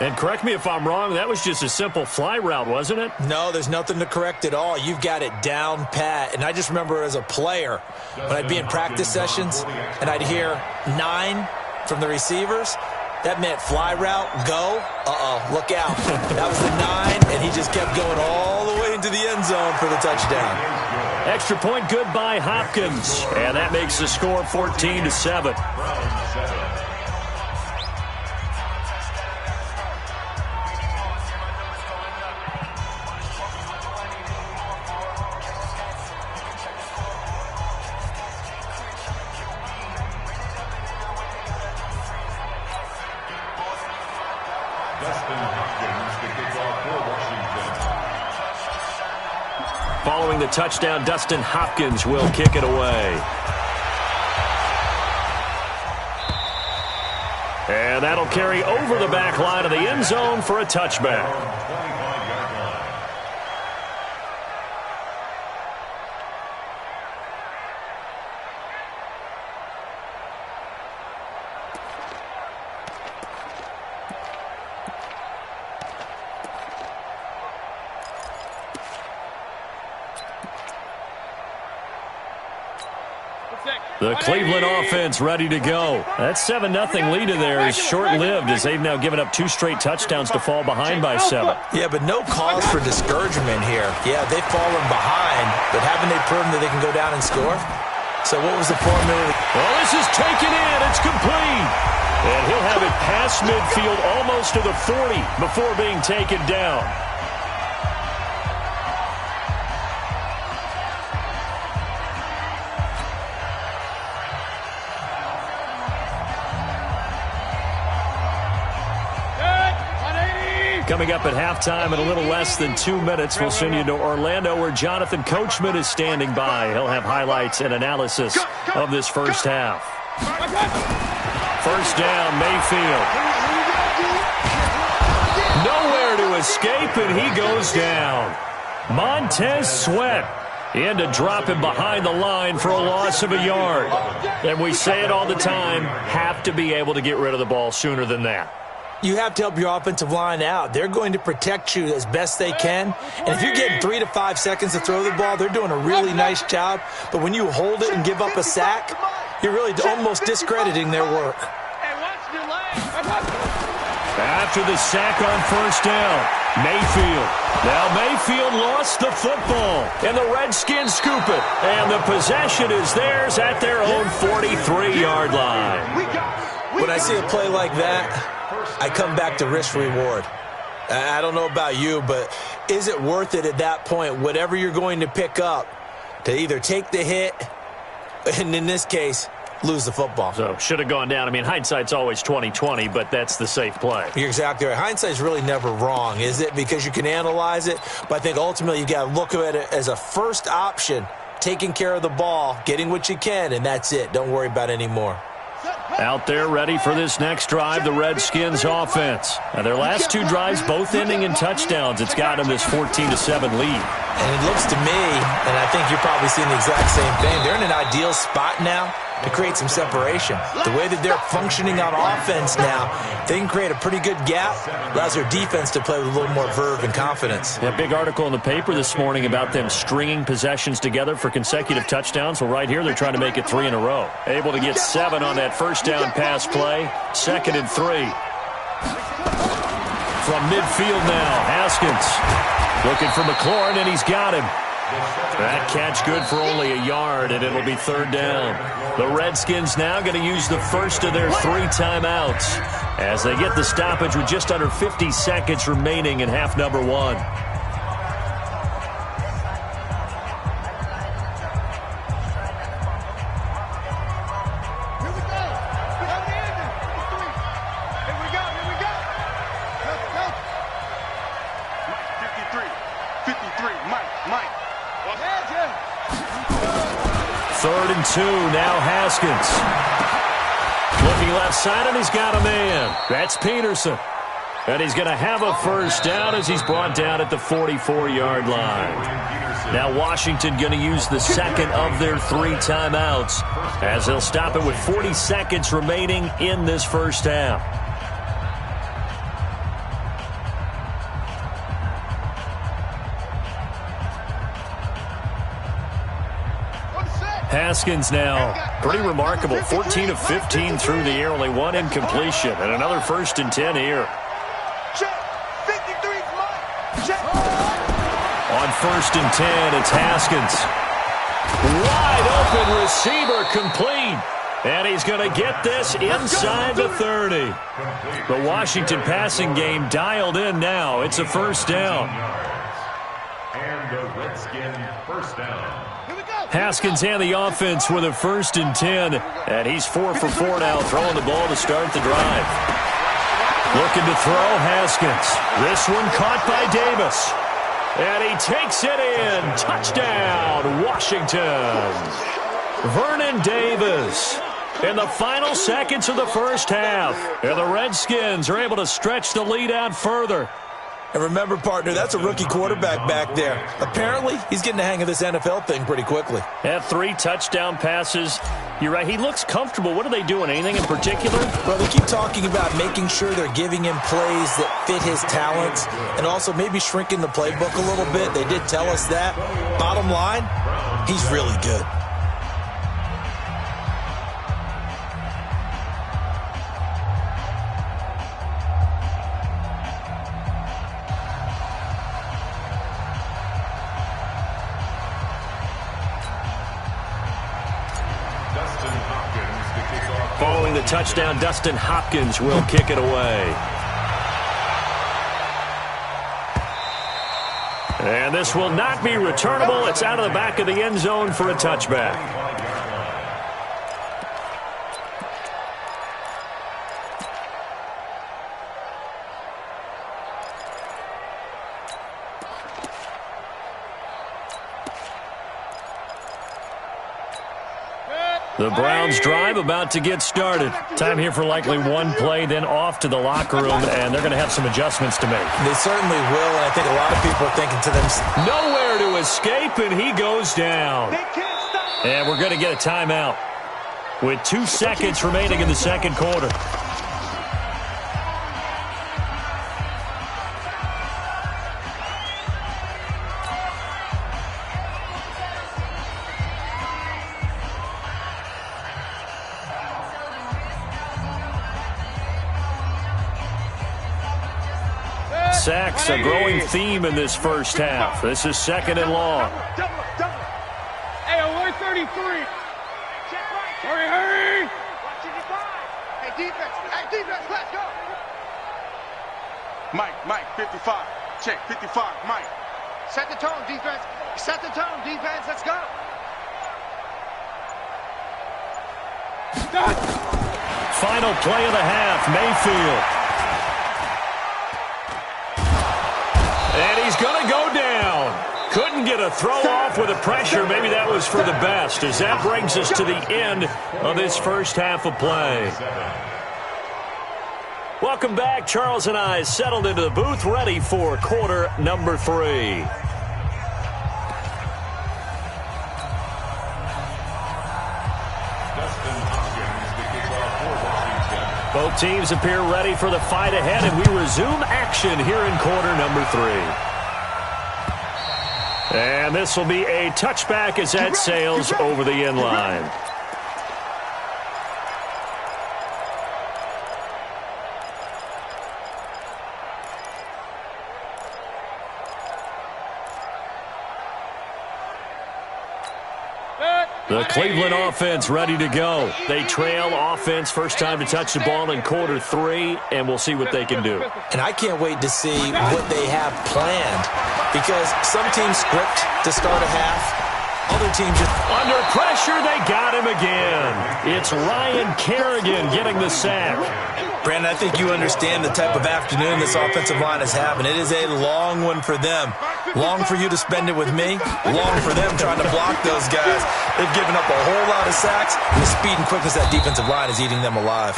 And correct me if I'm wrong, that was just a simple fly route, wasn't it? No, there's nothing to correct at all. You've got it down pat. And I just remember as a player, when I'd be in practice sessions and I'd hear 9 from the receivers, that meant fly route, go, look out. That was the 9, and he just kept going all the way into the end zone for the touchdown. Extra point good by Hopkins. And that makes the score 14-7. Following the touchdown, Dustin Hopkins will kick it away. And that'll carry over the back line of the end zone for a touchback. The Cleveland offense ready to go. That 7-0 lead in there is short-lived as they've now given up 2 straight touchdowns to fall behind by 7. Yeah, but no cause for discouragement here. Yeah, they've fallen behind, but haven't they proven that they can go down and score? So what was the formula? Well, this is taken in. It's complete. And he'll have it past midfield almost to the 40 before being taken down. Coming up at halftime in a little less than 2 minutes, we'll send you to Orlando where Jonathan Coachman is standing by. He'll have highlights and analysis of this first half. First down, Mayfield. Nowhere to escape, and he goes down. Montez Sweat in to drop him behind the line for a loss of a yard. And we say it all the time, have to be able to get rid of the ball sooner than that. You have to help your offensive line out. They're going to protect you as best they can. And if you're getting 3 to 5 seconds to throw the ball, they're doing a really nice job. But when you hold it and give up a sack, you're really almost discrediting their work. After the sack on first down, Mayfield. Now Mayfield lost the football, and the Redskins scoop it. And the possession is theirs at their own 43-yard line. When I see a play like that, I come back to risk-reward. I don't know about you, but is it worth it at that point, whatever you're going to pick up, to either take the hit, and in this case, lose the football? So, should have gone down. I mean, hindsight's always 20/20, but that's the safe play. You're exactly right. Hindsight's really never wrong, is it? Because you can analyze it, but I think ultimately you got to look at it as a first option, taking care of the ball, getting what you can, and that's it. Don't worry about any more. Out there ready for this next drive, the Redskins offense. Now, their last 2 drives both ending in touchdowns. It's got them this 14-7 lead. And it looks to me, and I think you're probably seeing the exact same thing, they're in an ideal spot now to create some separation. The way that they're functioning on offense now, they can create a pretty good gap, allows their defense to play with a little more verve and confidence. Yeah, big article in the paper this morning about them stringing possessions together for consecutive touchdowns. Well, right here, they're trying to make it 3 in a row. Able to get 7 on that first down pass play. 2nd and 3. From midfield now, Haskins looking for McLaurin, and he's got him. That catch good for only a yard, and it'll be 3rd down. The Redskins now going to use the first of their 3 timeouts as they get the stoppage with just under 50 seconds remaining in half number 1. Third and 2, now Haskins. Looking left side, and he's got a man. That's Peterson. And he's going to have a first down as he's brought down at the 44-yard line. Now Washington going to use the second of their 3 timeouts as they'll stop it with 40 seconds remaining in this first half. Haskins now, pretty remarkable, 14 of 15 through the air, only 1 incompletion, and another 1st and 10 here. On 1st and 10, it's Haskins. Wide open receiver complete, and he's going to get this inside the 30. The Washington passing game dialed in now. It's a first down. And the Redskin first down. Haskins and the offense with a 1st and 10, and he's 4 for 4 now, throwing the ball to start the drive. Looking to throw, Haskins. This one caught by Davis. And he takes it in. Touchdown, Washington. Vernon Davis in the final seconds of the first half. And the Redskins are able to stretch the lead out further. And remember, partner, that's a rookie quarterback back there. Apparently, he's getting the hang of this NFL thing pretty quickly. Had 3 touchdown passes. You're right, he looks comfortable. What are they doing? Anything in particular? Well, they keep talking about making sure they're giving him plays that fit his talents and also maybe shrinking the playbook a little bit. They did tell us that. Bottom line, he's really good. Following the touchdown, Dustin Hopkins will kick it away. And this will not be returnable. It's out of the back of the end zone for a touchback. The Browns drive about to get started. Time here for likely one play, then off to the locker room, and they're going to have some adjustments to make. They certainly will, and I think a lot of people are thinking to themselves, nowhere to escape, and he goes down. And we're going to get a timeout with 2 seconds remaining in the second quarter. Sacks, a growing theme in this first half. This is 2nd and long. Double. Hey, 133. Hurry. Hey, defense, let's go. Mike, 55. Check, 55, Mike. Set the tone, defense. Let's go. Final play of the half, Mayfield. And he's going to go down. Couldn't get a throw off with the pressure. Maybe that was for the best, as that brings us to the end of this first half of play. Welcome back. Charles and I settled into the booth, ready for quarter number 3. Both teams appear ready for the fight ahead, and we resume action here in quarter number 3. And this will be a touchback as that sails over the end line. The Cleveland offense ready to go. They trail offense, first time to touch the ball in quarter 3, and we'll see what they can do. And I can't wait to see what they have planned, because some teams script to start a half. Other teams just... Under pressure, they got him again. It's Ryan Kerrigan getting the sack. Brandon, I think you understand the type of afternoon this offensive line is having. It is a long one for them. Long for you to spend it with me. Long for them trying to block those guys. They've given up a whole lot of sacks, and the speed and quickness of that defensive line is eating them alive.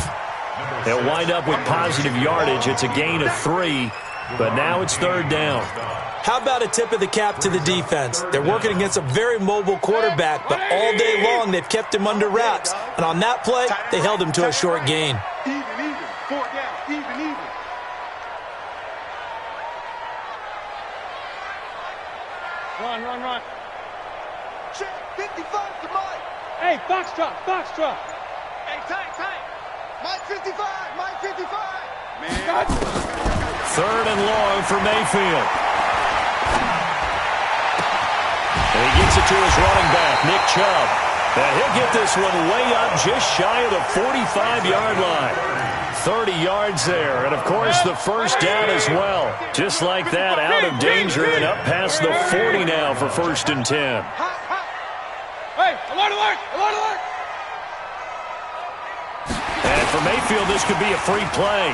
They'll wind up with positive yardage. It's a gain of 3, but now it's 3rd down. How about a tip of the cap to the defense? They're working against a very mobile quarterback, but all day long they've kept him under wraps. And on that play, they held him to a short gain. Even. 4 down, even. Run. Check, 55 to Mike. Hey, Foxtrot. Hey, tight. Mike 55. Man. 3rd and long for Mayfield. And he gets it to his running back, Nick Chubb. And he'll get this one way up just shy of the 45-yard line. 30 yards there, and of course the first down as well. Just like that, out of danger and up past the 40 now for 1st and 10. Hey, alert! And for Mayfield, this could be a free play.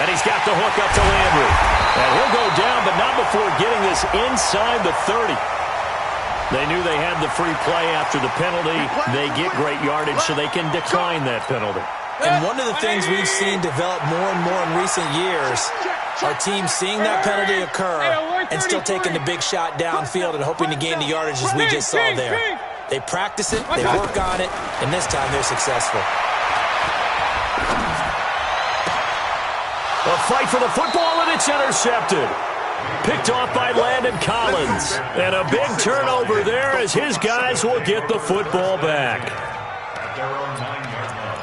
And he's got the hook up to Landry. And he'll go down, but not before getting this inside the 30. They knew they had the free play after the penalty. They get great yardage, so they can decline that penalty. And one of the things we've seen develop more and more in recent years are teams seeing that penalty occur and still taking the big shot downfield and hoping to gain the yardage as we just saw there. They practice it, they work on it, and this time they're successful. A fight for the football, and it's intercepted. Picked off by Landon Collins. And a big turnover there as his guys will get the football back. At their own 9-yard line.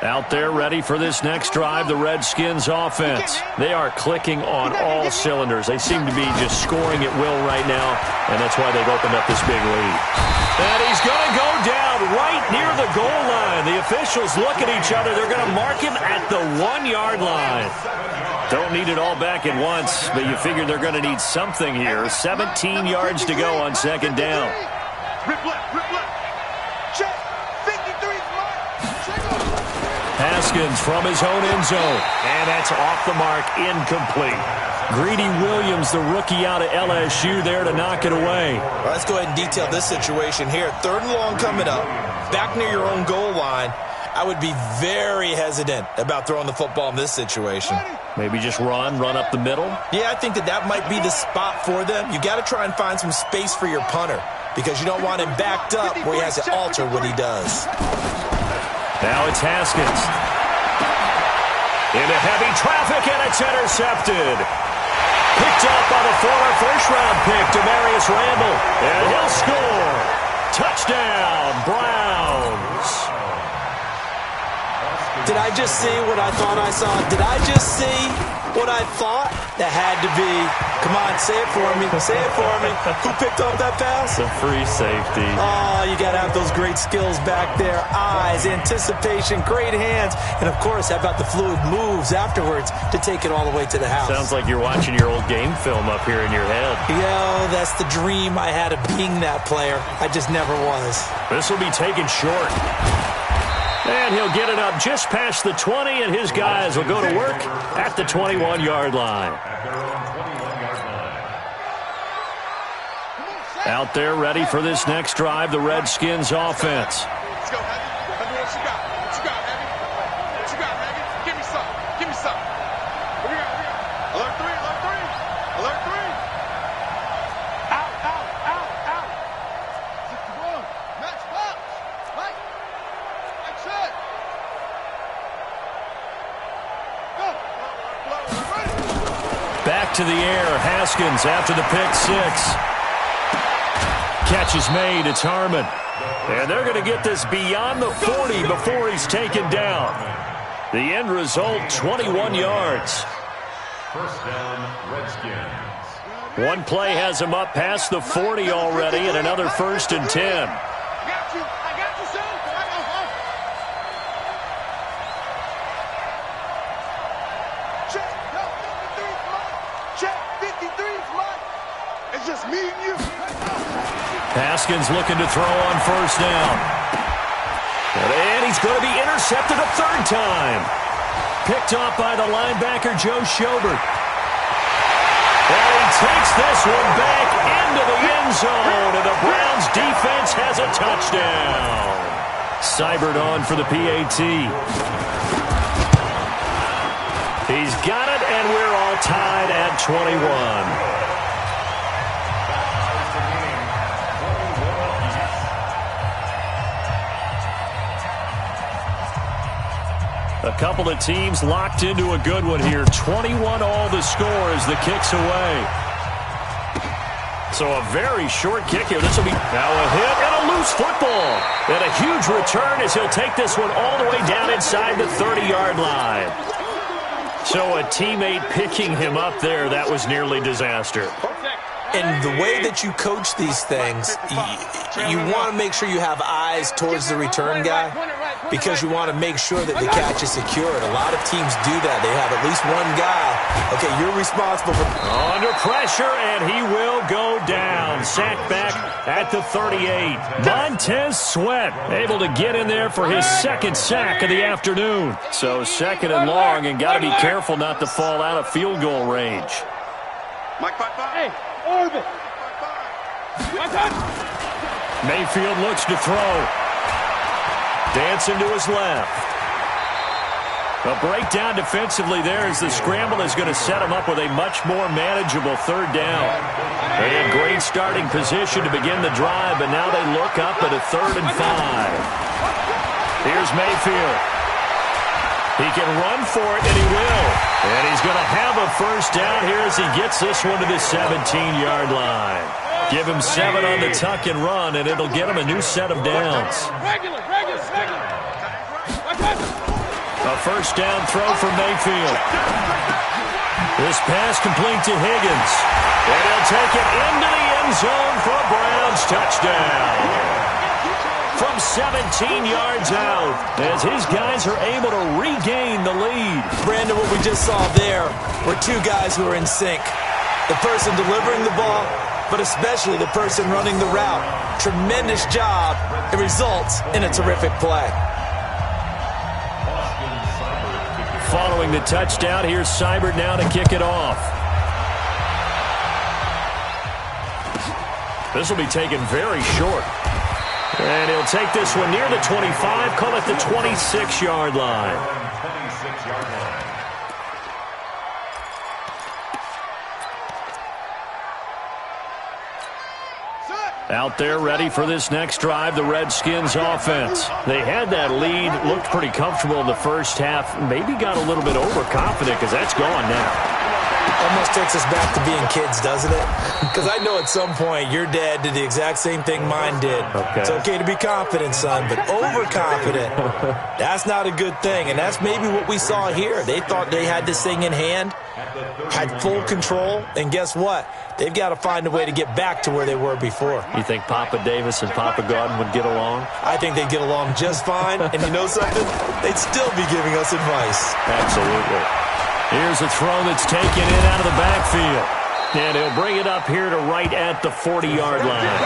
Out there ready for this next drive, the Redskins offense. They are clicking on all cylinders. They seem to be just scoring at will right now, and that's why they've opened up this big lead. And he's going to go down right near the goal line. The officials look at each other. They're going to mark him at the 1-yard line. Don't need it all back at once, but you figure they're going to need something here. 17 yards to go on second down. Rip left, rip left. Check. 53's mark. Check up. Haskins from his own end zone. And that's off the mark, incomplete. Greedy Williams, the rookie out of LSU, there to knock it away. Well, let's go ahead and detail this situation here. 3rd and long coming up, back near your own goal line. I would be very hesitant about throwing the football in this situation. Maybe just run up the middle? Yeah, I think that might be the spot for them. You got to try and find some space for your punter because you don't want him backed up where he has to alter what he does. Now it's Haskins. Into heavy traffic, and it's intercepted. Picked up by the former first-round pick, Demarius Randall. And he'll score. Touchdown, Browns. Did I just see what I thought I saw? Did I just see what I thought? That had to be. Come on, say it for me. Say it for me. Who picked up that pass? The free safety. Oh, you got to have those great skills back there. Eyes, anticipation, great hands. And, of course, how about the fluid moves afterwards to take it all the way to the house? Sounds like you're watching your old game film up here in your head. Yo, that's the dream I had of being that player. I just never was. This will be taken short. And he'll get it up just past the 20, and his guys will go to work at the 21-yard line. At their own 21-yard line. Out there ready for this next drive, the Redskins offense. Let's go, Heavy. Let me know what you got. What you got, Heavy? What you got, Heavy? Give me some. Give me some. What we got? Alert 3, alert 3. Alert 3. Out, out, out, out. 61. Match box. Right. Action. Go. Ready. Back to the air, Haskins after the pick six. Catch is made, it's Harmon. And they're going to get this beyond the 40 before he's taken down. The end result, 21 yards. First down, Redskins. One play has him up past the 40 already, and another 1st and 10. I got you, son. Check, no, 53's mine. Check, 53's mine. It's just me and you. Haskins looking to throw on 1st down. And he's going to be intercepted a 3rd time. Picked off by the linebacker, Joe Schobert. And he takes this one back into the end zone, and the Browns defense has a touchdown. Seibert on for the PAT. He's got it, and we're all tied at 21. A couple of teams locked into a good one here. 21 all the score as the kick's away. So a very short kick here. This will be now a hit and a loose football. And a huge return as he'll take this one all the way down inside the 30-yard line. So a teammate picking him up there, that was nearly disaster. And the way that you coach these things, you want to make sure you have eyes towards the return guy. because you want to make sure that the catch is secured. A lot of teams do that. They have at least one guy. Okay, you're responsible for... Under pressure, and he will go down. Sacked back at the 38. Montez Sweat able to get in there for his second sack of the afternoon. So second and long, and got to be careful not to fall out of field goal range. Hey, Orbit. Mayfield looks to throw. Dancing to his left. A breakdown defensively there as the scramble is going to set him up with a much more manageable third down. They had great starting position to begin the drive, but now they look up at a 3rd and 5. Here's Mayfield. He can run for it, and he will. And he's going to have a first down here as he gets this one to the 17-yard line. Give him 7 on the tuck and run, and it'll get him a new set of downs. A first down throw for Mayfield. This pass complete to Higgins. And he'll take it into the end zone for a Browns touchdown. From 17 yards out, as his guys are able to regain the lead. Brandon, what we just saw there were two guys who are in sync. The person delivering the ball, but especially the person running the route. Tremendous job. It results in a terrific play. Following the touchdown, here's Seibert now to kick it off. This will be taken very short. And he'll take this one near the 25, call it the 26-yard line. Out there ready for this next drive, the Redskins offense. They had that lead, looked pretty comfortable in the first half, maybe got a little bit overconfident because that's gone now. Almost takes us back to being kids, doesn't it? Because I know at some point your dad did the exact same thing mine did. Okay. It's okay to be confident, son, but overconfident, that's not a good thing. And that's maybe what we saw here. They thought they had this thing in hand, had full control, and guess what? They've got to find a way to get back to where they were before. You think Papa Davis and Papa Godwin would get along? I think they'd get along just fine. And you know something? They'd still be giving us advice. Absolutely. Here's a throw that's taken in out of the backfield. And he'll bring it up here to right at the 40-yard line.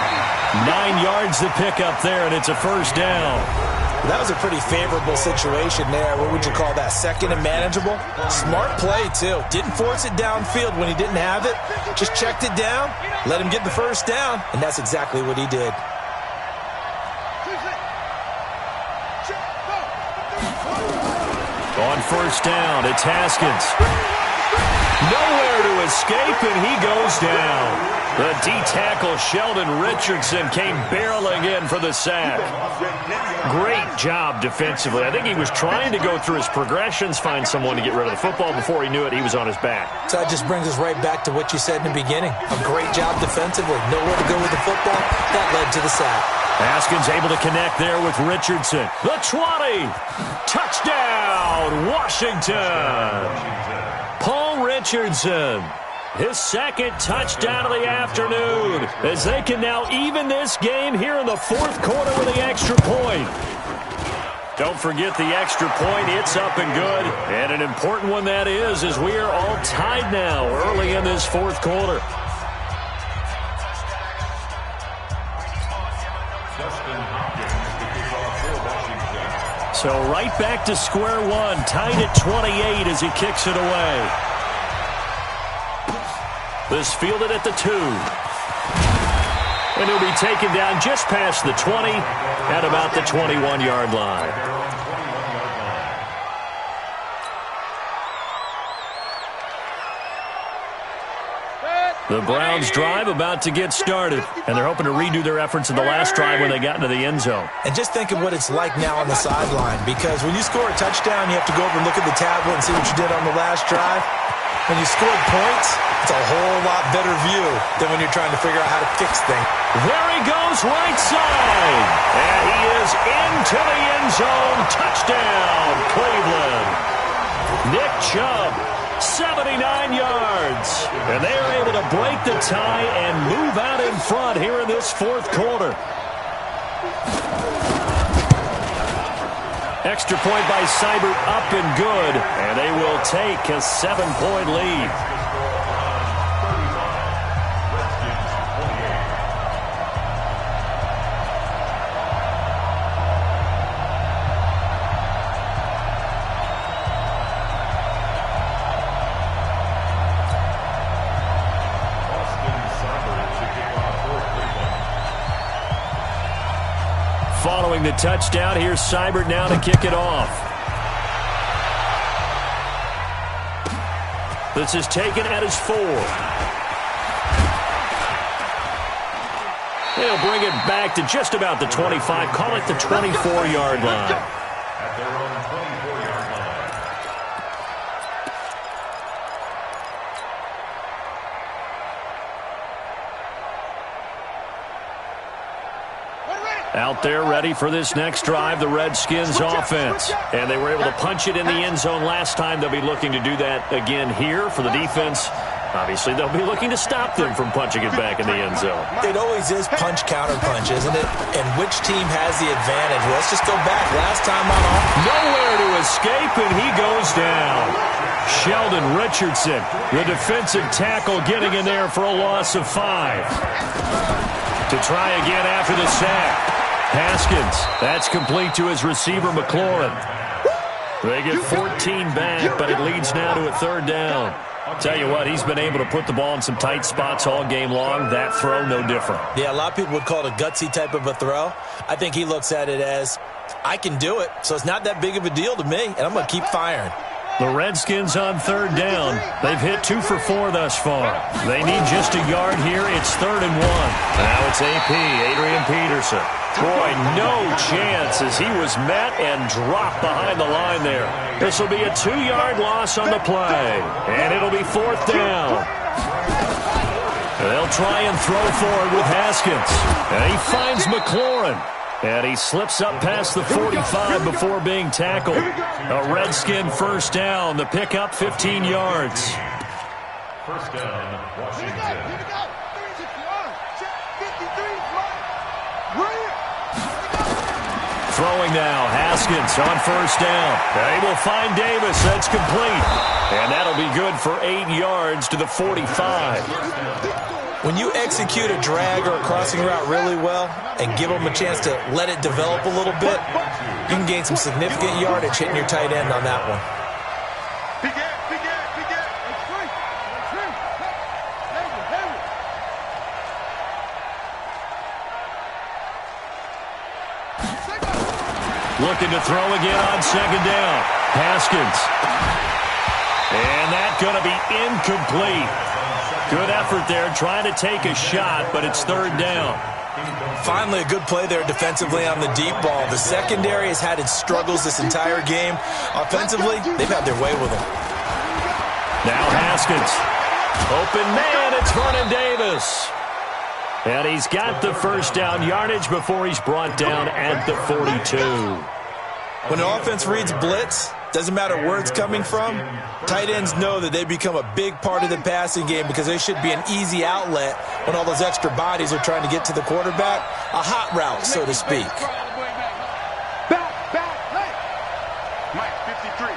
9 yards to pick up there, and it's a first down. That was a pretty favorable situation there. What would you call that? Second and manageable? Smart play, too. Didn't force it downfield when he didn't have it. Just checked it down, let him get the first down, and that's exactly what he did. On first down, it's Haskins. Nowhere to escape, and he goes down. The D-tackle Sheldon Richardson came barreling in for the sack. Great job defensively. I think he was trying to go through his progressions, find someone to get rid of the football. Before he knew it, he was on his back. So that just brings us right back to what you said in the beginning. A great job defensively. Nowhere to go with the football. That led to the sack. Haskins able to connect there with Richardson. The 20. Touchdown, Washington. Paul Richardson. His second touchdown of the afternoon as they can now even this game here in the fourth quarter with the extra point. Don't forget the extra point. It's up and good. And an important one that is as we are all tied now early in this fourth quarter. So right back to square one, tied at 28 as he kicks it away. This fielded at the 2. And he'll be taken down just past the 20 at about the 21-yard line. The Browns drive about to get started, and they're hoping to redo their efforts in the last drive when they got into the end zone. And just think of what it's like now on the sideline, because when you score a touchdown, you have to go over and look at the tablet and see what you did on the last drive. When you scored points, it's a whole lot better view than when you're trying to figure out how to fix things. There he goes, right side. And he is into the end zone. Touchdown, Cleveland. Nick Chubb, 79 yards. And they are able to break the tie and move out in front here in this fourth quarter. Extra point by Seibert, up and good, and they will take a 7-point lead. Following the touchdown, here's Seibert now to kick it off. This is taken at his 4. He'll bring it back to just about the 25. Call it the 24-yard line. At their own 24-yard line. Out there ready for this next drive, the Redskins offense. And they were able to punch it in the end zone last time. They'll be looking to do that again here for the defense. Obviously, they'll be looking to stop them from punching it back in the end zone. It always is punch-counter punch, isn't it? And which team has the advantage? Well, let's just go back. Last time on off. Nowhere to escape, and he goes down. Sheldon Richardson, the defensive tackle, getting in there for a loss of 5. To try again after the sack. Haskins, that's complete to his receiver, McLaurin. They get 14 back, but it leads now to a 3rd down. Tell you what, he's been able to put the ball in some tight spots all game long. That throw, no different. Yeah, a lot of people would call it a gutsy type of a throw. I think he looks at it as, I can do it, so it's not that big of a deal to me, and I'm going to keep firing. The Redskins on 3rd down. They've hit 2 for 4 thus far. They need just a yard here. It's 3rd and 1. Now it's AP, Adrian Peterson. Boy, no chance as he was met and dropped behind the line there. This will be a 2-yard loss on the play, and it'll be 4th down. They'll try and throw forward with Haskins, and he finds McLaurin. And he slips up past the 45 before being tackled. A Redskin 1st down. The pickup, 15 yards. 1st down, Washington. Throwing now, Haskins on 1st down. They will find Davis. That's complete. And that'll be good for 8 yards to the 45. When you execute a drag or a crossing route really well and give them a chance to let it develop a little bit, you can gain some significant yardage hitting your tight end on that one. Looking to throw again on 2nd down. Haskins. And that's going to be incomplete. Good effort there, trying to take a shot, but it's 3rd down. Finally, a good play there defensively on the deep ball. The secondary has had its struggles this entire game. Offensively, they've had their way with him. Now Haskins. Open man, it's Vernon Davis. And he's got the 1st down yardage before he's brought down at the 42. When an offense reads blitz, doesn't matter where it's coming from, tight ends know that they become a big part of the passing game because they should be an easy outlet when all those extra bodies are trying to get to the quarterback. A hot route, so to speak. Mike, 53,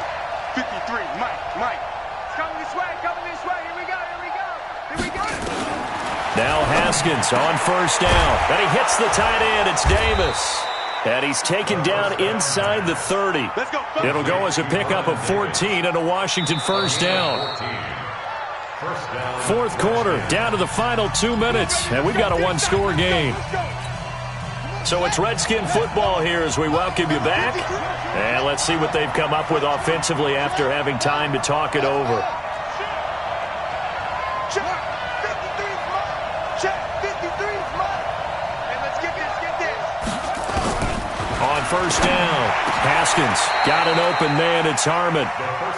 Mike. It's coming this way, here we go. Now Haskins on 1st down. And he hits the tight end, it's Davis. And he's taken down inside the 30. It'll go as a pickup of 14 and a Washington 1st down. 4th quarter, down to the final 2 minutes, and we've got a 1-score game. So it's Redskin football here as we welcome you back. And let's see what they've come up with offensively after having time to talk it over. On 1st down, Haskins got an open man. It's Harmon.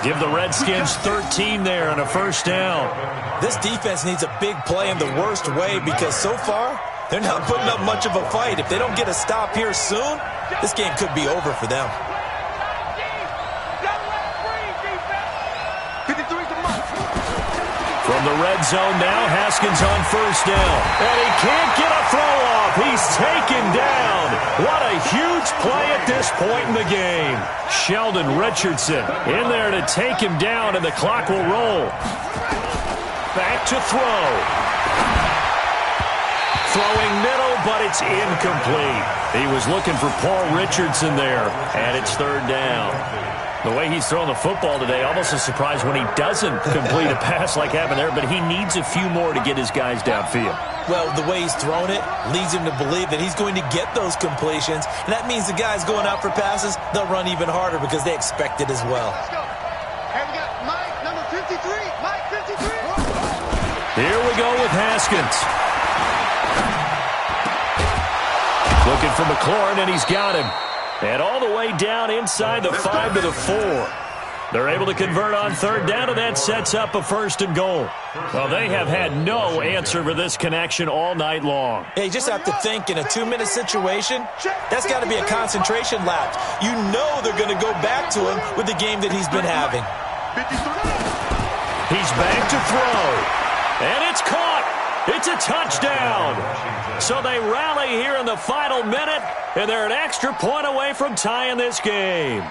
Give the Redskins 13 there and a 1st down. This defense needs a big play in the worst way because so far, they're not putting up much of a fight. If they don't get a stop here soon, this game could be over for them. From the red zone now, Haskins on 1st down. And he can't get a throw off. He's taken down. What a huge play at this point in the game. Sheldon Richardson in there to take him down, and the clock will roll. Back to throw. Throwing middle, but it's incomplete. He was looking for Paul Richardson there, and it's third down. The way he's throwing the football today, almost a surprise when he doesn't complete a pass like happened there, but he needs a few more to get his guys downfield. Well, the way he's thrown it leads him to believe that he's going to get those completions, and that means the guys going out for passes, they'll run even harder because they expect it as well. Let's go. Here we got Mike, number 53. Mike, 53. Here we go with Haskins. Looking for McLaurin, and he's got him. And all the way down inside the 5 to the 4. They're able to convert on third down, and that sets up a first and goal. Well, they have had no answer for this connection all night long. Yeah, you just have to think in a 2-minute situation, that's got to be a concentration lapse. You know they're going to go back to him with the game that he's been having. He's back to throw. And it's caught. It's a touchdown. So they rally here in the final minute, and they're an extra point away from tying this game.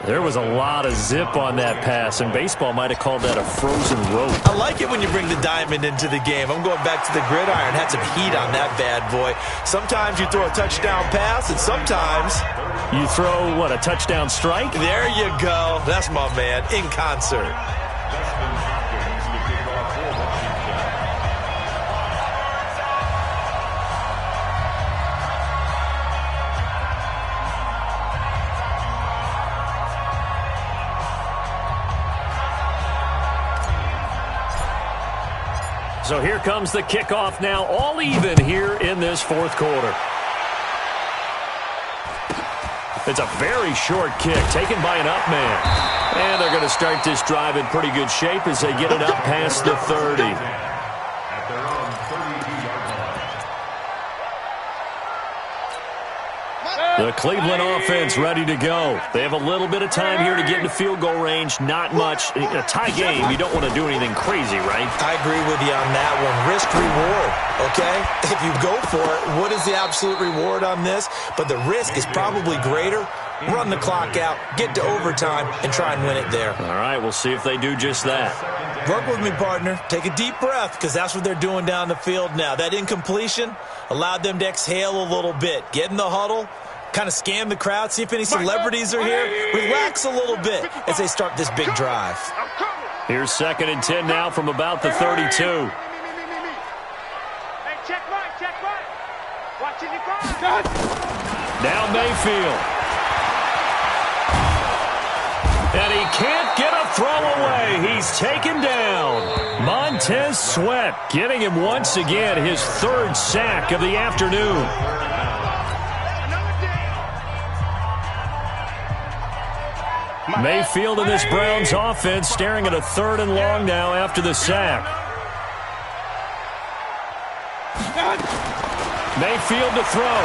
There was a lot of zip on that pass, and baseball might have called that a frozen rope. I like it when you bring the diamond into the game. I'm going back to the gridiron. Had some heat on that bad boy. Sometimes you throw a touchdown pass, and sometimes you throw, what, a touchdown strike? There you go. That's my man, in concert. So here comes the kickoff now, all even here in this fourth quarter. It's a very short kick taken by an up man. And they're going to start this drive in pretty good shape as they get it up past the 30. At their own 32-yard line. The Cleveland offense ready to go. They have a little bit of time here to get into field goal range. Not much. In a tie game, you don't want to do anything crazy, right? I agree with you on that one. Risk reward, okay? If you go for it, what is the absolute reward on this? But the risk is probably greater. Run the clock out, get to overtime, and try and win it there. All right, we'll see if they do just that. Work with me, partner. Take a deep breath, because that's what they're doing down the field now. That incompletion allowed them to exhale a little bit. Get in the huddle, kind of scan the crowd, see if any celebrities are here. Relax a little bit as they start this big drive. Here's 2nd and 10 now from about the 32. Hey, check right. Watching the crowd. Now Mayfield. And he can't get a throw away. He's taken down. Montez Sweat getting him once again his 3rd sack of the afternoon. Mayfield in this Browns offense staring at a 3rd and long now after the sack. Mayfield to throw.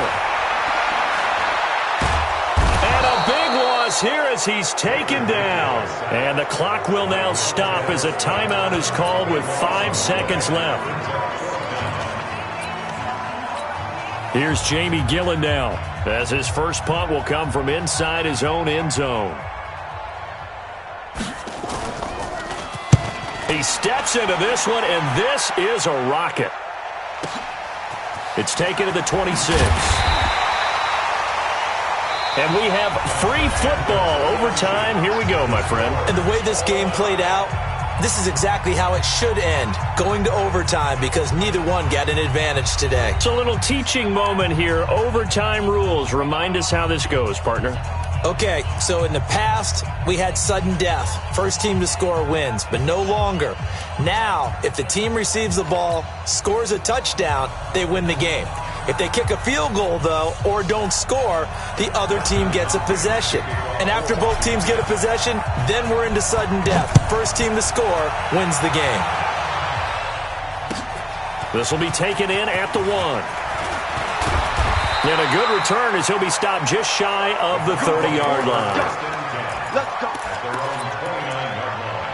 And a big loss here as he's taken down. And the clock will now stop as a timeout is called with 5 seconds left. Here's Jamie Gillen now, as his first punt will come from inside his own end zone. He steps into this one, and this is a rocket. It's taken to the 26. And we have free football overtime. Here we go, my friend. And the way this game played out, this is exactly how it should end, going to overtime, because neither one got an advantage today. It's a little teaching moment here. Overtime rules. Remind us how this goes, partner. Okay, so in the past, we had sudden death. First team to score wins, but no longer. Now, if the team receives the ball, scores a touchdown, they win the game. If they kick a field goal, though, or don't score, the other team gets a possession. And after both teams get a possession, then we're into sudden death. First team to score wins the game. This will be taken in at the 1. And a good return as he'll be stopped just shy of the 30-yard line. Let's go. At their own 29-yard line.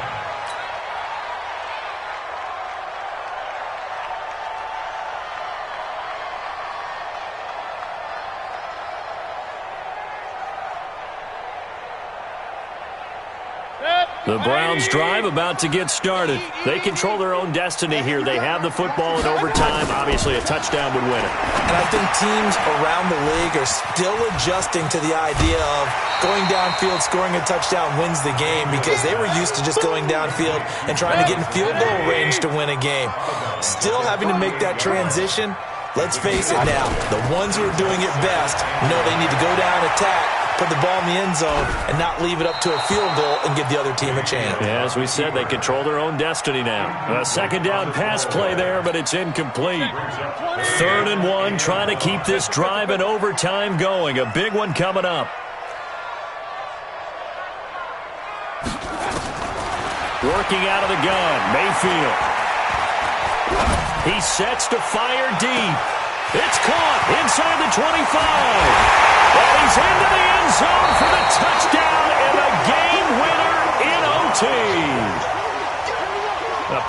The Browns drive about to get started. They control their own destiny here. They have the football in overtime. Obviously, a touchdown would win it. And I think teams around the league are still adjusting to the idea of going downfield, scoring a touchdown wins the game, because they were used to just going downfield and trying to get in field goal range to win a game. Still having to make that transition. Let's face it now, the ones who are doing it best know they need to go down, attack, put the ball in the end zone, and not leave it up to a field goal and give the other team a chance. Yeah, as we said, they control their own destiny now. A second down pass play there, but it's incomplete. 3rd and 1, trying to keep this drive in overtime going. A big one coming up. Working out of the gun, Mayfield. He sets to fire deep. It's caught inside the 25. And he's into the end zone for the touchdown and a game winner in OT.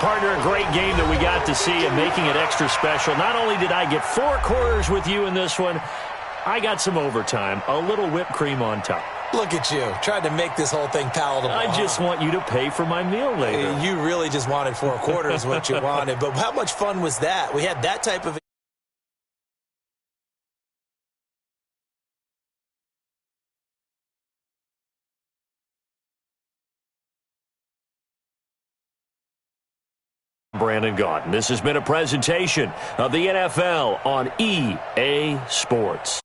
Partner, a great game that we got to see and making it extra special. Not only did I get 4 quarters with you in this one, I got some overtime, a little whipped cream on top. Look at you, trying to make this whole thing palatable. I just want you to pay for my meal later. You really just wanted 4 quarters, what you wanted. But how much fun was that? We had that type of... Brandon Gaudin. This has been a presentation of the NFL on EA Sports.